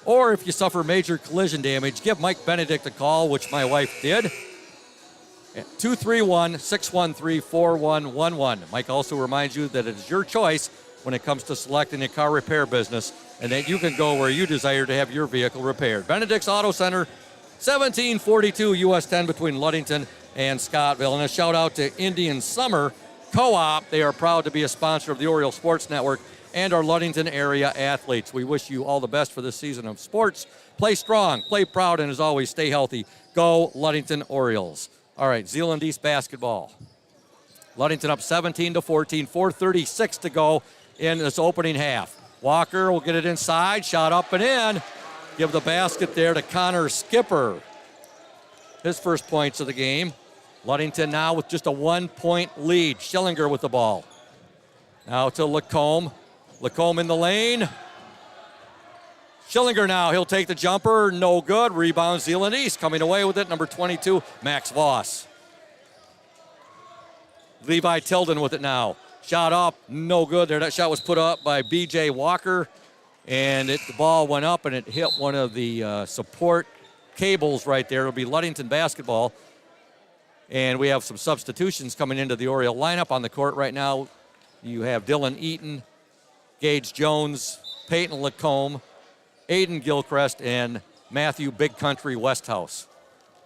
or if you suffer major collision damage, give Mike Benedict a call, which my wife did. 231-613-4111. Mike also reminds you that it is your choice when it comes to selecting a car repair business and that you can go where you desire to have your vehicle repaired. Benedict's Auto Center, 1742 US 10 between Ludington and Scottville. And a shout out to Indian Summer Co-op. They are proud to be a sponsor of the Oriole Sports Network and our Ludington area athletes. We wish you all the best for this season of sports. Play strong, play proud, and as always, stay healthy. Go Ludington Orioles. All right, Zeeland East basketball. Ludington up 17-14, 4:36 to go in this opening half. Walker will get it inside, shot up and in. Give the basket there to Connor Skipper. His first points of the game. Ludington now with just a 1-point lead. Schillinger with the ball. Now to Lacombe. Lacombe in the lane. Schillinger now, he'll take the jumper, no good. Rebound Zeeland East, coming away with it, number 22, Max Voss. Levi Tilden with it now. Shot up, no good there. That shot was put up by B.J. Walker, and the ball went up and it hit one of the support cables right there. It'll be Ludington basketball. And we have some substitutions coming into the Oriole lineup on the court right now. You have Dylan Eaton, Gage Jones, Peyton Lacombe, Aiden Gilchrist, and Matthew Big Country Westhouse.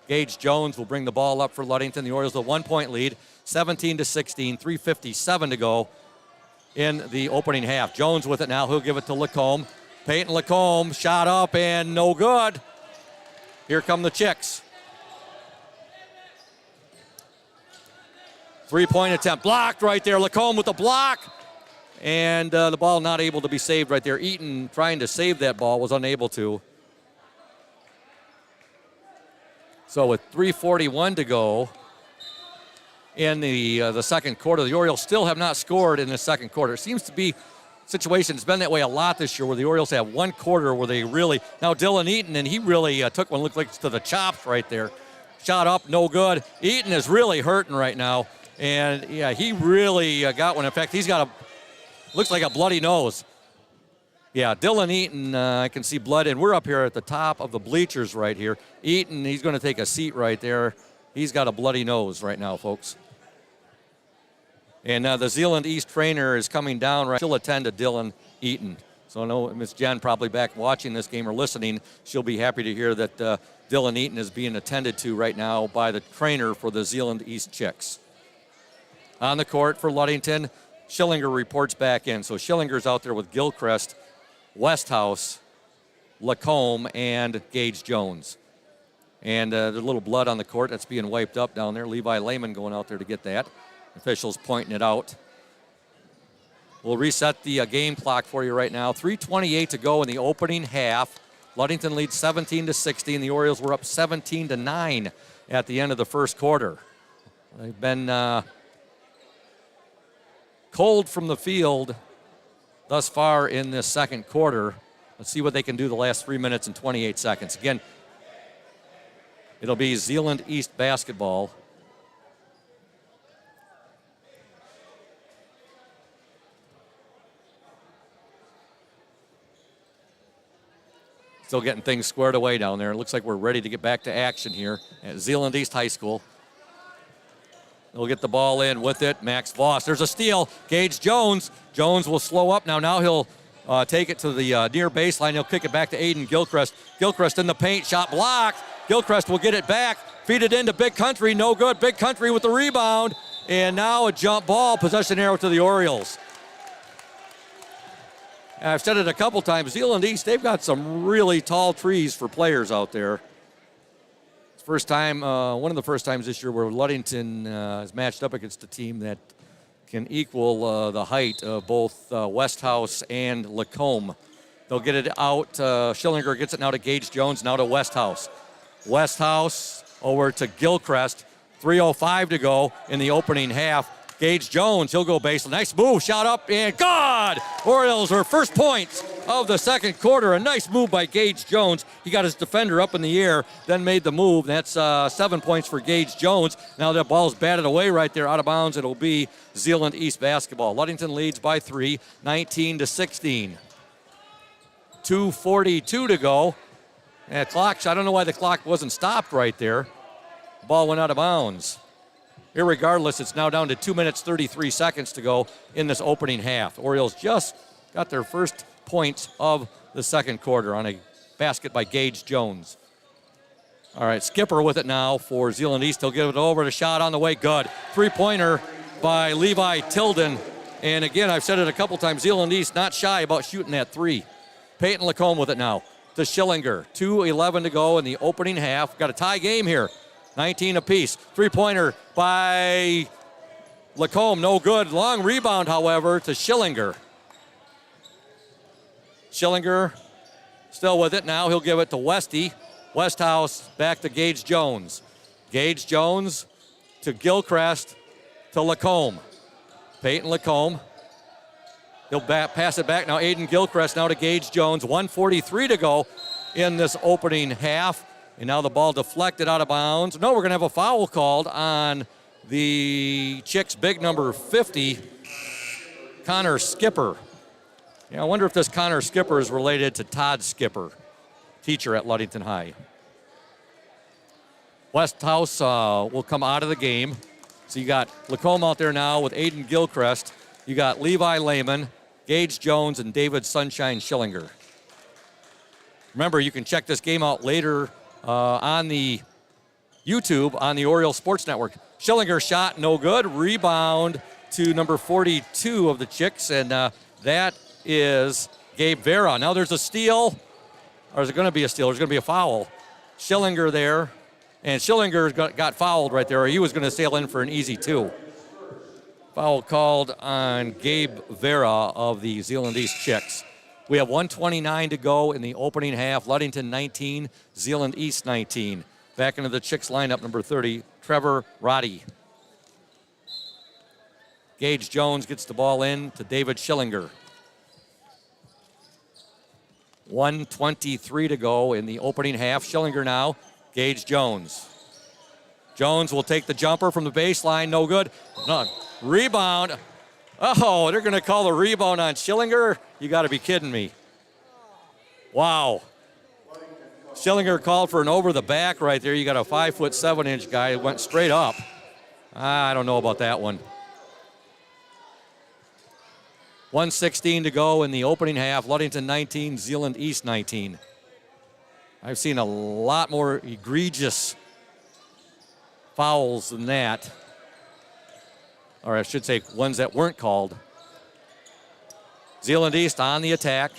Gage Jones will bring the ball up for Ludington. The Orioles a 1-point lead, 17-16, 3:57 to go in the opening half. Jones with it now. He'll give it to Lacombe. Peyton Lacombe, shot up and no good. Here come the Chicks. 3-point attempt. Blocked right there. Lacombe with the block. And the ball not able to be saved right there. Eaton trying to save that ball, was unable to. So with 3:41 to go in the second quarter, the Orioles still have not scored in the second quarter. It seems to be a situation, it's been that way a lot this year, where the Orioles have one quarter where they really, now Dylan Eaton, and he really took one, looked like to the chops right there. Shot up, no good. Eaton is really hurting right now. And yeah, he really got one. In fact, he's got looks like a bloody nose. Yeah, Dylan Eaton, I can see blood, and we're up here at the top of the bleachers right here. Eaton, he's going to take a seat right there. He's got a bloody nose right now, folks. And the Zeeland East trainer is coming down right. She'll attend to Dylan Eaton. So I know Miss Jen probably back watching this game or listening. She'll be happy to hear that Dylan Eaton is being attended to right now by the trainer for the Zeeland East Chicks. On the court for Ludington, Schillinger reports back in. So Schillinger's out there with Gilchrist, Westhouse, Lacombe, and Gage Jones. And there's a little blood on the court that's being wiped up down there. Levi Lehman going out there to get that. Officials pointing it out. We'll reset the game clock for you right now. 3:28 to go in the opening half. Ludington leads 17-16. The Orioles were up 17-9 at the end of the first quarter. They've been cold from the field thus far in this second quarter. Let's see what they can do the last 3 minutes and 28 seconds. Again, it'll be Zeeland East basketball. Still getting things squared away down there. It looks like we're ready to get back to action here at Zeeland East High School. They'll get the ball in with it. Max Voss. There's a steal. Gage Jones. Jones will slow up now. Now he'll take it to the near baseline. He'll kick it back to Aiden Gilchrist. Gilchrist in the paint. Shot blocked. Gilchrist will get it back. Feed it into Big Country. No good. Big Country with the rebound. And now a jump ball. Possession arrow to the Orioles. I've said it a couple times. Zeeland East, they've got some really tall trees for players out there. First time, one of the first times this year where Ludington is matched up against a team that can equal the height of both Westhouse and Lacombe. They'll get it out. Schillinger gets it now to Gage Jones, now to Westhouse. Westhouse over to Gilchrist. 3:05 to go in the opening half. Gage Jones, he'll go baseline. Nice move, shot up, and good! Orioles are first points of the second quarter. A nice move by Gage Jones. He got his defender up in the air, then made the move. That's 7 points for Gage Jones. Now that ball's batted away right there, out of bounds. It'll be Zeeland East basketball. Ludington leads by 3, 19-16. 2:42 to go. And clock, I don't know why the clock wasn't stopped right there. Ball went out of bounds. Irregardless, it's now down to 2 minutes, 33 seconds to go in this opening half. Orioles just got their first points of the second quarter on a basket by Gage Jones. All right, Skipper with it now for Zeeland East. He'll give it over. The shot on the way, good. Three-pointer by Levi Tilden. And again, I've said it a couple times, Zeeland East not shy about shooting that three. Peyton Lacombe with it now to Schillinger. 2:11 to go in the opening half. Got a tie game here. 19 apiece. Three-pointer by Lacombe, no good. Long rebound, however, to Schillinger. Schillinger still with it now. He'll give it to Westy. Westhouse back to Gage Jones. Gage Jones to Gilchrist to Lacombe. Peyton Lacombe. He'll pass it back now. Aiden Gilchrist now to Gage Jones. 1:43 to go in this opening half. And now the ball deflected out of bounds. No, we're going to have a foul called on the Chicks' big number 50, Connor Skipper. Yeah, I wonder if this Connor Skipper is related to Todd Skipper, teacher at Ludington High. Westhouse will come out of the game. So you got Lacombe out there now with Aiden Gilchrist. You got Levi Lehman, Gage Jones, and David Sunshine Schillinger. Remember, you can check this game out later on the YouTube on the Oriole Sports Network. Schillinger shot, no good. Rebound to number 42 of the Chicks, and that is Gabe Vera. Now there's a steal, or is it going to be a steal? There's going to be a foul. Schillinger there, and Schillinger got fouled right there, or he was going to sail in for an easy two. Foul called on Gabe Vera of the Zeeland East Chicks. We have 1:29 to go in the opening half. Ludington 19, Zeeland East 19. Back into the Chicks lineup, number 30, Trevor Roddy. Gage Jones gets the ball in to David Schillinger. 1:23 to go in the opening half. Schillinger now, Gage Jones. Jones will take the jumper from the baseline, no good. No. Rebound. Oh, they're going to call the rebound on Schillinger? You got to be kidding me. Wow. Schillinger called for an over the back right there. You got a 5'7" guy who went straight up. I don't know about that one. 1:16 to go in the opening half. Ludington 19, Zeeland East 19. I've seen a lot more egregious fouls than that. Or I should say ones that weren't called. Zeeland East on the attack.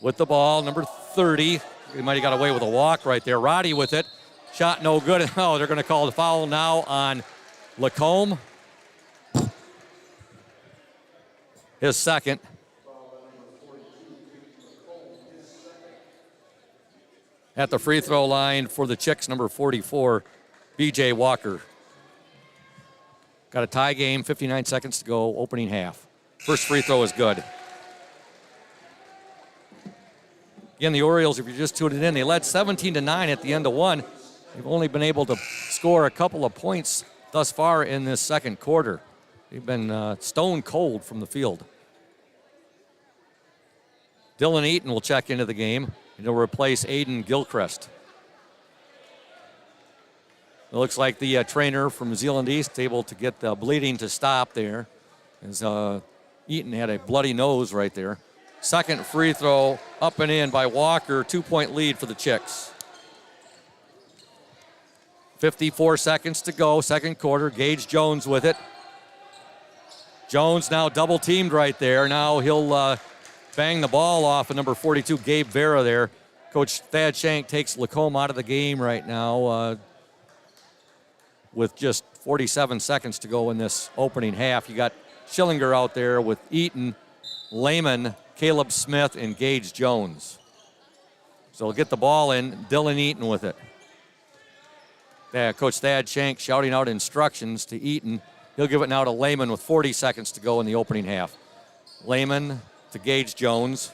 With the ball, number 30. He might have got away with a walk right there. Roddy with it. Shot no good. Oh, they're going to call the foul now on Lacombe. His second. At the free throw line for the Chicks, number 44, B.J. Walker. Got a tie game, 59 seconds to go, opening half. First free throw is good. Again, the Orioles, if you're just tuning in, they led 17-9 at the end of one. They've only been able to score a couple of points thus far in this second quarter. They've been stone cold from the field. Dylan Eaton will check into the game, and he'll replace Aiden Gilchrist. It looks like the trainer from Zeeland East is able to get the bleeding to stop there, as Eaton had a bloody nose right there. Second free throw up and in by Walker. 2-point lead for the Chicks. 54 seconds to go, second quarter. Gage Jones with it. Jones now double teamed right there. Now he'll bang the ball off of number 42, Gabe Vera there. Coach Thad Shank takes Lacombe out of the game right now with just 47 seconds to go in this opening half. You got Schillinger out there with Eaton, Lehman, Caleb Smith, and Gage Jones. So we'll get the ball in. Dylan Eaton with it. Coach Thad Shank shouting out instructions to Eaton. He'll give it now to Lehman with 40 seconds to go in the opening half. Lehman to Gage Jones.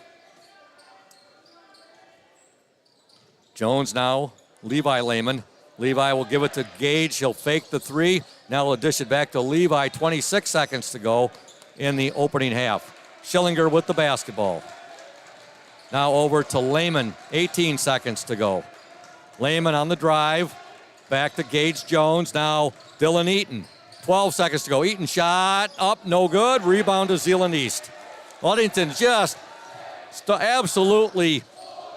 Jones now, Levi Lehman. Levi will give it to Gage. He'll fake the three. Now he'll dish it back to Levi. 26 seconds to go in the opening half. Schillinger with the basketball. Now over to Lehman. 18 seconds to go. Lehman on the drive. Back to Gage Jones. Now Dylan Eaton. 12 seconds to go. Eaton shot up, no good. Rebound to Zeeland East. Ludington just absolutely,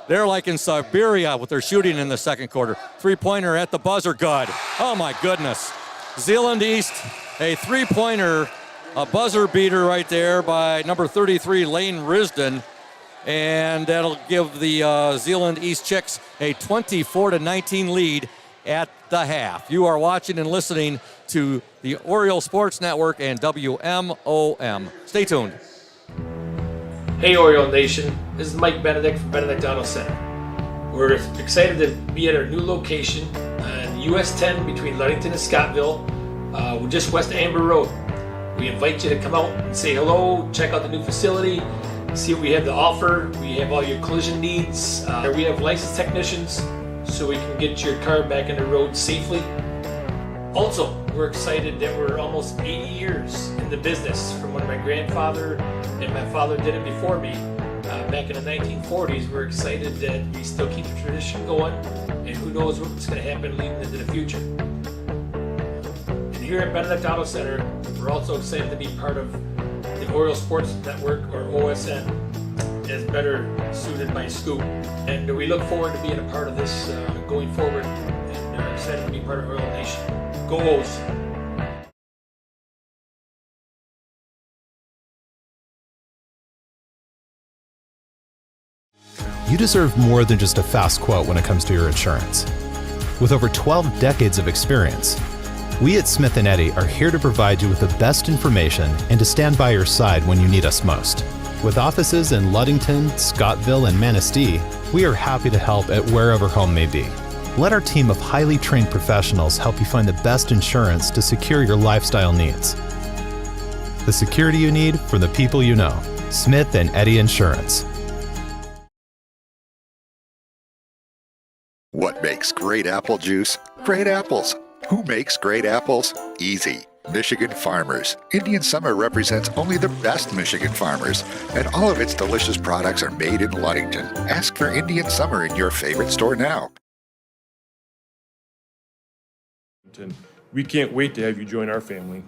they're like in Siberia with their shooting in the second quarter. Three-pointer at the buzzer, good. Oh my goodness. Zeeland East, a three-pointer, a buzzer beater right there by number 33, Lane Risden. And that'll give the Zeeland East Chicks a 24-19 lead at the half. You are watching and listening to the Oriole Sports Network and WMOM. Stay tuned. Hey Oriole Nation, this is Mike Benedict from Benedict Auto Center. We're excited to be at our new location on US 10 between Ludington and Scottville, just west of Amber Road. We invite you to come out and say hello, check out the new facility, see what we have to offer. We have all your collision needs. We have licensed technicians so we can get your car back on the road safely. Also, we're excited that we're almost 80 years in the business from when my grandfather and my father did it before me back in the 1940s. We're excited that we still keep the tradition going, and who knows what's going to happen leading into the future. And here at Benedict Auto Center, we're also excited to be part of the Oriole Sports Network, or OSN, as better suited by Scoop. And we look forward to being a part of this going forward, and are excited to be part of Oriole Nation. Go O's! You deserve more than just a fast quote when it comes to your insurance. With over 12 decades of experience, we at Smith & Eddy are here to provide you with the best information and to stand by your side when you need us most. With offices in Ludington, Scottville, and Manistee, we are happy to help at wherever home may be. Let our team of highly trained professionals help you find the best insurance to secure your lifestyle needs. The security you need from the people you know. Smith & Eddy Insurance. What makes great apple juice? Great apples. Who makes great apples? Easy. Michigan farmers. Indian Summer represents only the best Michigan farmers, and all of its delicious products are made in Ludington. Ask for Indian Summer in your favorite store now. We can't wait to have you join our family.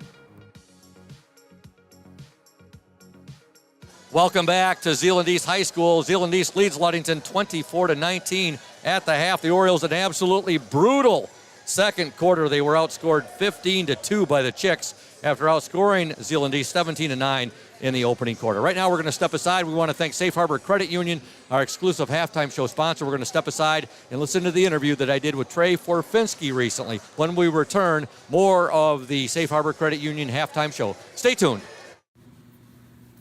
Welcome back to Zeeland East High School. Zeeland East leads Ludington 24-19 at the half. The Orioles an absolutely brutal second quarter. They were outscored 15-2 by the Chicks after outscoring Zeeland East 17-9 in the opening quarter. Right now we're going to step aside. We want to thank Safe Harbor Credit Union, our exclusive halftime show sponsor. We're going to step aside and listen to the interview that I did with Trey Forfinski recently. When we return, more of the Safe Harbor Credit Union halftime show. Stay tuned.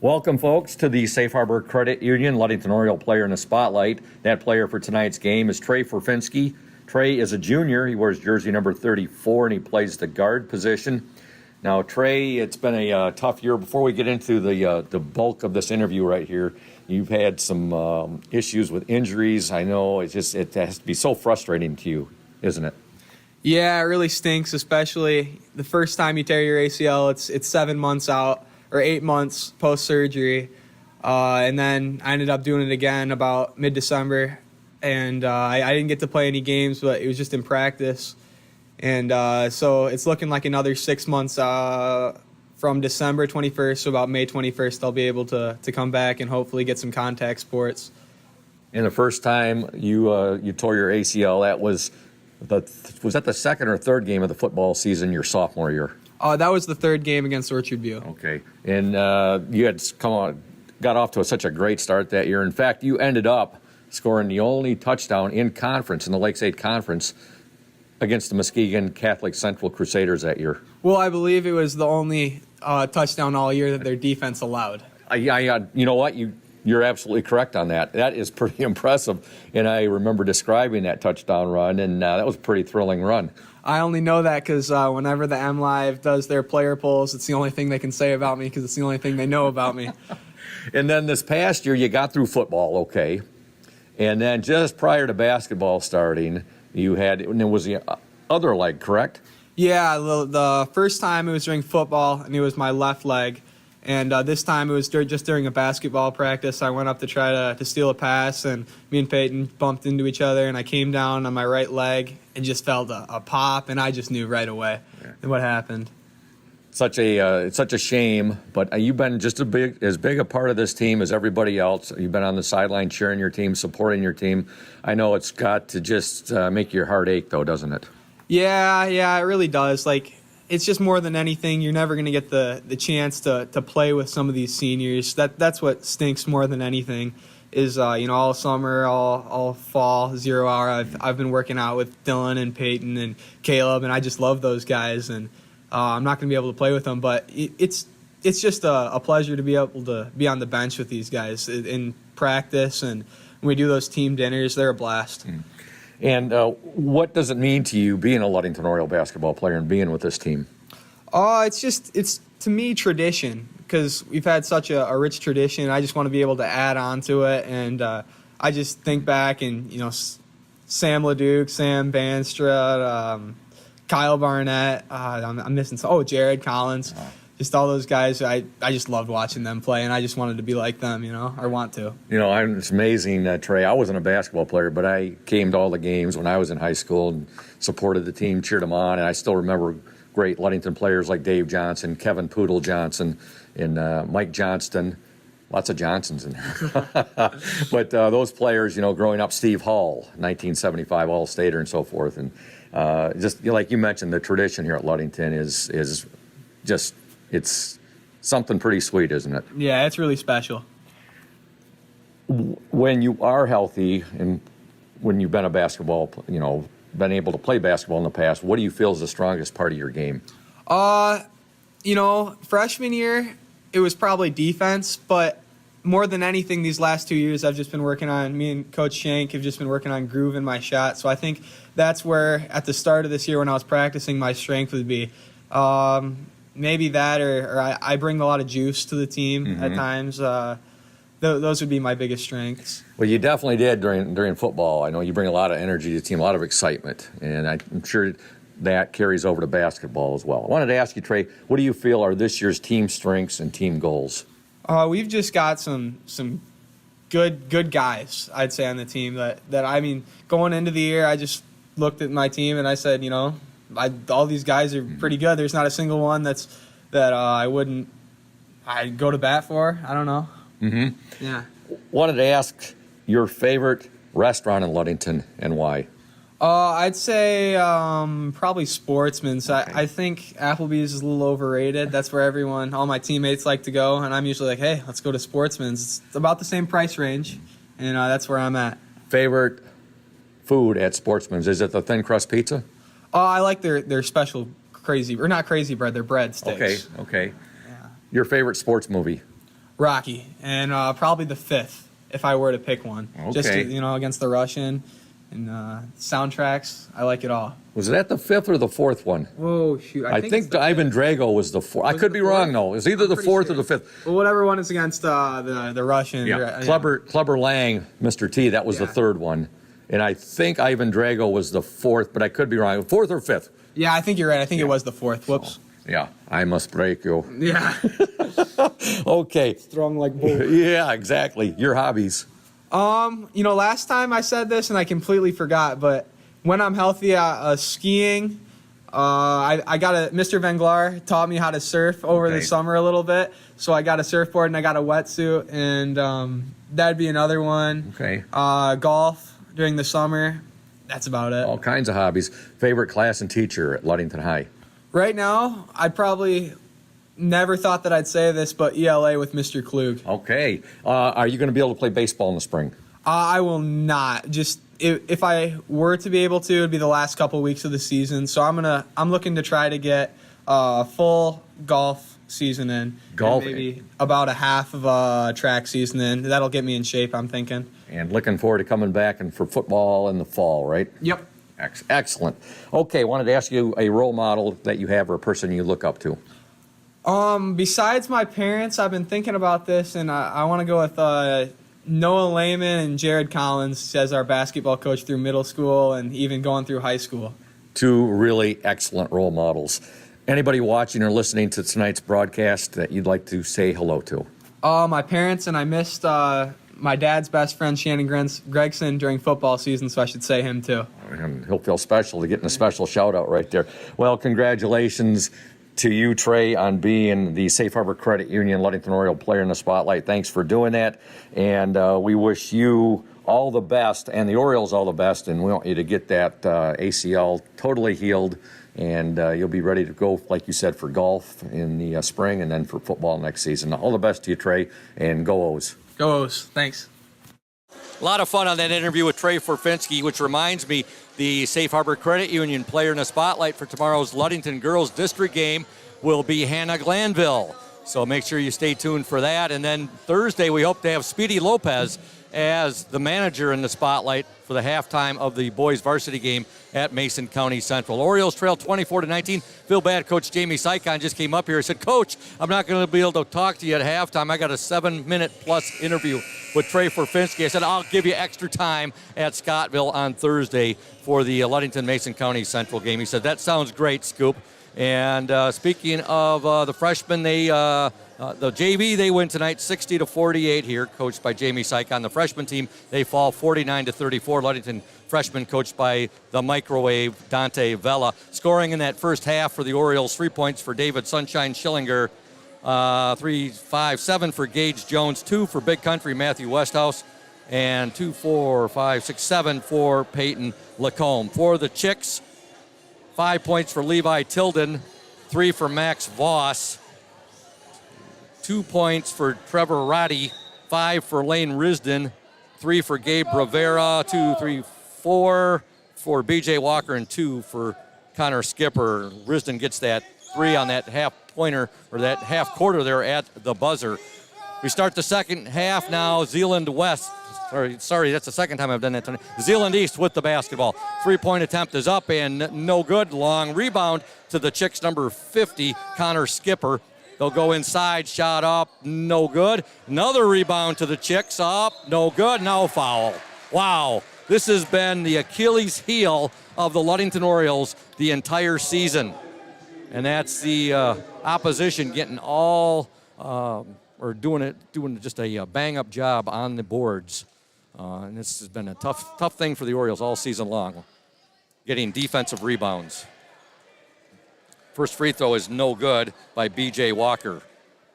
Welcome, folks, to the Safe Harbor Credit Union Ludington Oriole player in the spotlight. That player for tonight's game is Trey Forfinski. Trey is a junior. He wears jersey number 34, and he plays the guard position. Now, Trey, it's been a tough year. Before we get into the bulk of this interview right here, you've had some issues with injuries. I know it has to be so frustrating to you, isn't it? Yeah, it really stinks, especially the first time you tear your ACL. It's 7 months out, or 8 months post-surgery. And then I ended up doing it again about mid-December. And I didn't get to play any games, but it was just in practice. And so it's looking like another 6 months from December 21st to about May 21st, I'll be able to come back and hopefully get some contact sports. And the first time you tore your ACL, was that the second or third game of the football season your sophomore year? That was the third game against Orchard View. Okay. And you had got off to such a great start that year. In fact, you ended up scoring the only touchdown in conference, in the Lakeside Conference, against the Muskegon Catholic Central Crusaders that year. Well, I believe it was the only touchdown all year that their defense allowed. You know what? You're absolutely correct on that. That is pretty impressive. And I remember describing that touchdown run, and that was a pretty thrilling run. I only know that because whenever the M Live does their player polls, it's the only thing they can say about me because it's the only thing they know about me. And then this past year, you got through football okay. And then just prior to basketball starting, and it was the other leg, correct? Yeah, the first time it was during football, and it was my left leg. And this time it was just during a basketball practice. I went up to try to steal a pass, and me and Peyton bumped into each other, and I came down on my right leg and just felt a pop, and I just knew right away what happened. It's such a shame, but you've been just as big a part of this team as everybody else. You've been on the sideline cheering your team, supporting your team. I know it's got to just make your heart ache, though, doesn't it? Yeah, it really does. Like, it's just more than anything, you're never going to get the chance to play with some of these seniors. That's what stinks more than anything is, all summer, all fall, 0 hour, I've been working out with Dylan and Peyton and Caleb, and I just love those guys, and I'm not going to be able to play with them, but it's just a pleasure to be able to be on the bench with these guys in practice, and when we do those team dinners, they're a blast. And what does it mean to you being a Ludington Oriole basketball player and being with this team? It's to me tradition, because we've had such a rich tradition. I just want to be able to add on to it, and I just think back and Sam LeDuc, Sam Banstrad, Kyle Barnett. I'm missing Jared Collins. Just all those guys. I just loved watching them play, and I just wanted to be like them, or want to. It's amazing, Trey. I wasn't a basketball player, but I came to all the games when I was in high school and supported the team, cheered them on, and I still remember great Ludington players like Dave Johnson, Kevin Poodle Johnson, and Mike Johnston. Lots of Johnsons in there. But those players, growing up, Steve Hall, 1975 All-Stater and so forth. And just like you mentioned, the tradition here at Ludington is just, it's something pretty sweet, isn't it? Yeah, it's really special. When you are healthy and when you've been a basketball, been able to play basketball in the past, what do you feel is the strongest part of your game? Freshman year, it was probably defense, but more than anything, these last 2 years, I've just been working on, me and Coach Shank have just been working on grooving my shot. So I think that's where, at the start of this year when I was practicing, my strength would be. Maybe that, or I bring a lot of juice to the team at times. Those would be my biggest strengths. Well, you definitely did during football. I know you bring a lot of energy to the team, a lot of excitement, and I'm sure that carries over to basketball as well. I wanted to ask you, Trey, what do you feel are this year's team strengths and team goals? We've just got some good guys, I'd say, on the team. That going into the year, I just looked at my team and I said, all these guys are pretty good. There's not a single one that I'd go to bat for. I don't know. Mm-hmm. Yeah. Wanted to ask your favorite restaurant in Ludington and why. I'd say probably Sportsman's. Okay. I think Applebee's is a little overrated. That's where all my teammates like to go, and I'm usually like, hey, let's go to Sportsman's. It's about the same price range, and that's where I'm at. Favorite food at Sportsman's, is it the thin crust pizza? I like their special not crazy bread, their breadsticks. Okay. Yeah. Your favorite sports movie? Rocky, and probably the fifth, if I were to pick one. Okay. Just against the Russian, and soundtracks, I like it all. Was that the fifth or the fourth one? Whoa, shoot! I think Ivan Drago was the fourth. I could be wrong though. It's either the fourth or the fifth. Well, whatever one is against the Russian. Yeah. Clubber Lang, Mr. T. That was the third one, and I think Ivan Drago was the fourth, but I could be wrong. Fourth or fifth? Yeah, I think you're right. I think it was the fourth. Whoops. Yeah, I must break you. Yeah. Okay. Strong like bull. Yeah, exactly. Your hobbies. Last time I said this and I completely forgot, but when I'm healthy, skiing. I got Mr. Venglar taught me how to surf over the summer a little bit, so I got a surfboard and I got a wetsuit, and that'd be another one. Okay. Golf during the summer. That's about it. All kinds of hobbies. Favorite class and teacher at Ludington High? Right now, I probably never thought that I'd say this, but ELA with Mr. Klug. Okay. Are you going to be able to play baseball in the spring? I will not. Just if I were to be able to, it'd be the last couple weeks of the season. So I'm looking to try to get a full golf season in. Golf, maybe about a half of a track season in. That'll get me in shape, I'm thinking. And looking forward to coming back and for football in the fall, right? Yep. Excellent. Okay, wanted to ask you a role model that you have or a person you look up to. Besides my parents, I've been thinking about this, and I want to go with Noah Lehman and Jared Collins as our basketball coach through middle school and even going through high school. Two really excellent role models. Anybody watching or listening to tonight's broadcast that you'd like to say hello to? My parents, and I missed my dad's best friend, Shannon Gregson, during football season, so I should say him too. And he'll feel special to getting a special shout-out right there. Well, congratulations to you, Trey, on being the Safe Harbor Credit Union Ludington Oriole Player in the Spotlight. Thanks for doing that, and we wish you all the best, and the Orioles all the best, and we want you to get that ACL totally healed, and you'll be ready to go, like you said, for golf in the spring and then for football next season. All the best to you, Trey, and go O's. Go O's. Thanks. A lot of fun on that interview with Trey Forfinski, which reminds me the Safe Harbor Credit Union Player in the Spotlight for tomorrow's Ludington Girls District game will be Hannah Glanville. So make sure you stay tuned for that. And then Thursday, we hope to have Speedy Lopez as the manager in the spotlight for the halftime of the boys varsity game at Mason County Central. Orioles trail 24-19. Feel bad, Coach Jamie Sycon just came up here and said, Coach, I'm not going to be able to talk to you at halftime. I got a 7-minute plus interview with Trey Forfinski. I said, I'll give you extra time at Scottville on Thursday for the Ludington Mason County Central game. He said, that sounds great, Scoop. And speaking of the freshmen, the JV, they win tonight 60-48 here, coached by Jamie Sycon. The freshman team, they fall 49-34. Ludington freshman coached by the microwave Dante Vella. Scoring in that first half for the Orioles, 3 points for David Sunshine Schillinger, 3, 5, 7 for Gage Jones, 2 for Big Country Matthew Westhouse, and 2, 4, 5, 6, 7 for Peyton Lacombe. For the Chicks, 5 points for Levi Tilden, 3 for Max Voss, 2 points for Trevor Roddy, 5 for Lane Risden, 3 for Gabe Rivera, 2, 3, 4 for BJ Walker, and 2 for Connor Skipper. Risden gets that 3 on that half-pointer, or that half-quarter there at the buzzer. We start the second half now. Zeeland West. Sorry, that's the second time I've done that tonight. Zeeland East with the basketball. 3-point attempt is up and no good. Long rebound to the Chicks, number 50, Connor Skipper. They'll go inside, shot up, no good. Another rebound to the Chicks, up, no good, no foul. Wow, this has been the Achilles heel of the Ludington Orioles the entire season. And that's the opposition getting all, or doing just a bang-up job on the boards. And this has been a tough thing for the Orioles all season long, getting defensive rebounds. First free throw is no good by B.J. Walker.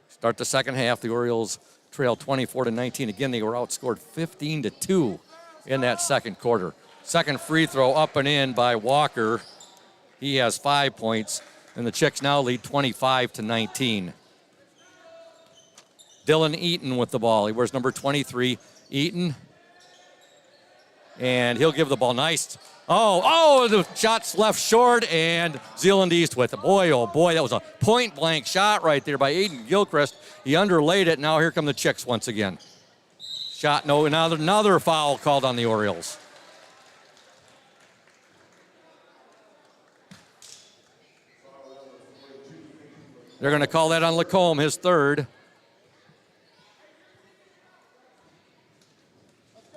Start the second half, the Orioles trail 24-19. Again, they were outscored 15-2 in that second quarter. Second free throw up and in by Walker. He has 5 points, and the Chicks now lead 25-19. Dylan Eaton with the ball. He wears number 23. Eaton. And he'll give the ball nice. Oh, the shot's left short, and Zeeland East with it. Boy, oh boy, that was a point-blank shot right there by Aiden Gilchrist. He underlaid it. Now here come the Chicks once again. Shot, no, another foul called on the Orioles. They're going to call that on Lacombe, his third.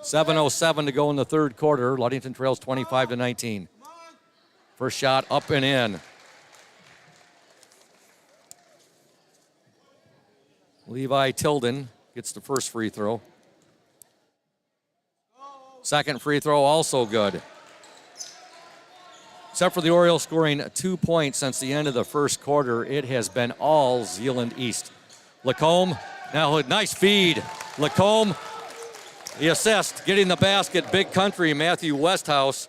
7:07 to go in the third quarter. Ludington trails 25-19. First shot up and in. Levi Tilden gets the first free throw. Second free throw also good. Except for the Orioles scoring 2 points since the end of the first quarter, it has been all Zeeland East. Lacombe, now a nice feed. Lacombe, the assist, getting the basket, Big Country, Matthew Westhouse.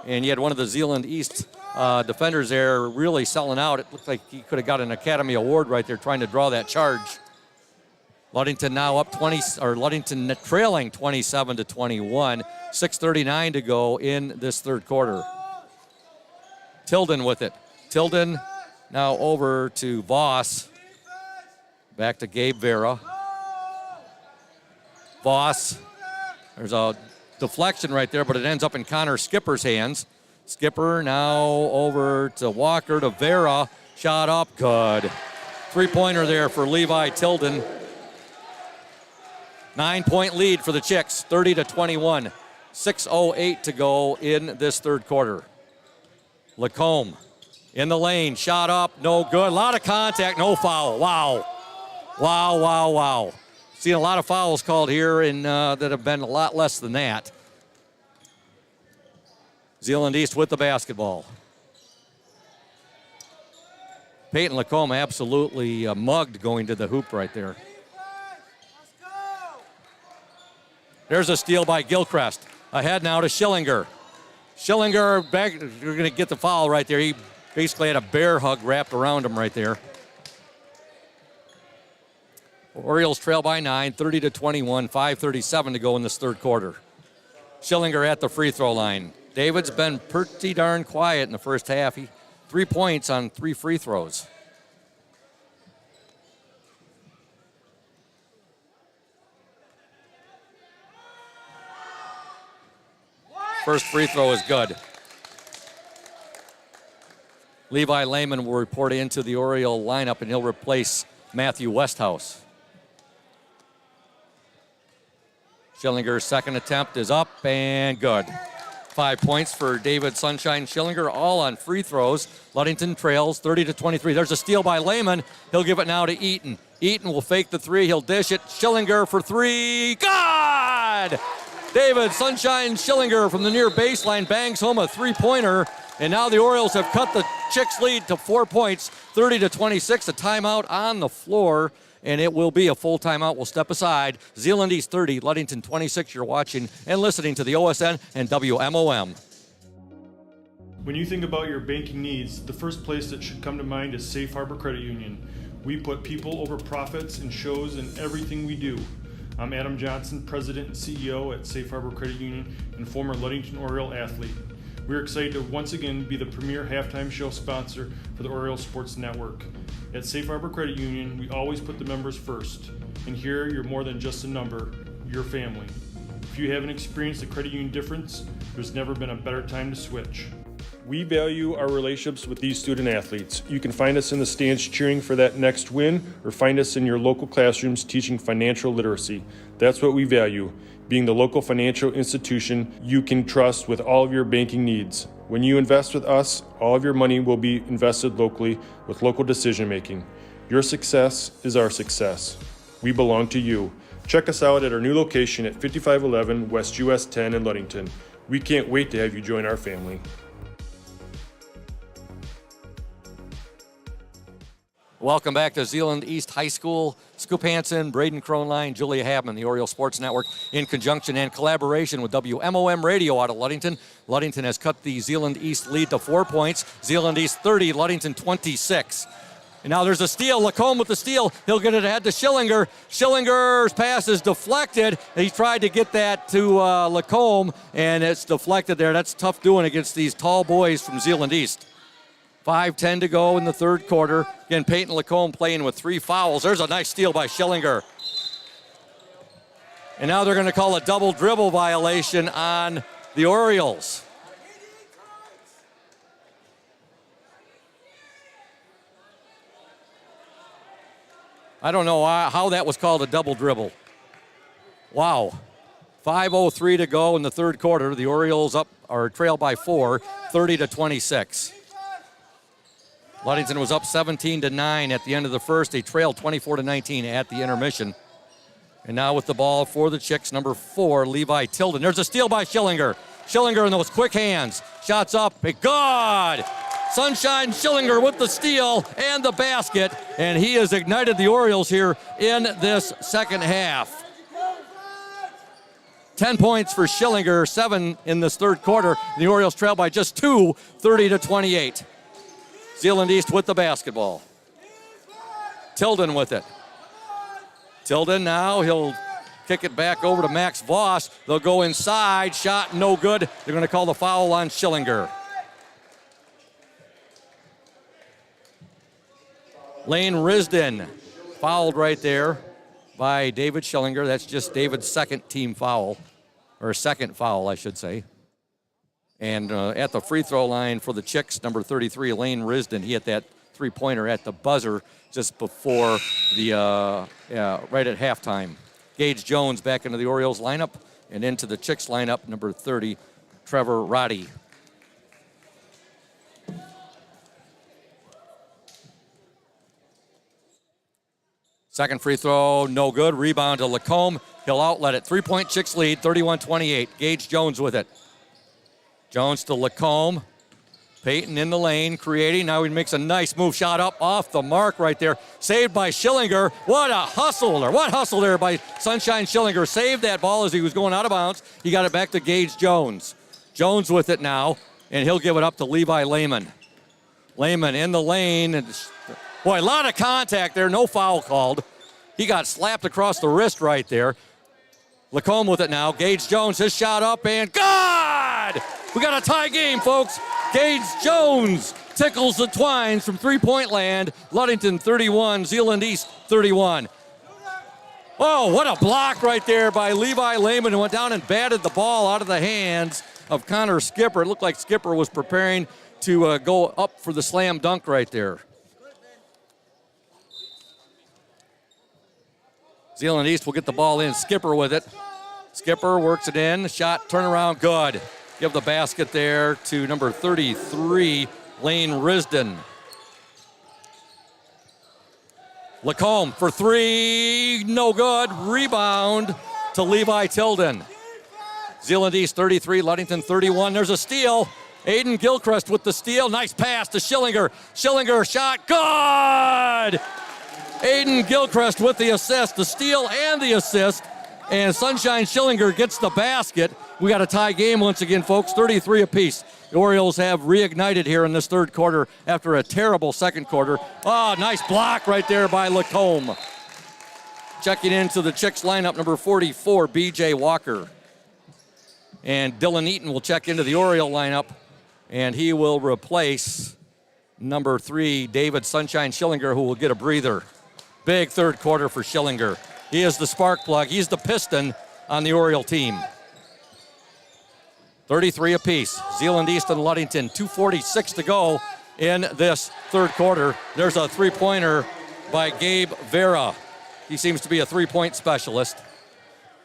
And you had one of the Zeeland East defenders there really selling out. It looked like he could have got an Academy Award right there trying to draw that charge. Ludington now up Ludington trailing 27-21. 6:39 to go in this third quarter. Tilden with it. Tilden now over to Voss. Back to Gabe Vera. Voss, there's a deflection right there, but it ends up in Connor Skipper's hands. Skipper now over to Walker, to Vera. Shot up, good. Three-pointer there for Levi Tilden. 9-point lead for the Chicks, 30-21. 6:08 to go in this third quarter. Lacombe In the lane, shot up, no good. A lot of contact, no foul. Wow. Wow, wow, wow. Seen a lot of fouls called here that have been a lot less than that. Zeeland East with the basketball. Peyton Lacombe absolutely mugged going to the hoop right there. There's a steal by Gilchrist. Ahead now to Schillinger. Schillinger, you're going to get the foul right there. He basically had a bear hug wrapped around him right there. Orioles trail by 9, 30-21, 5:37 to go in this third quarter. Schillinger at the free throw line. David's been pretty darn quiet in the first half. 3 points on 3 free throws. First free throw is good. Levi Lehman will report into the Oriole lineup, and he'll replace Matthew Westhouse. Schillinger's second attempt is up and good. 5 points for David Sunshine Schillinger, all on free throws. Ludington trails 30-23. There's a steal by Lehman. He'll give it now to Eaton. Eaton will fake the three. He'll dish it. Schillinger for three. God! David Sunshine Schillinger from the near baseline bangs home a three-pointer. And now the Orioles have cut the Chicks' lead to 4 points, 30-26. A timeout on the floor, and it will be a full timeout. We'll step aside. Zeeland East 30, Ludington 26. You're watching and listening to the OSN and WMOM. When you think about your banking needs, the first place that should come to mind is Safe Harbor Credit Union. We put people over profits and shows in everything we do. I'm Adam Johnson, President and CEO at Safe Harbor Credit Union and former Ludington Oriole athlete. We're excited to once again be the premier halftime show sponsor for the Oriole Sports Network. At Safe Harbor Credit Union, we always put the members first. And here, you're more than just a number, you're family. If you haven't experienced the credit union difference, there's never been a better time to switch. We value our relationships with these student athletes. You can find us in the stands cheering for that next win, or find us in your local classrooms teaching financial literacy. That's what we value, being the local financial institution you can trust with all of your banking needs. When you invest with us, all of your money will be invested locally with local decision making. Your success is our success. We belong to you. Check us out at our new location at 5511 West US 10 in Ludington. We can't wait to have you join our family. Welcome back to Zeeland East High School. Scoop Hansen, Braden Kronline, Julia Habman, the Oriole Sports Network, in conjunction and collaboration with WMOM Radio out of Ludington. Ludington has cut the Zeeland East lead to 4 points. Zeeland East 30, Ludington 26. And now there's a steal. Lacombe with the steal. He'll get it ahead to Schillinger. Schillinger's pass is deflected. He tried to get that to Lacombe, and it's deflected there. That's tough doing against these tall boys from Zeeland East. 5:10 to go in the third quarter. Again, Peyton Lacombe playing with 3 fouls. There's a nice steal by Schillinger. And now they're going to call a double dribble violation on the Orioles. I don't know how that was called a double dribble. Wow. 5:03 to go in the third quarter. The Orioles trail by 4, 30-26. Ludington was up 17-9 at the end of the first. They trailed 24-19 at the intermission. And now with the ball for the Chicks, number 4, Levi Tilden. There's a steal by Schillinger. Schillinger in those quick hands. Shots up. Good. Sunshine Schillinger with the steal and the basket. And he has ignited the Orioles here in this second half. 10 points for Schillinger, 7 in this third quarter. The Orioles trail by just 2, 30-28. Zeeland East with the basketball. Tilden with it. Tilden now, he'll kick it back over to Max Voss. They'll go inside, shot no good. They're going to call the foul on Schillinger. Lane Risden fouled right there by David Schillinger. That's just David's second team foul, or second foul, I should say. And at the free throw line for the Chicks, number 33, Lane Risden. He hit that three-pointer at the buzzer just before the right at halftime. Gage Jones back into the Orioles lineup and into the Chicks lineup, number 30, Trevor Roddy. Second free throw, no good. Rebound to Lacombe. He'll outlet it. 3-point Chicks lead, 31-28. Gage Jones with it. Jones to Lacombe. Peyton in the lane, creating. Now he makes a nice move. Shot up off the mark right there. Saved by Schillinger. What a hustle there. What hustle there by Sunshine Schillinger. Saved that ball as he was going out of bounds. He got it back to Gage Jones. Jones with it now, and he'll give it up to Levi Lehman. Lehman in the lane. And boy, a lot of contact there. No foul called. He got slapped across the wrist right there. Lacombe with it now. Gage Jones, his shot up, and God! We got a tie game, folks. Gage Jones tickles the twines from three-point land. Ludington 31, Zeeland East 31. Oh, what a block right there by Levi Lehman, who went down and batted the ball out of the hands of Connor Skipper. It looked like Skipper was preparing to go up for the slam dunk right there. Zeeland East will get the ball in. Skipper with it. Skipper works it in. Shot, turnaround, good. Give the basket there to number 33, Lane Risden. Lacombe for three, no good. Rebound to Levi Tilden. Zeeland East 33, Ludington 31. There's a steal. Aiden Gilchrist with the steal. Nice pass to Schillinger. Schillinger shot, good! Aiden Gilchrist with the assist, the steal and the assist. And Sunshine Schillinger gets the basket. We got a tie game once again, folks, 33 apiece. The Orioles have reignited here in this third quarter after a terrible second quarter. Oh, nice block right there by Lacombe. Checking into the Chicks lineup, number 44, B.J. Walker. And Dylan Eaton will check into the Oriole lineup, and he will replace number 3, David Sunshine Schillinger, who will get a breather. Big third quarter for Schillinger. He is the spark plug. He's the piston on the Oriole team. 33 apiece. Zeeland East and Ludington, 2:46 to go in this third quarter. There's a three-pointer by Gabe Vera. He seems to be a three-point specialist.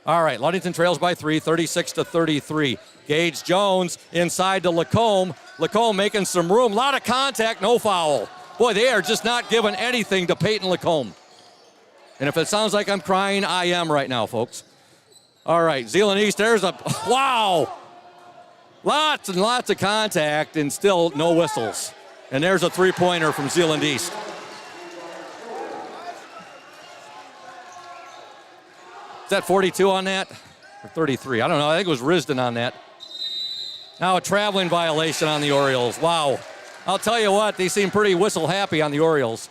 All right, Ludington trails by 3, 36-33. Gage Jones inside to Lacombe. Lacombe making some room. A lot of contact, no foul. Boy, they are just not giving anything to Peyton Lacombe. And if it sounds like I'm crying, I am right now, folks. All right, Zeeland East, there's a, wow. Lots and lots of contact and still no whistles. And there's a three-pointer from Zeeland East. Is that 42 on that? Or 33? I don't know. I think it was Risden on that. Now a traveling violation on the Orioles. Wow. I'll tell you what, they seem pretty whistle happy on the Orioles.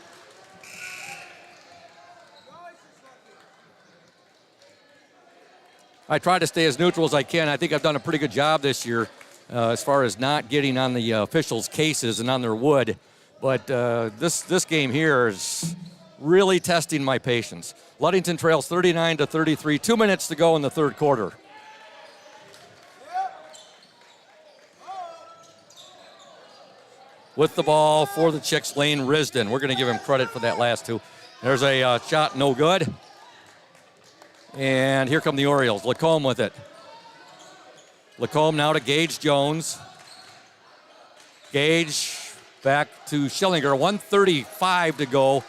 I try to stay as neutral as I can. I think I've done a pretty good job this year as far as not getting on the officials' cases and on their wood. But this game here is really testing my patience. Ludington trails 39-33, 2 minutes to go in the third quarter. With the ball for the Chicks, Lane Risden. We're going to give him credit for that last two. There's a shot, no good. And here come the Orioles. Lacombe with it. Lacombe now to Gage Jones. Gage back to Schillinger. 1:35 to go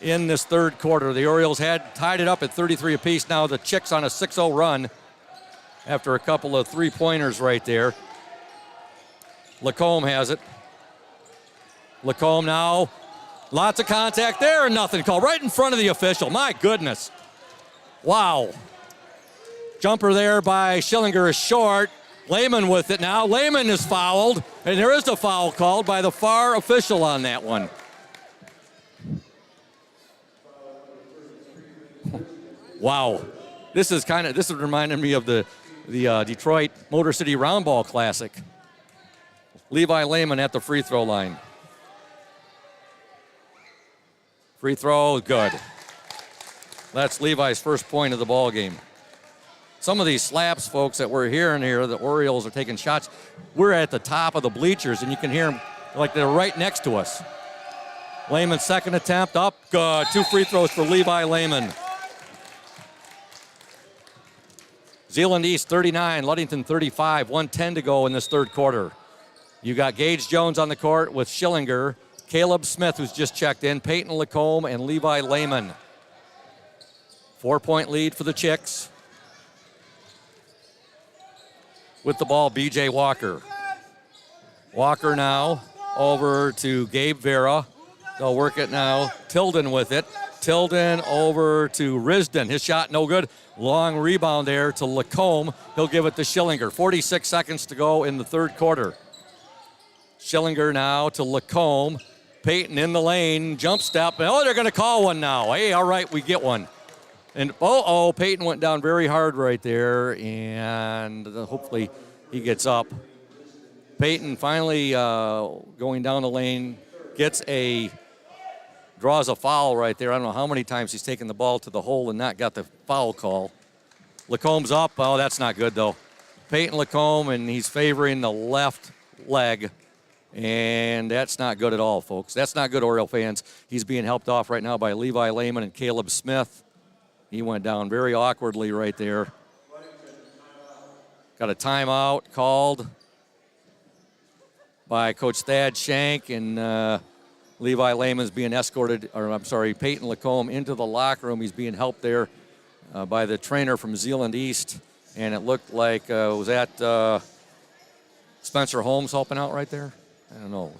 in this third quarter. The Orioles had tied it up at 33 apiece. Now the Chicks on a 6-0 run after a couple of three-pointers right there. Lacombe has it. Lacombe now. Lots of contact there and nothing called. Right in front of the official. My goodness. Wow. Jumper there by Schillinger is short. Lehman with it now. Lehman is fouled, and there is a foul called by the far official on that one. Wow. This is reminding me of the Detroit Motor City Roundball Classic. Levi Lehman at the free throw line. Free throw, good. That's Levi's first point of the ball game. Some of these slaps, folks, that we're hearing here, the Orioles are taking shots. We're at the top of the bleachers, and you can hear them like they're right next to us. Lehman's second attempt, up, good. 2 free throws for Levi Lehman. Zeeland East 39, Ludington 35, 1:10 to go in this third quarter. You got Gage Jones on the court with Schillinger, Caleb Smith, who's just checked in, Peyton Lacombe, and Levi Lehman. 4-point lead for the Chicks. With the ball, B.J. Walker. Walker now over to Gabe Vera. They'll work it now. Tilden with it. Tilden over to Risden. His shot no good. Long rebound there to Lacombe. He'll give it to Schillinger. 46 seconds to go in the third quarter. Schillinger now to Lacombe. Peyton in the lane. Jump step. Oh, they're going to call one now. Hey, all right, we get one. And Peyton went down very hard right there, and hopefully he gets up. Peyton finally going down the lane, draws a foul right there. I don't know how many times he's taken the ball to the hole and not got the foul call. Lacombe's up. Oh, that's not good, though. Peyton Lacombe, and he's favoring the left leg, and that's not good at all, folks. That's not good, Oriole fans. He's being helped off right now by Levi Lehman and Caleb Smith. He went down very awkwardly right there. Got a timeout called by Coach Thad Shank, and Levi Lehman's being Peyton Lacombe into the locker room. He's being helped there by the trainer from Zeeland East, and it looked like, was that Spencer Holmes helping out right there? I don't know.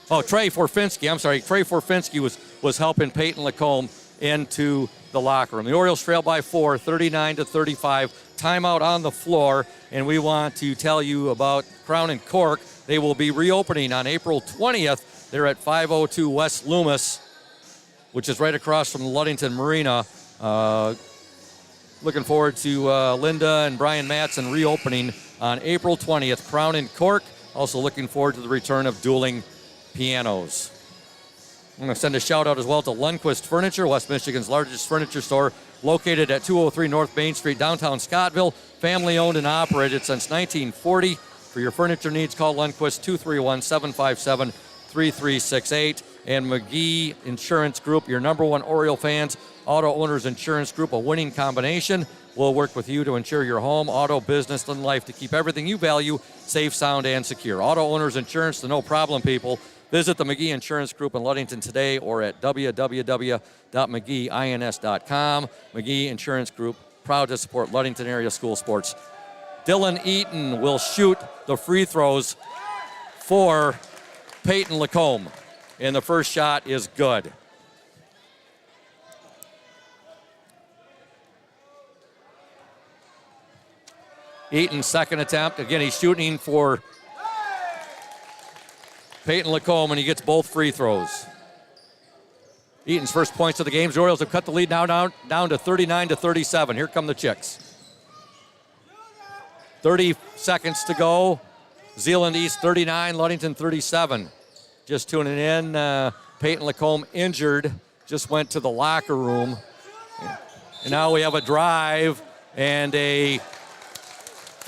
Oh, Trey Forfinski. I'm sorry. Trey Forfinski was helping Peyton Lacombe into the locker room. The Orioles trail by 4, 39-35. Timeout on the floor, and we want to tell you about Crown and Cork. They will be reopening on April 20th. They're at 502 West Loomis, which is right across from the Ludington Marina. Looking forward to Linda and Brian Matson reopening on April 20th. Crown and Cork. Also looking forward to the return of dueling pianos. I'm going to send a shout out as well to Lundquist Furniture, West Michigan's largest furniture store, located at 203 North Main Street, downtown Scottville. Family owned and operated since 1940. For your furniture needs, call Lundquist 231-757-3368. And McGee Insurance Group, your number one Oriole fans, auto owners insurance group, a winning combination. We'll work with you to insure your home, auto, business, and life to keep everything you value safe, sound, and secure. Auto owners insurance, the no problem people. Visit the McGee Insurance Group in Ludington today or at www.mcgeeins.com. McGee Insurance Group, proud to support Ludington area school sports. Dylan Eaton will shoot the free throws for Peyton Lacombe, and the first shot is good. Eaton's second attempt. Again, he's shooting for Peyton Lacombe, and he gets both free throws. Eaton's first points of the game. The Orioles have cut the lead now down to 39-37. Here come the Chicks. 30 seconds to go. Zeeland East 39, Ludington 37. Just tuning in, Peyton Lacombe injured, just went to the locker room. And now we have a drive and a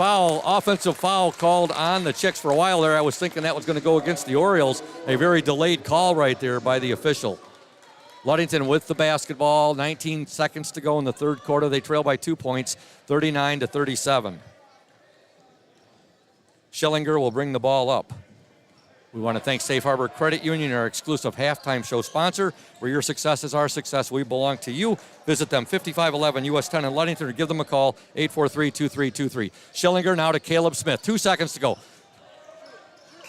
offensive foul called on the Chicks. For a while there, I was thinking that was going to go against the Orioles. A very delayed call right there by the official. Ludington with the basketball, 19 seconds to go in the third quarter. They trail by 2 points, 39-37. Schillinger will bring the ball up. We want to thank Safe Harbor Credit Union, our exclusive halftime show sponsor. Where your success is our success, we belong to you. Visit them, 5511 US 10 in Ludington, or give them a call, 843-2323. Schillinger now to Caleb Smith. 2 seconds to go.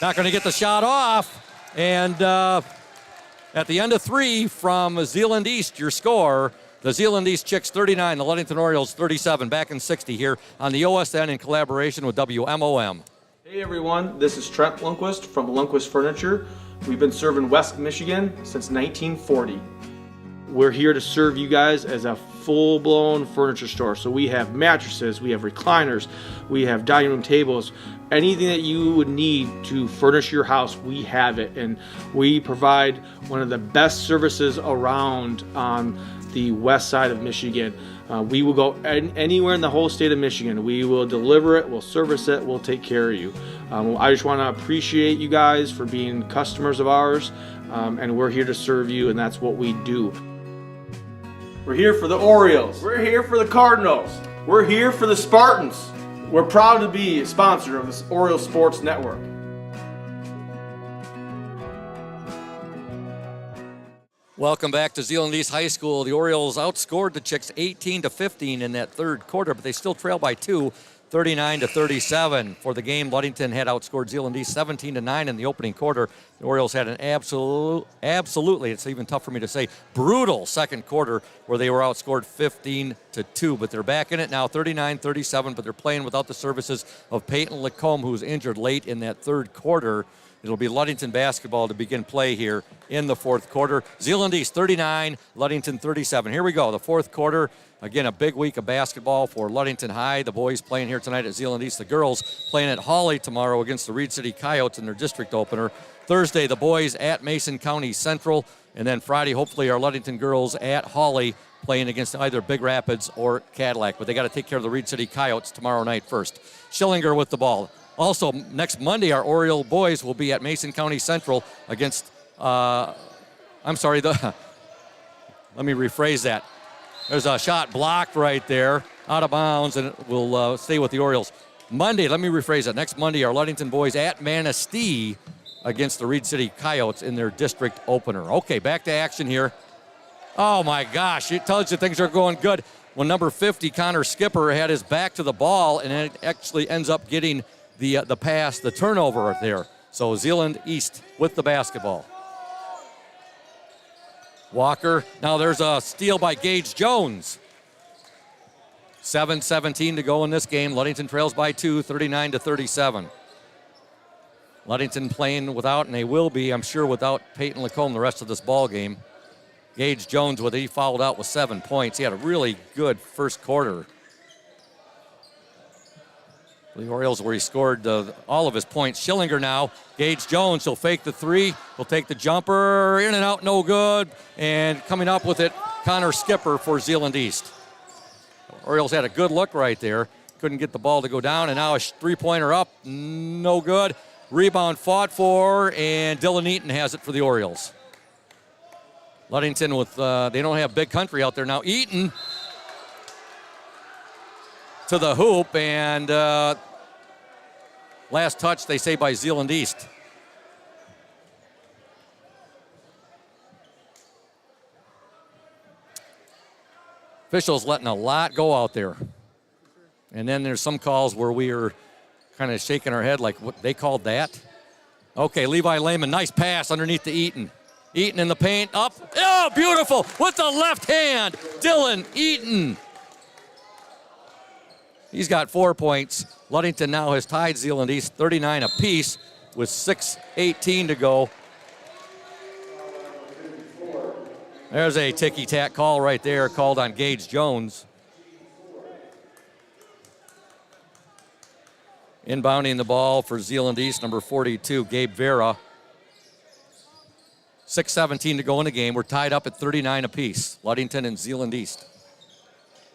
Not going to get the shot off. And at the end of 3 from Zeeland East, your score, the Zeeland East Chicks 39, the Ludington Orioles 37, back in 60 here on the OSN in collaboration with WMOM. Hey everyone, this is Trent Lundquist from Lundquist Furniture. We've been serving West Michigan since 1940. We're here to serve you guys as a full-blown furniture store. So we have mattresses, we have recliners, we have dining room tables, anything that you would need to furnish your house, we have it. And we provide one of the best services around on the west side of Michigan. We will go anywhere in the whole state of Michigan. We will deliver it, we'll service it, we'll take care of you. I just want to appreciate you guys for being customers of ours, and we're here to serve you, and that's what we do. We're here for the Orioles. We're here for the Cardinals. We're here for the Spartans. We're proud to be a sponsor of this Oriole Sports Network. Welcome back to Zeeland East High School. The Orioles outscored the Chicks 18-15 in that third quarter, but they still trail by 2, 39-37. For the game, Ludington had outscored Zeeland East 17-9 in the opening quarter. The Orioles had an absolutely, it's even tough for me to say, brutal second quarter where they were outscored 15-2. But they're back in it now, 39-37, but they're playing without the services of Peyton Lacombe, who's injured late in that third quarter. It'll be Ludington basketball to begin play here in the fourth quarter. Zeeland East 39, Ludington 37. Here we go, the fourth quarter. Again, a big week of basketball for Ludington High. The boys playing here tonight at Zeeland East. The girls playing at Hawley tomorrow against the Reed City Coyotes in their district opener. Thursday, the boys at Mason County Central. And then Friday, hopefully, our Ludington girls at Hawley playing against either Big Rapids or Cadillac. But they got to take care of the Reed City Coyotes tomorrow night first. Schillinger with the ball. Also, next Monday, our Oriole boys will be at Mason County Central against, let me rephrase that. There's a shot blocked right there, out of bounds, and it will stay with the Orioles. Monday, let me rephrase that. Next Monday, our Ludington boys at Manistee against the Reed City Coyotes in their district opener. Okay, back to action here. Oh, my gosh, it tells you things are going good. When number 50, Connor Skipper, had his back to the ball, and it actually ends up getting the pass, the turnover there. So Zeeland East with the basketball. Walker, now there's a steal by Gage Jones. 7:17 to go in this game. Ludington trails by 2, 39-37. Ludington playing without, and they will be, I'm sure, without Peyton Lacombe the rest of this ball game. Gage Jones, he fouled out with 7 points. He had a really good first quarter. The Orioles, where he scored all of his points. Schillinger now. Gage Jones, he'll fake the three. He'll take the jumper. In and out, no good. And coming up with it, Connor Skipper for Zeeland East. Orioles had a good look right there. Couldn't get the ball to go down. And now a three-pointer up. No good. Rebound fought for, and Dylan Eaton has it for the Orioles. Ludington with, they don't have Big Country out there now. Eaton to the hoop, and last touch, they say, by Zeeland East. Officials letting a lot go out there. And then there's some calls where we are kind of shaking our head like, what, they called that? Okay, Levi Lehman, nice pass underneath to Eaton. Eaton in the paint, up. Oh, beautiful, with the left hand. Dylan Eaton. He's got 4 points. Ludington now has tied Zeeland East 39 apiece with 6:18 to go. There's a ticky-tack call right there called on Gage Jones. Inbounding the ball for Zeeland East, number 42, Gabe Vera. 6:17 to go in the game. We're tied up at 39 apiece, Ludington and Zeeland East.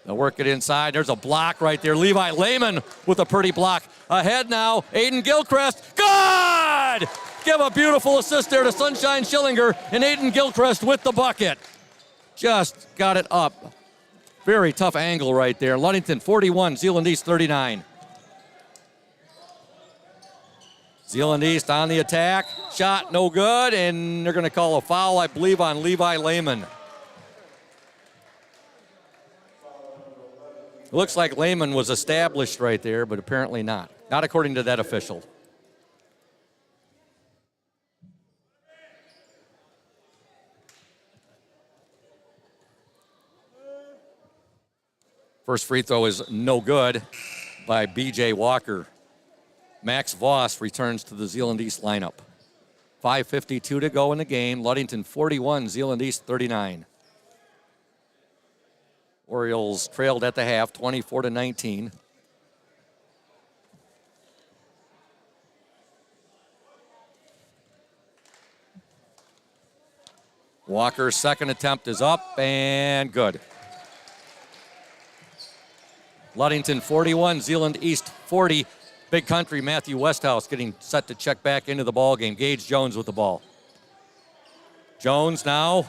They'll work it inside. There's a block right there. Levi Lehman with a pretty block. Ahead now, Aiden Gilchrist. Good! Give a beautiful assist there to Sunshine Schillinger, and Aiden Gilchrist with the bucket. Just got it up. Very tough angle right there. Ludington 41, Zeeland East 39. Zeeland East on the attack. Shot no good, and they're going to call a foul, I believe, on Levi Lehman. It looks like Lehman was established right there, but apparently not. Not according to that official. First free throw is no good by B.J. Walker. Max Voss returns to the Zeeland East lineup. 5:52 to go in the game. Ludington 41, Zeeland East 39. Orioles trailed at the half, 24-19. Walker's second attempt is up and good. Ludington 41, Zeeland East 40. Big Country, Matthew Westhouse getting set to check back into the ball game. Gage Jones with the ball. Jones now.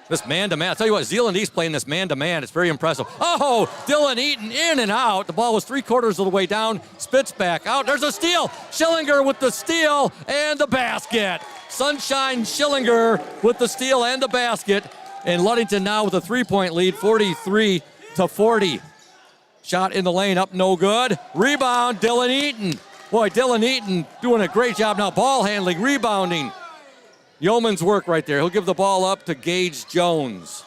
This man-to-man. I'll tell you what, Zeeland East playing this man-to-man. It's very impressive. Oh, Dylan Eaton in and out. The ball was 3/4 of the way down. Spits back out. There's a steal. Schillinger with the steal and the basket. Sunshine Schillinger with the steal and the basket. And Ludington now with a 3-point lead, 43-40. Shot in the lane, up no good. Rebound, Dylan Eaton. Boy, Dylan Eaton doing a great job now. Ball handling, rebounding. Yeoman's work right there. He'll give the ball up to Gage Jones.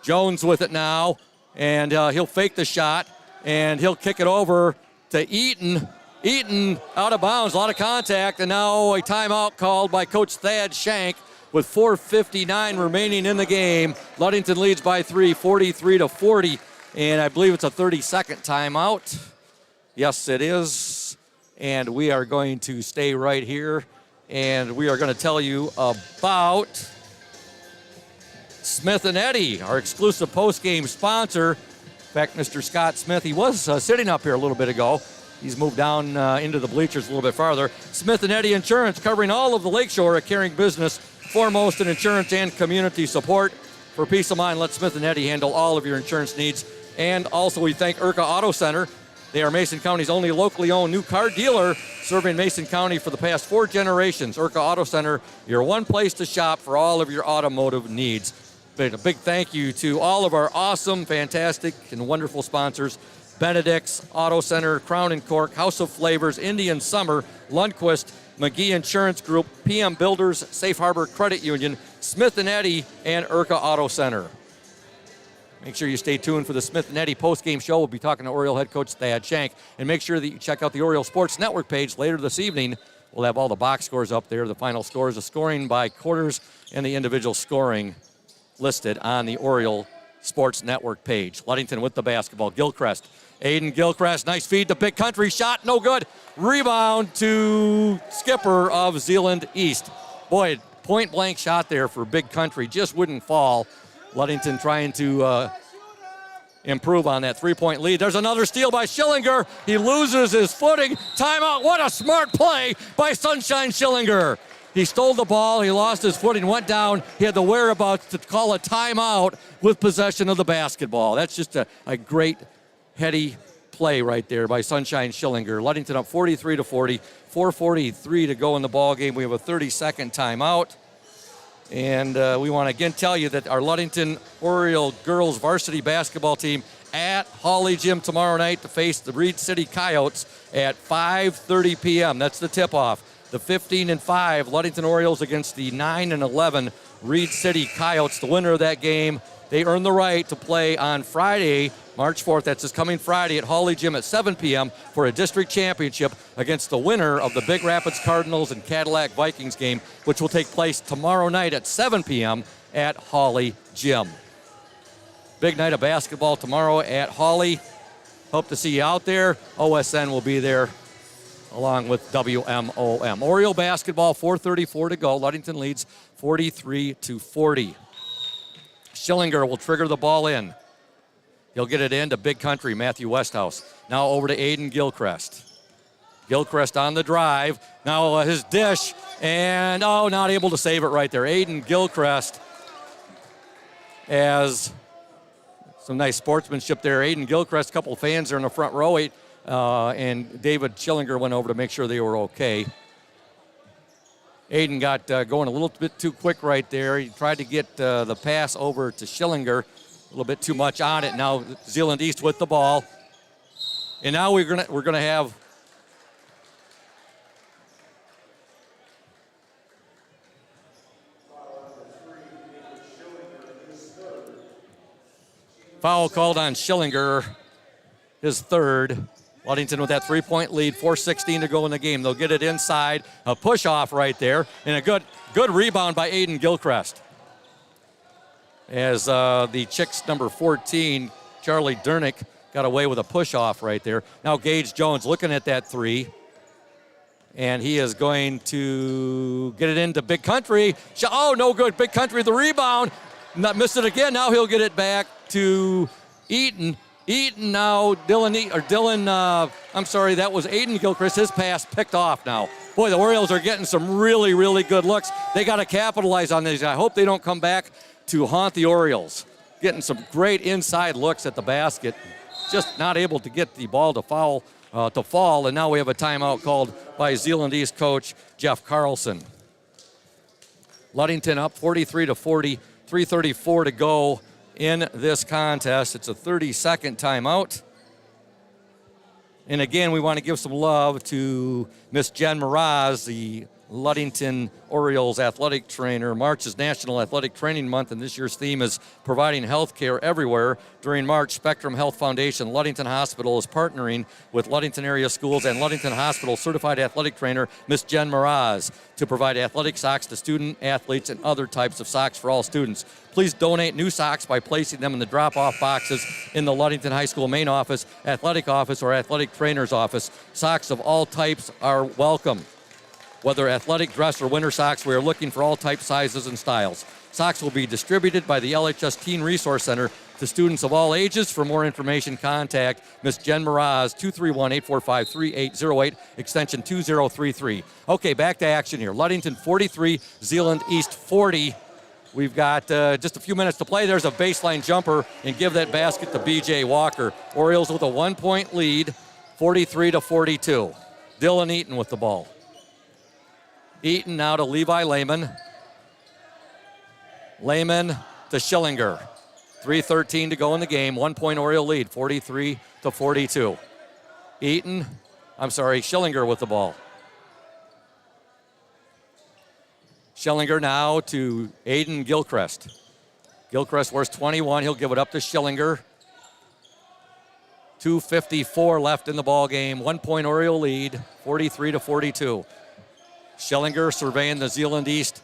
Jones with it now, and he'll fake the shot, and he'll kick it over to Eaton. Eaton out of bounds, a lot of contact, and now a timeout called by Coach Thad Shank with 4:59 remaining in the game. Ludington leads by 3, 43-40, and I believe it's a 30-second timeout. Yes, it is, and we are going to stay right here. And we are going to tell you about Smith & Eddy, our exclusive post-game sponsor. In fact, Mr. Scott Smith, he was sitting up here a little bit ago. He's moved down into the bleachers a little bit farther. Smith & Eddy Insurance, covering all of the Lakeshore, a caring business, foremost in insurance and community support. For peace of mind, let Smith & Eddy handle all of your insurance needs. And also we thank Urca Auto Center. They are Mason County's only locally owned new car dealer, serving Mason County for the past 4 generations. Urca Auto Center, your one place to shop for all of your automotive needs. But a big thank you to all of our awesome, fantastic, and wonderful sponsors. Benedict's, Auto Center, Crown and Cork, House of Flavors, Indian Summer, Lundquist, McGee Insurance Group, PM Builders, Safe Harbor Credit Union, Smith & Eddy, and Urca Auto Center. Make sure you stay tuned for the Smith & Eddy post-game show. We'll be talking to Oriole head coach Thad Shank. And make sure that you check out the Oriole Sports Network page later this evening. We'll have all the box scores up there, the final scores, the scoring by quarters, and the individual scoring listed on the Oriole Sports Network page. Ludington with the basketball. Gilchrist. Aiden Gilchrist, nice feed to Big Country. Shot, no good. Rebound to skipper of Zeeland East. Boy, point-blank shot there for Big Country. Just wouldn't fall. Ludington trying to improve on that 3-point lead. There's another steal by Schillinger. He loses his footing. Timeout. What a smart play by Sunshine Schillinger. He stole the ball. He lost his footing, went down. He had the whereabouts to call a timeout with possession of the basketball. That's just a great, heady play right there by Sunshine Schillinger. Ludington up 43-40, 4:43 to go in the ball game. We have a 30-second timeout. And we want to again tell you that our Ludington Oriole girls varsity basketball team at Hawley Gym tomorrow night to face the Reed City Coyotes at 5:30 p.m. That's the tip-off. The 15-5 Ludington Orioles against the 9-11 Reed City Coyotes. The winner of that game, they earn the right to play on Friday, March 4th. That's this coming Friday at Hawley Gym at 7 p.m. for a district championship against the winner of the Big Rapids Cardinals and Cadillac Vikings game, which will take place tomorrow night at 7 p.m. at Hawley Gym. Big night of basketball tomorrow at Hawley. Hope to see you out there. OSN will be there along with WMOM. Oriole basketball, 4:34 to go. Ludington leads 43-40. Schillinger will trigger the ball in. He'll get it in to Big Country, Matthew Westhouse. Now over to Aiden Gilchrist. Gilchrist on the drive. Now his dish, and not able to save it right there. Aiden Gilchrist has some nice sportsmanship there. Aiden Gilchrist, a couple fans are in the front row, and David Schillinger went over to make sure they were okay. Aiden got going a little bit too quick right there. He tried to get the pass over to Schillinger. A little bit too much on it. Now Zeeland East with the ball. And now we're gonna have foul called on Schillinger, his third. Ludington with that 3-point lead, 4:16 to go in the game. They'll get it inside, a push off right there, and a good rebound by Aiden Gilchrist. As the Chicks number 14, Charlie Dernick, got away with a push off right there. Now Gage Jones looking at that three, and he is going to get it into Big Country. Oh, no good. Big Country, the rebound. Missed it again. Now he'll get it back to Eaton. Eaton now, that was Aiden Gilchrist. His pass picked off now. Boy, the Orioles are getting some really, really good looks. They got to capitalize on these. I hope they don't come back to haunt the Orioles, getting some great inside looks at the basket, just not able to get the ball to fall, and now we have a timeout called by Zeeland East coach Jeff Carlson. Ludington up 43-40, 3:34 to go in this contest. It's a 30-second timeout. And again, we want to give some love to Miss Jen Mraz, the Ludington Orioles athletic trainer. March is National Athletic Training Month, and this year's theme is providing health care everywhere. During March, Spectrum Health Foundation Ludington Hospital is partnering with Ludington area schools and Ludington Hospital certified athletic trainer Miss Jen Mraz to provide athletic socks to student athletes and other types of socks for all students. Please donate new socks by placing them in the drop-off boxes in the Ludington High School main office, athletic office, or athletic trainer's office. Socks of all types are welcome. Whether athletic, dress, or winter socks, we are looking for all types, sizes, and styles. Socks will be distributed by the LHS Teen Resource Center to students of all ages. For more information, contact Ms. Jen Mraz, 231-845-3808, extension 2033. Okay, back to action here. Ludington 43, Zeeland East 40. We've got just a few minutes to play. There's a baseline jumper, and give that basket to B.J. Walker. Orioles with a 1-point lead, 43-42. Dylan Eaton with the ball. Eaton now to Levi Lehman. Lehman to Schillinger. 3:13 to go in the game. 1-point Oriole lead, 43-42. Schillinger with the ball. Schillinger now to Aiden Gilchrist. Gilchrist wears 21. He'll give it up to Schillinger. 2:54 left in the ball game. 1-point Oriole lead, 43-42. Schillinger surveying the Zeeland East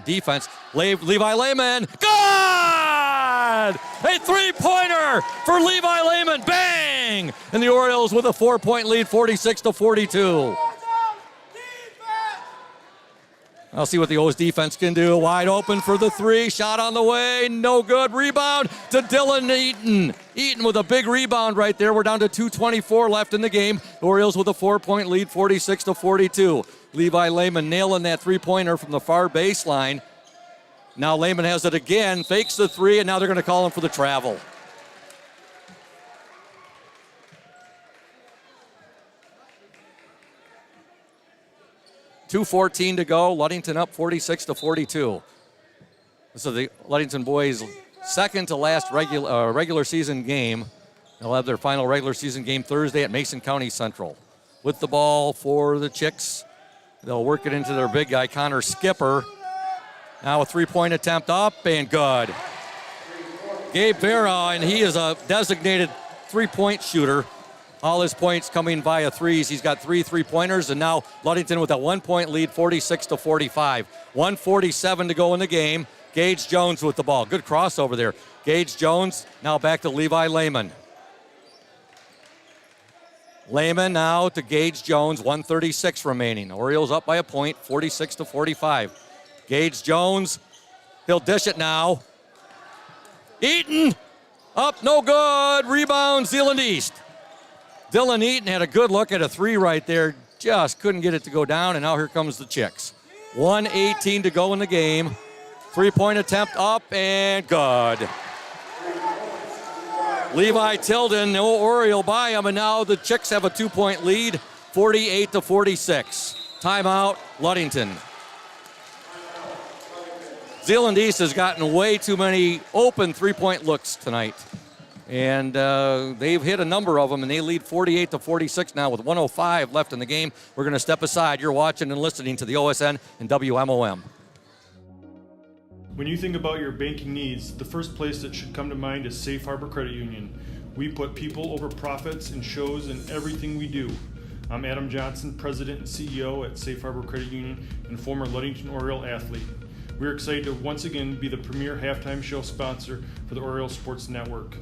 defense. Levi Lehman, good! A three-pointer for Levi Lehman, bang! And the Orioles with a 4-point lead, 46-42. I'll see what the O's defense can do. Wide open for the three. Shot on the way. No good. Rebound to Dylan Eaton. Eaton with a big rebound right there. We're down to 2:24 left in the game. The Orioles with a 4-point lead, 46-42. Levi Lehman nailing that three-pointer from the far baseline. Now Lehman has it again. Fakes the three, and now they're going to call him for the travel. .2:14 to go. Ludington up 46-42. This is the Ludington boys' second to last regular season game. They'll have their final regular season game Thursday at Mason County Central. With the ball for the Chicks, they'll work it into their big guy, Connor Skipper. Now a three-point attempt up and good. Gabe Vera, and he is a designated three-point shooter. All his points coming via threes. He's got 3 3-pointers, and now Ludington with a 1-point lead, 46-45. 1:47 to go in the game. Gage Jones with the ball. Good crossover there. Gage Jones now back to Levi Lehman. Lehman now to Gage Jones, 1:36 remaining. Orioles up by a point, 46-45. Gage Jones, he'll dish it now. Eaton, up, no good. Rebound, Zeeland East. Dylan Eaton had a good look at a three right there. Just couldn't get it to go down, and now here comes the Chicks. 1:18 to go in the game. Three-point attempt up and good. Levi Tilden, no Oriole by him, and now the Chicks have a 2-point lead, 48-46. Timeout, Ludington. Zeeland East has gotten way too many open three-point looks tonight. And they've hit a number of them, and they lead 48-46 now with 1:05 left in the game. We're going to step aside. You're watching and listening to the OSN and WMOM. When you think about your banking needs, the first place that should come to mind is Safe Harbor Credit Union. We put people over profits and shows in everything we do. I'm Adam Johnson, President and CEO at Safe Harbor Credit Union and former Ludington Oriole athlete. We're excited to once again be the premier halftime show sponsor for the Oriole Sports Network.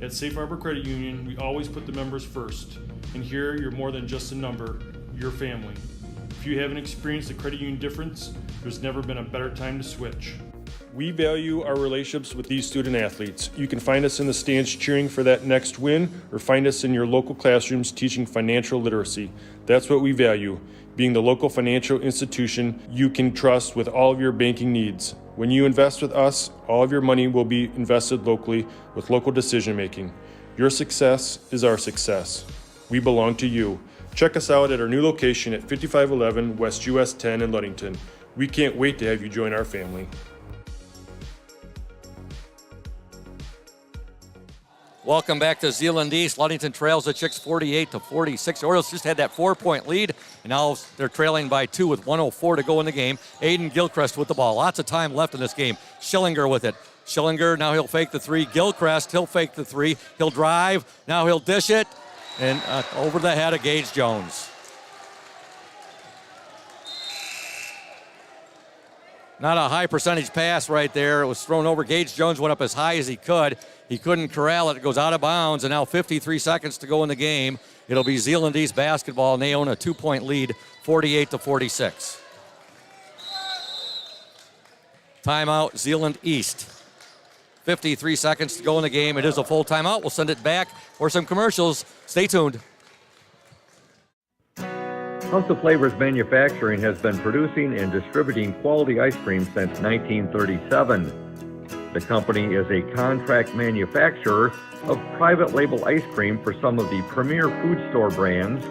At Safe Harbor Credit Union, we always put the members first. And here, you're more than just a number, you're family. If you haven't experienced the credit union difference, there's never been a better time to switch. We value our relationships with these student athletes. You can find us in the stands cheering for that next win, or find us in your local classrooms teaching financial literacy. That's what we value, being the local financial institution you can trust with all of your banking needs. When you invest with us, all of your money will be invested locally with local decision making. Your success is our success. We belong to you. Check us out at our new location at 5511 West US 10 in Ludington. We can't wait to have you join our family. Welcome back to Zeeland East. Ludington trails the Chicks 48-46. The Orioles just had that 4-point lead, and now they're trailing by 2 with 1:04 to go in the game. Aiden Gilchrist with the ball. Lots of time left in this game. Schillinger with it. Schillinger, now he'll fake the 3. Gilchrist, he'll fake the 3. He'll drive. Now he'll dish it. And over the head of Gage Jones. Not a high percentage pass right there. It was thrown over. Gage Jones went up as high as he could. He couldn't corral it. It goes out of bounds, and now 53 seconds to go in the game. It'll be Zeeland East basketball, and they own a 2-point lead, 48-46. Timeout, Zeeland East. 53 seconds to go in the game. It is a full timeout. We'll send it back for some commercials. Stay tuned. House of Flavors Manufacturing has been producing and distributing quality ice cream since 1937. The company is a contract manufacturer of private label ice cream for some of the premier food store brands,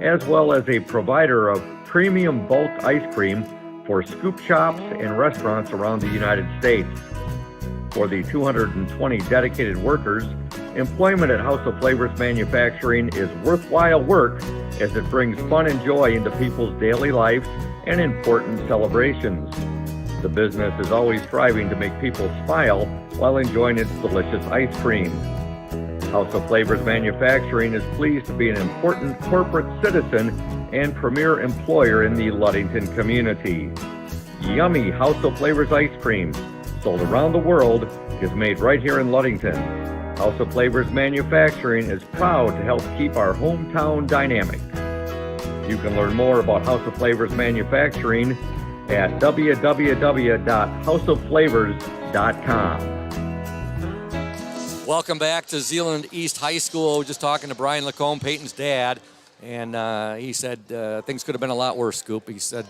as well as a provider of premium bulk ice cream for scoop shops and restaurants around the United States. For the 220 dedicated workers, employment at House of Flavors Manufacturing is worthwhile work as it brings fun and joy into people's daily lives and important celebrations. The business is always striving to make people smile while enjoying its delicious ice cream. House of Flavors Manufacturing is pleased to be an important corporate citizen and premier employer in the Ludington community. Yummy House of Flavors ice cream, sold around the world, is made right here in Ludington. House of Flavors Manufacturing is proud to help keep our hometown dynamic. You can learn more about House of Flavors Manufacturing at www.houseofflavors.com. Welcome back to Zeeland East High School. Just talking to Brian Lacombe, Peyton's dad, and he said things could have been a lot worse, Scoop. He said,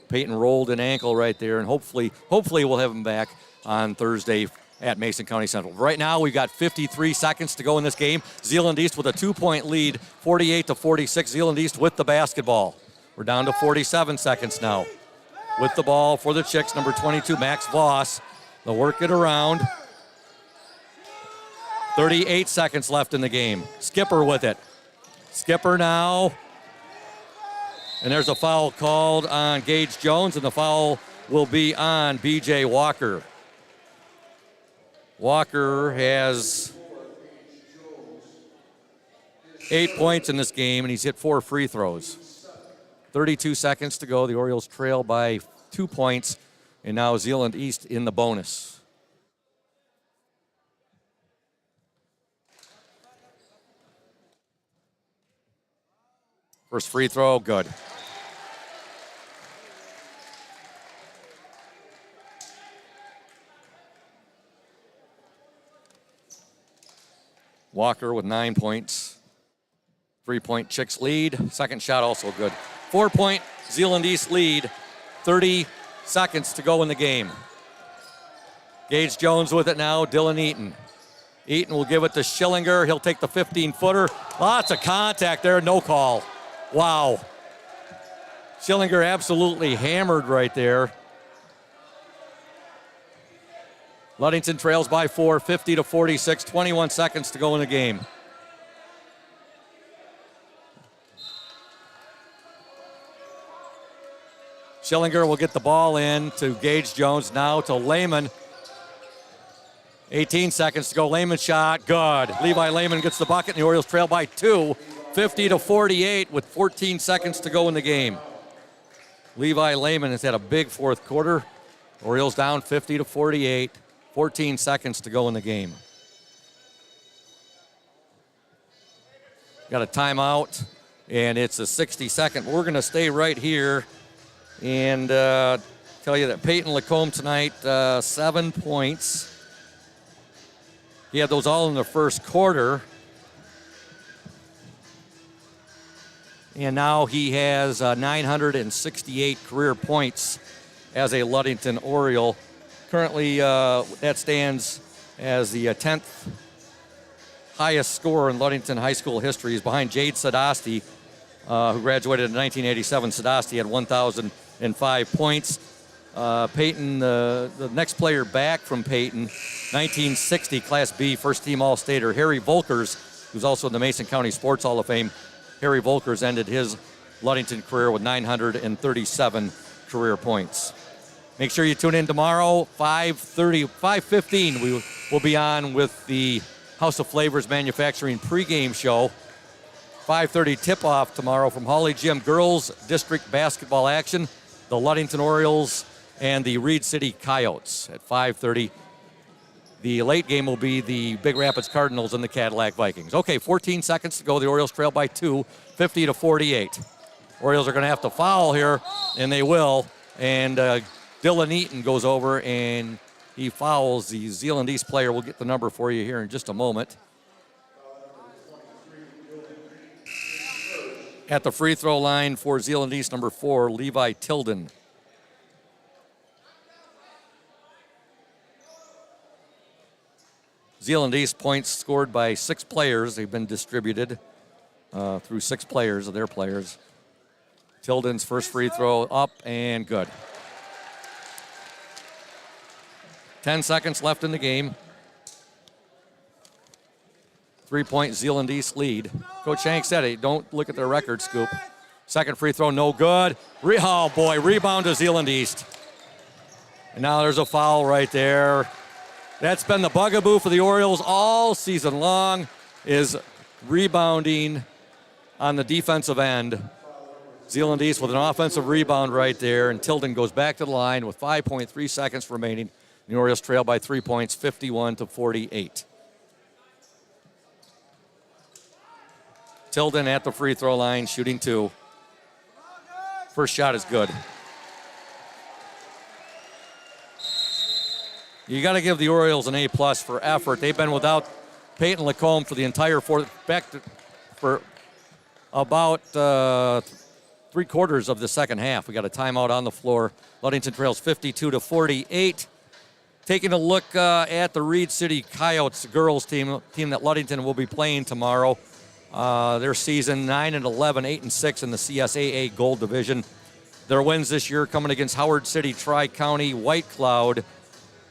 Peyton rolled an ankle right there, and hopefully we'll have him back on Thursday at Mason County Central. Right now, we've got 53 seconds to go in this game. Zeeland East with a 2-point lead, 48-46. Zeeland East with the basketball. We're down to 47 seconds now. With the ball for the Chicks, number 22, Max Voss. They'll work it around. 38 seconds left in the game. Skipper with it. Skipper now. And there's a foul called on Gage Jones, and the foul will be on B.J. Walker. Walker has 8 points in this game, and he's hit 4 free throws. 32 seconds to go. The Orioles trail by 2 points, and now Zeeland East in the bonus. First free throw, good. Walker with 9 points. 3-point Chicks lead. Second shot also good. 4-point Zeeland East lead. 30 seconds to go in the game. Gage Jones with it now. Dylan Eaton. Eaton will give it to Schillinger. He'll take the 15-footer. Lots of contact there. No call. Wow. Schillinger absolutely hammered right there. Ludington trails by 4, 50-46, 21 seconds to go in the game. Schillinger will get the ball in to Gage Jones, now to Lehman. 18 seconds to go. Lehman shot, good. Levi Lehman gets the bucket, and the Orioles trail by 2, 50-48 with 14 seconds to go in the game. Levi Lehman has had a big fourth quarter. Orioles down 50-48, 14 seconds to go in the game. Got a timeout, and it's a 60-second. We're going to stay right here and Tell you that Peyton Lacombe tonight, 7 points. He had those all in the first quarter. And now he has 968 career points as a Ludington Oriole. Currently, that stands as the 10th highest scorer in Ludington High School history. He's behind Jade Sadasti, who graduated in 1987. Sadasti had 1,005 points. Peyton, the next player back from Peyton, 1960 Class B first team All-Stater, Harry Volkers, who's also in the Mason County Sports Hall of Fame. Harry Volkers ended his Ludington career with 937 career points. Make sure you tune in tomorrow, 5:15. We will be on with the House of Flavors Manufacturing pregame show. 5:30 tip-off tomorrow from Hawley Gym. Girls District basketball action. The Ludington Orioles and the Reed City Coyotes at 5:30. The late game will be the Big Rapids Cardinals and the Cadillac Vikings. Okay, 14 seconds to go. The Orioles trail by 2, 50-48. Orioles are going to have to foul here, and they will. And Dylan Eaton goes over, and he fouls the Zeeland East player. We'll get the number for you here in just a moment. At the free throw line for Zeeland East, number 4, Levi Tilden. Zeeland East points scored by 6 players. They've been distributed through 6 players of their players. Tilden's first free throw up and good. 10 seconds left in the game. 3-point Zeeland East lead. Coach Hank said it. Don't look at their record, Scoop. Second free throw, no good. Oh, boy, rebound to Zeeland East. And now there's a foul right there. That's been the bugaboo for the Orioles all season long, is rebounding on the defensive end. Zeeland East with an offensive rebound right there, and Tilden goes back to the line with 5.3 seconds remaining. The Orioles trail by 3 points, 51-48. Tilden at the free throw line, shooting 2. First shot is good. You got to give the Orioles an A+ for effort. They've been without Peyton Lacombe for the entire for about 3/4 of the second half. We got a timeout on the floor. Ludington trails 52-48. Taking a look at the Reed City Coyotes girls team that Ludington will be playing tomorrow. Their season 9-11, 8-6 in the CSAA Gold Division. Their wins this year coming against Howard City, Tri-County, White Cloud,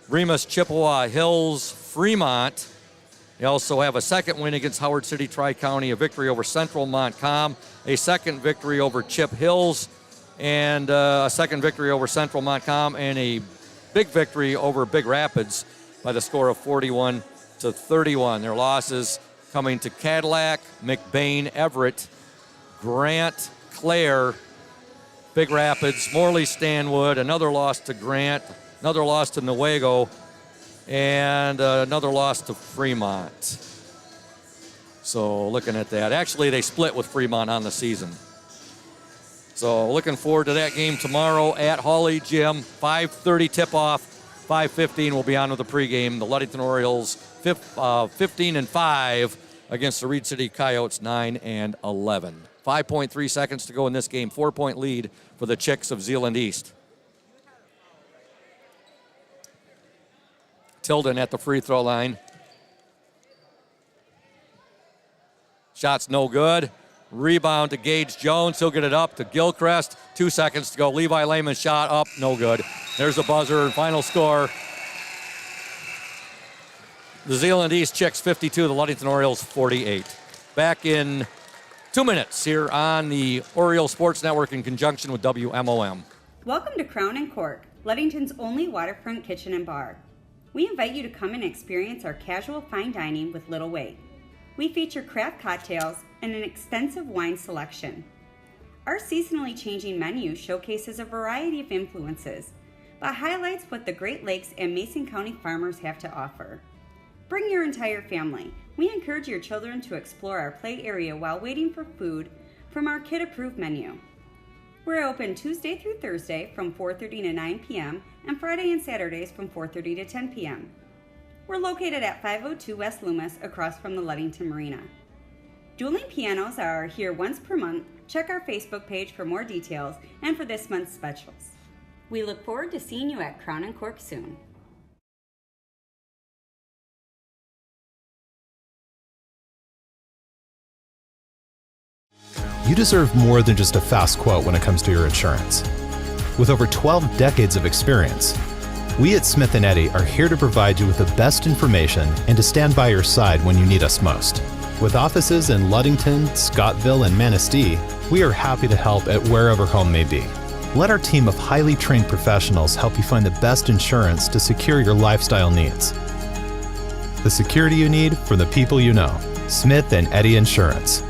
Remus, Chippewa Hills, Fremont. They also have a second win against Howard City, Tri-County, a victory over Central Montcalm, a second victory over Chip Hills, and a second victory over Central Montcalm, and a big victory over Big Rapids by the score of 41-31. Their losses coming to Cadillac, McBain, Everett, Grant, Clare, Big Rapids, Morley, Stanwood, another loss to Grant, another loss to Newaygo, and another loss to Fremont. So looking at that. Actually, they split with Fremont on the season. So looking forward to that game tomorrow at Hawley Gym. 5:30 tip-off. 5:15 we'll be on with the pregame. The Ludington Orioles 15-5 against the Reed City Coyotes 9-11. 5.3 seconds to go in this game. 4-point lead for the Chicks of Zeeland East. Tilden at the free throw line. Shot's no good. Rebound to Gage Jones. He'll get it up to Gilchrist. 2 seconds to go. Levi Lehman's shot up. No good. There's the buzzer. Final score. The Zeeland East Chicks 52. The Ludington Orioles 48. Back in 2 minutes here on the Oriole Sports Network in conjunction with WMOM. Welcome to Crown and Cork, Ludington's only waterfront kitchen and bar. We invite you to come and experience our casual fine dining with little wait. We feature craft cocktails and an extensive wine selection. Our seasonally changing menu showcases a variety of influences, but highlights what the Great Lakes and Mason County farmers have to offer. Bring your entire family. We encourage your children to explore our play area while waiting for food from our kid-approved menu. We're open Tuesday through Thursday from 4:30 to 9 p.m. and Friday and Saturdays from 4:30 to 10 p.m. We're located at 502 West Loomis across from the Ludington Marina. Dueling pianos are here once per month. Check our Facebook page for more details and for this month's specials. We look forward to seeing you at Crown and Cork soon. You deserve more than just a fast quote when it comes to your insurance. With over 12 decades of experience, we at Smith & Eddy are here to provide you with the best information and to stand by your side when you need us most. With offices in Ludington, Scottville, and Manistee, we are happy to help at wherever home may be. Let our team of highly trained professionals help you find the best insurance to secure your lifestyle needs. The security you need from the people you know. Smith & Eddy Insurance.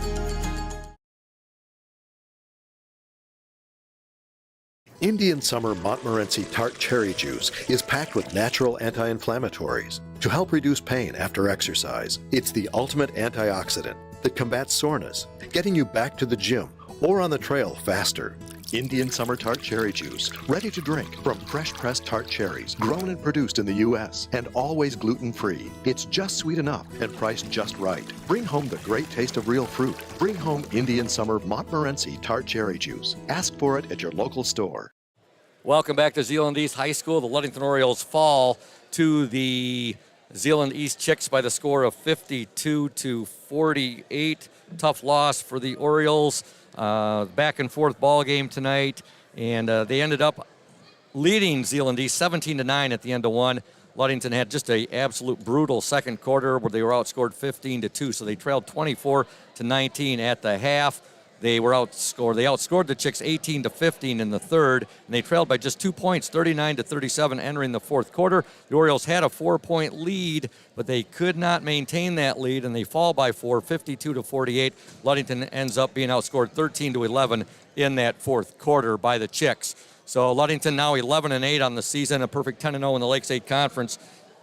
Indian Summer Montmorency Tart Cherry Juice is packed with natural anti-inflammatories to help reduce pain after exercise. It's the ultimate antioxidant that combats soreness, getting you back to the gym or on the trail faster. Indian Summer Tart Cherry Juice, ready to drink from fresh-pressed tart cherries, grown and produced in the U.S. and always gluten-free. It's just sweet enough and priced just right. Bring home the great taste of real fruit. Bring home Indian Summer Montmorency Tart Cherry Juice. Ask for it at your local store. Welcome back to Zeeland East High School. The Ludington Orioles fall to the Zeeland East Chicks by the score of 52-48. Tough loss for the Orioles. Back and forth ball game tonight, and they ended up leading Zeeland East 17-9 at the end of one. Ludington had just an absolute brutal second quarter where they were outscored 15-2, so they trailed 24-19 at the half. They were outscored. They outscored the Chicks 18-15 in the third, and they trailed by just 2 points, 39-37, entering the fourth quarter. The Orioles had a 4-point lead, but they could not maintain that lead, and they fall by 4, 52-48. Ludington ends up being outscored 13-11 in that fourth quarter by the Chicks. So Ludington now 11-8 on the season, a perfect 10-0 in the Lakes 8 Conference.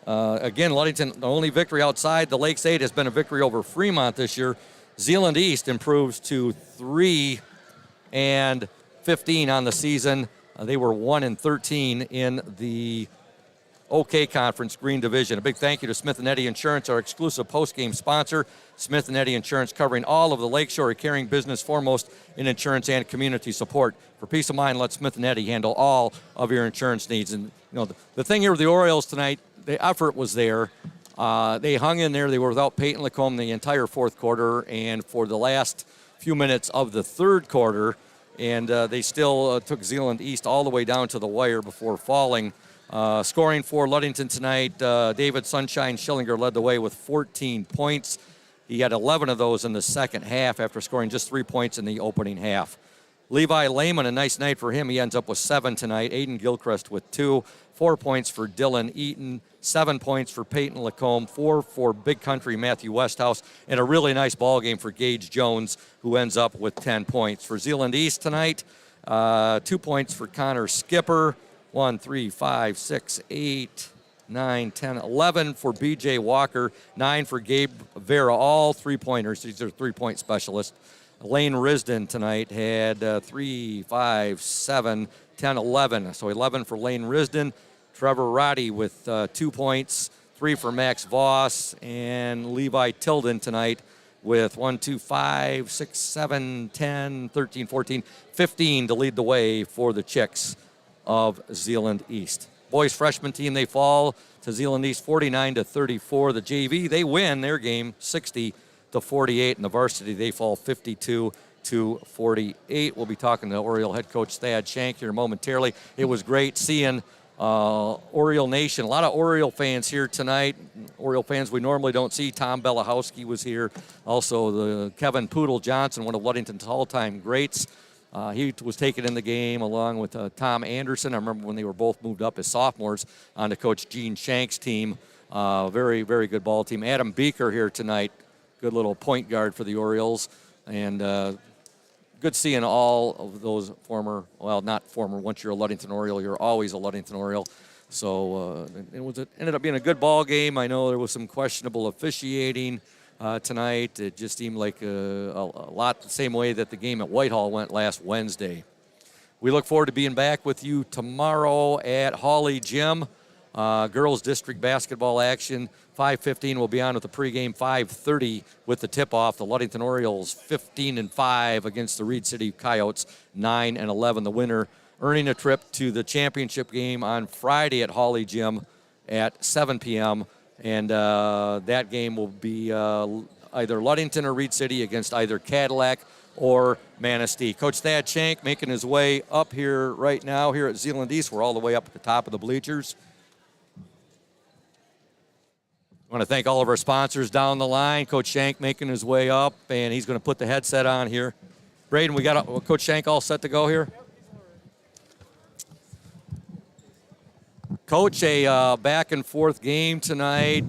Again, Ludington, the only victory outside the Lakes 8 has been a victory over Fremont this year. Zeeland East improves to 3-15 on the season. They were 1-13 in the OK Conference Green Division. A big thank you to Smith & Eddy Insurance, our exclusive post-game sponsor. Smith & Eddy Insurance covering all of the Lakeshore, carrying business foremost in insurance and community support. For peace of mind, let Smith & Eddy handle all of your insurance needs. And the thing here with the Orioles tonight, the effort was there. They hung in there. They were without Peyton Lacombe the entire fourth quarter and for the last few minutes of the third quarter, and they still took Zeeland East all the way down to the wire before falling. Scoring for Ludington tonight, David Sunshine Schillinger led the way with 14 points. He had 11 of those in the second half after scoring just 3 points in the opening half. Levi Lehman, a nice night for him. He ends up with 7 tonight. Aiden Gilchrist with 2. 4 points for Dylan Eaton. 7 points for Peyton Lacombe. 4 for Big Country Matthew Westhouse. And a really nice ball game for Gage Jones, who ends up with 10 points. For Zeeland East tonight, 2 points for Connor Skipper. 1, 3, 5, 6, 8, 9, 10, 11 for B.J. Walker. 9 for Gabe Vera, all three-pointers. These are three-point specialists. Lane Risden tonight had 3, 5, 7, 10, 11. So 11 for Lane Risden. Trevor Roddy with 2 points, 3 for Max Voss, and Levi Tilden tonight with 1, 2, 5, 6, 7, 10, 13, 14, 15 to lead the way for the Chicks of Zeeland East. Boys freshman team, they fall to Zeeland East 49-34. The JV, they win their game 60-48, and the varsity, they fall 52-48. We'll be talking to Oriole head coach Thad Shank here momentarily. It was great seeing Oriole Nation, a lot of Oriole fans here tonight. Oriole fans we normally don't see. Tom Belahowski was here. Also, the Kevin Poodle Johnson, one of Ludington's all-time greats. He was taken in the game along with Tom Anderson. I remember when they were both moved up as sophomores onto Coach Gene Shank's team. Very, very good ball team. Adam Beaker here tonight. Good little point guard for the Orioles. And good seeing all of those former, well, not former, once you're a Ludington Oriole, you're always a Ludington Oriole. So it ended up being a good ball game. I know there was some questionable officiating tonight. It just seemed like a lot the same way that the game at Whitehall went last Wednesday. We look forward to being back with you tomorrow at Hawley Gym. Girls district basketball action. 5:15 will be on with the pregame. 5:30 with the tip-off. The Ludington Orioles 15-5 against the Reed City Coyotes 9-11. The winner earning a trip to the championship game on Friday at Hawley Gym at 7 p.m. And that game will be either Ludington or Reed City against either Cadillac or Manistee. Coach Thad Shank making his way up here right now here at Zeeland East. We're all the way up at the top of the bleachers. I want to thank all of our sponsors down the line. Coach Shank making his way up, and he's going to put the headset on here. Braden, we got Coach Shank all set to go here? Coach, a back and forth game tonight.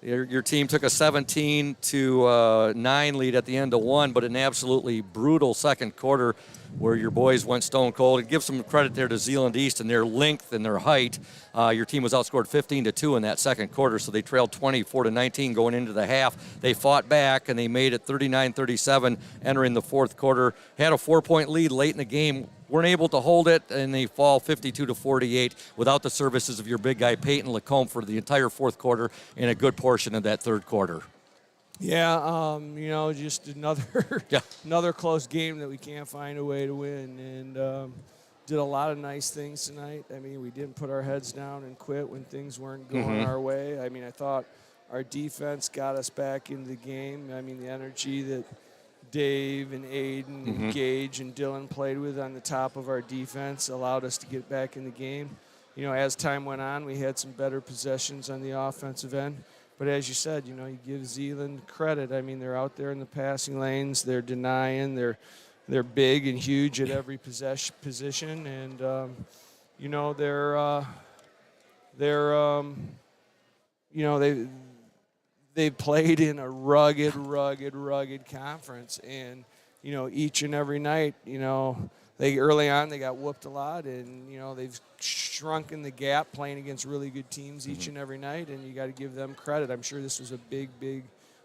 Your team took a 17-9 lead at the end of one, but an absolutely brutal second quarter where your boys went stone cold. And give some credit there to Zeeland East and their length and their height. Your team was outscored 15-2 in that second quarter, so they trailed 24-19 going into the half. They fought back and they made it 39-37 entering the fourth quarter. Had a 4-point lead late in the game. Weren't able to hold it, and they fall 52-48 without the services of your big guy Peyton Lacombe for the entire fourth quarter and a good portion of that third quarter. Yeah, just another close game that we can't find a way to win, and did a lot of nice things tonight. I mean, we didn't put our heads down and quit when things weren't going our way. I mean, I thought our defense got us back into the game. I mean, the energy that Dave and Aiden and Gage and Dylan played with on the top of our defense allowed us to get back in the game. As time went on, we had some better possessions on the offensive end. But as you said, you give Zeeland credit. I mean, they're out there in the passing lanes. They're denying. They're big and huge at every position. And, they played in a rugged conference, and each and every night, they early on they got whooped a lot, and they've shrunken the gap playing against really good teams each and every night, and you got to give them credit. I'm sure this was a big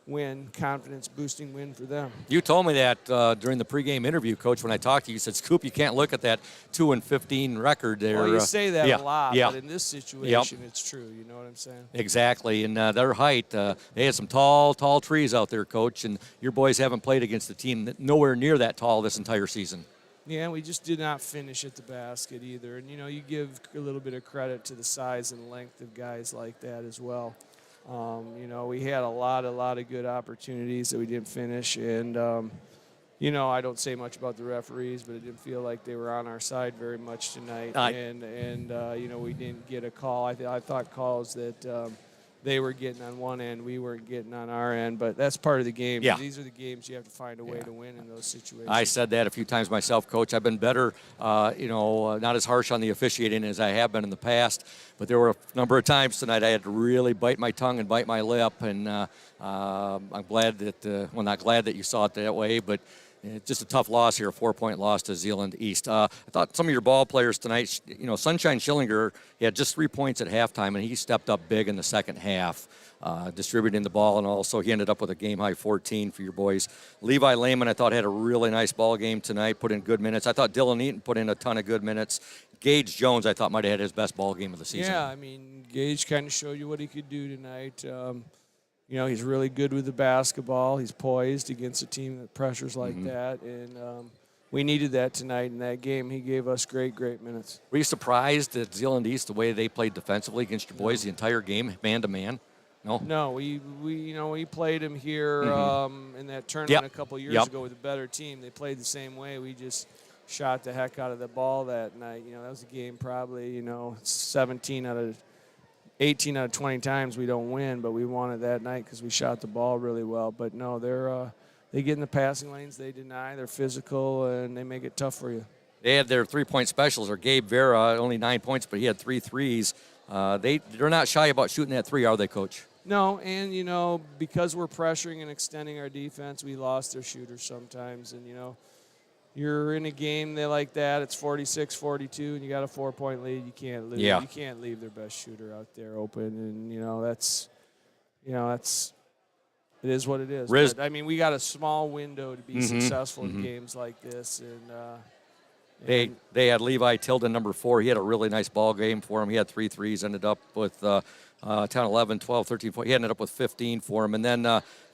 win, confidence boosting win for them. You told me that during the pregame interview, Coach, when I talked to you. You said, Scoop, you can't look at that 2-15 record there. Well, you say that a lot, but in this situation, it's true. You know what I'm saying? Exactly, and their height, they had some tall trees out there, Coach, and your boys haven't played against a team that nowhere near that tall this entire season. Yeah, we just did not finish at the basket either. And, you give a little bit of credit to the size and length of guys like that as well. We had a lot of good opportunities that we didn't finish. And, I don't say much about the referees, but it didn't feel like they were on our side very much tonight. We didn't get a call. I thought calls that they were getting on one end, we weren't getting on our end, but that's part of the game. Yeah. These are the games you have to find a way to win in those situations. I said that a few times myself, Coach. I've been better, not as harsh on the officiating as I have been in the past, but there were a number of times tonight I had to really bite my tongue and bite my lip, and I'm glad that, not glad that you saw it that way, but it's just a tough loss here, a 4-point loss to Zeeland East. I thought some of your ball players tonight, Sunshine Schillinger, he had just 3 points at halftime, and he stepped up big in the second half, distributing the ball, and also he ended up with a game-high 14 for your boys. Levi Lehman, I thought, had a really nice ball game tonight, put in good minutes. I thought Dylan Eaton put in a ton of good minutes. Gage Jones, I thought, might have had his best ball game of the season. Yeah, I mean, Gage kind of showed you what he could do tonight. He's really good with the basketball. He's poised against a team that pressures like that. And we needed that tonight in that game. He gave us great minutes. Were you surprised at Zeeland East, the way they played defensively against your boys the entire game, man-to-man? No, we played him here in that tournament a couple years ago with a better team. They played the same way. We just shot the heck out of the ball that night. That was a game probably, 18 out of 20 times we don't win, but we won it that night because we shot the ball really well. But no, they get in the passing lanes, they deny, they're physical, and they make it tough for you. They had their 3-point specials, or Gabe Vera, only 9 points, but he had 3 threes. They're not shy about shooting that three, are they, Coach? No, and, because we're pressuring and extending our defense, we lost their shooters sometimes. And, you're in a game like that, it's 46-42, and you got a 4-point lead. You can't lose. Yeah. You can't leave their best shooter out there open, and that's it is what it is. But, we got a small window to be successful in games like this, and They had Levi Tilden, number 4. He had a really nice ball game for him. He had 3 threes, ended up with 10, 11, 12, 13, 14. He ended up with 15 for him. And then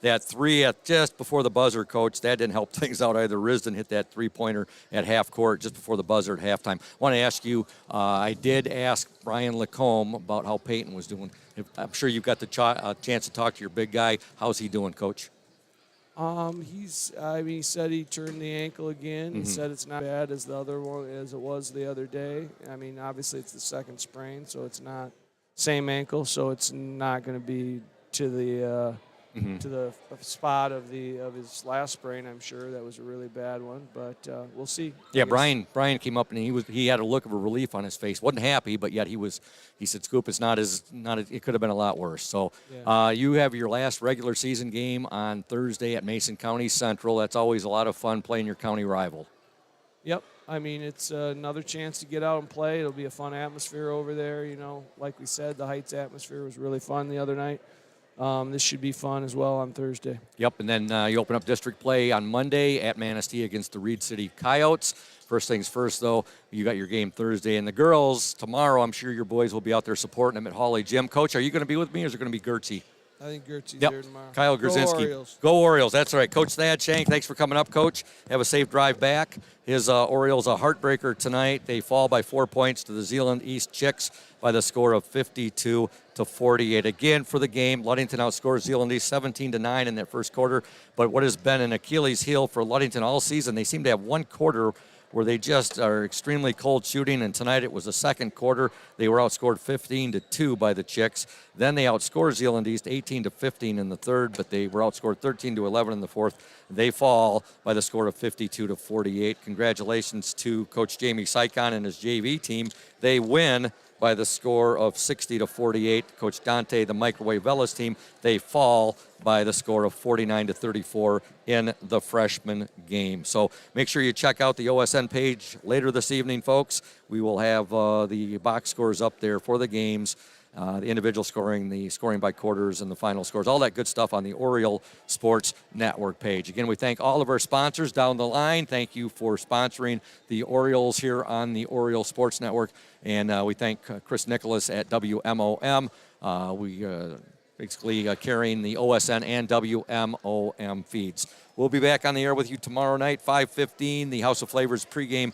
that 3 at just before the buzzer, Coach, that didn't help things out either. Risden hit that 3-pointer at half court just before the buzzer at halftime. I want to ask you, I did ask Brian Lacombe about how Peyton was doing. I'm sure you've got the chance to talk to your big guy. How's he doing, Coach? He said he turned the ankle again. He said it's not bad as the other one as it was the other day. I mean, obviously it's the second sprain, so it's not same ankle, so it's not going to be to the spot of his last sprain. I'm sure that was a really bad one, but we'll see. Yeah, Brian came up and he had a look of a relief on his face. Wasn't happy, but yet he said, "Scoop, it's not as it could have been a lot worse." So you have your last regular season game on Thursday at Mason County Central. That's always a lot of fun playing your county rival. Yep. I mean, it's another chance to get out and play. It'll be a fun atmosphere over there. You know, like we said, the Heights atmosphere was really fun the other night. This should be fun as well on Thursday. Yep, and then you open up district play on Monday at Manistee against the Reed City Coyotes. First things first, though, you got your game Thursday. And the girls, tomorrow, I'm sure your boys will be out there supporting them at Hawley Gym. Coach, are you going to be with me or is it going to be Gertzie? I think Gertzie's there tomorrow. Kyle Grzinski. Go Orioles. Go Orioles. That's right. Coach Thad Shank, thanks for coming up, Coach. Have a safe drive back. His Orioles a heartbreaker tonight. They fall by 4 points to the Zeeland East Chicks by the score of 52-48. Again, for the game, Ludington outscores Zeeland East 17-9 in that first quarter. But what has been an Achilles heel for Ludington all season, they seem to have one quarter where they just are extremely cold shooting, and tonight it was the second quarter. They were outscored 15-2 by the Chicks. Then they outscored Zeeland East 18-15 in the third, but they were outscored 13-11 in the fourth. They fall by the score of 52-48. Congratulations to Coach Jamie Sycon and his JV team. They win by the score of 60-48. Coach Dante, the Microwave Velas team, they fall by the score of 49-34 in the freshman game. So make sure you check out the OSN page later this evening, folks. We will have the box scores up there for the games, the individual scoring, the scoring by quarters, and the final scores, all that good stuff on the Oriole Sports Network page. Again, we thank all of our sponsors down the line. Thank you for sponsoring the Orioles here on the Oriole Sports Network. And we thank Chris Nicholas at WMOM. Basically carrying the OSN and WMOM feeds. We'll be back on the air with you tomorrow night, 5:15, the House of Flavors pregame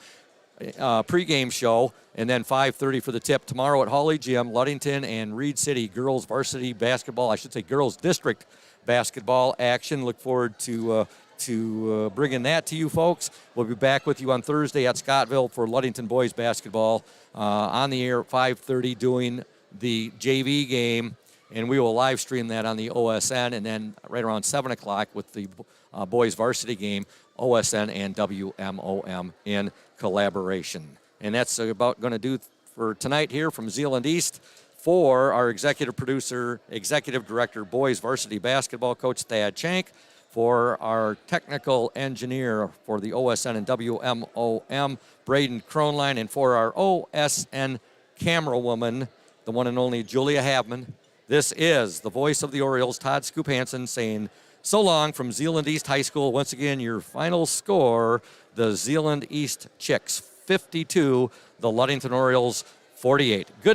show, and then 5:30 for the tip tomorrow at Hawley Gym, Ludington and Reed City girls varsity basketball, I should say girls district basketball action. Look forward to bringing that to you folks. We'll be back with you on Thursday at Scottville for Ludington boys basketball on the air at 5:30 doing the JV game, and we will live stream that on the OSN, and then right around 7 o'clock with the boys varsity game, OSN and WMOM in collaboration. And that's about going to do for tonight here from Zeeland East. For our executive producer, executive director, boys varsity basketball coach Thad Shank, for our technical engineer for the OSN and WMOM, Braden Kronline, and for our OSN camera woman, the one and only Julia Havman. This is the voice of the Orioles, Todd Scoop Hansen, saying so long from Zeeland East High School. Once again, your final score, the Zeeland East Chicks 52, the Ludington Orioles 48. Good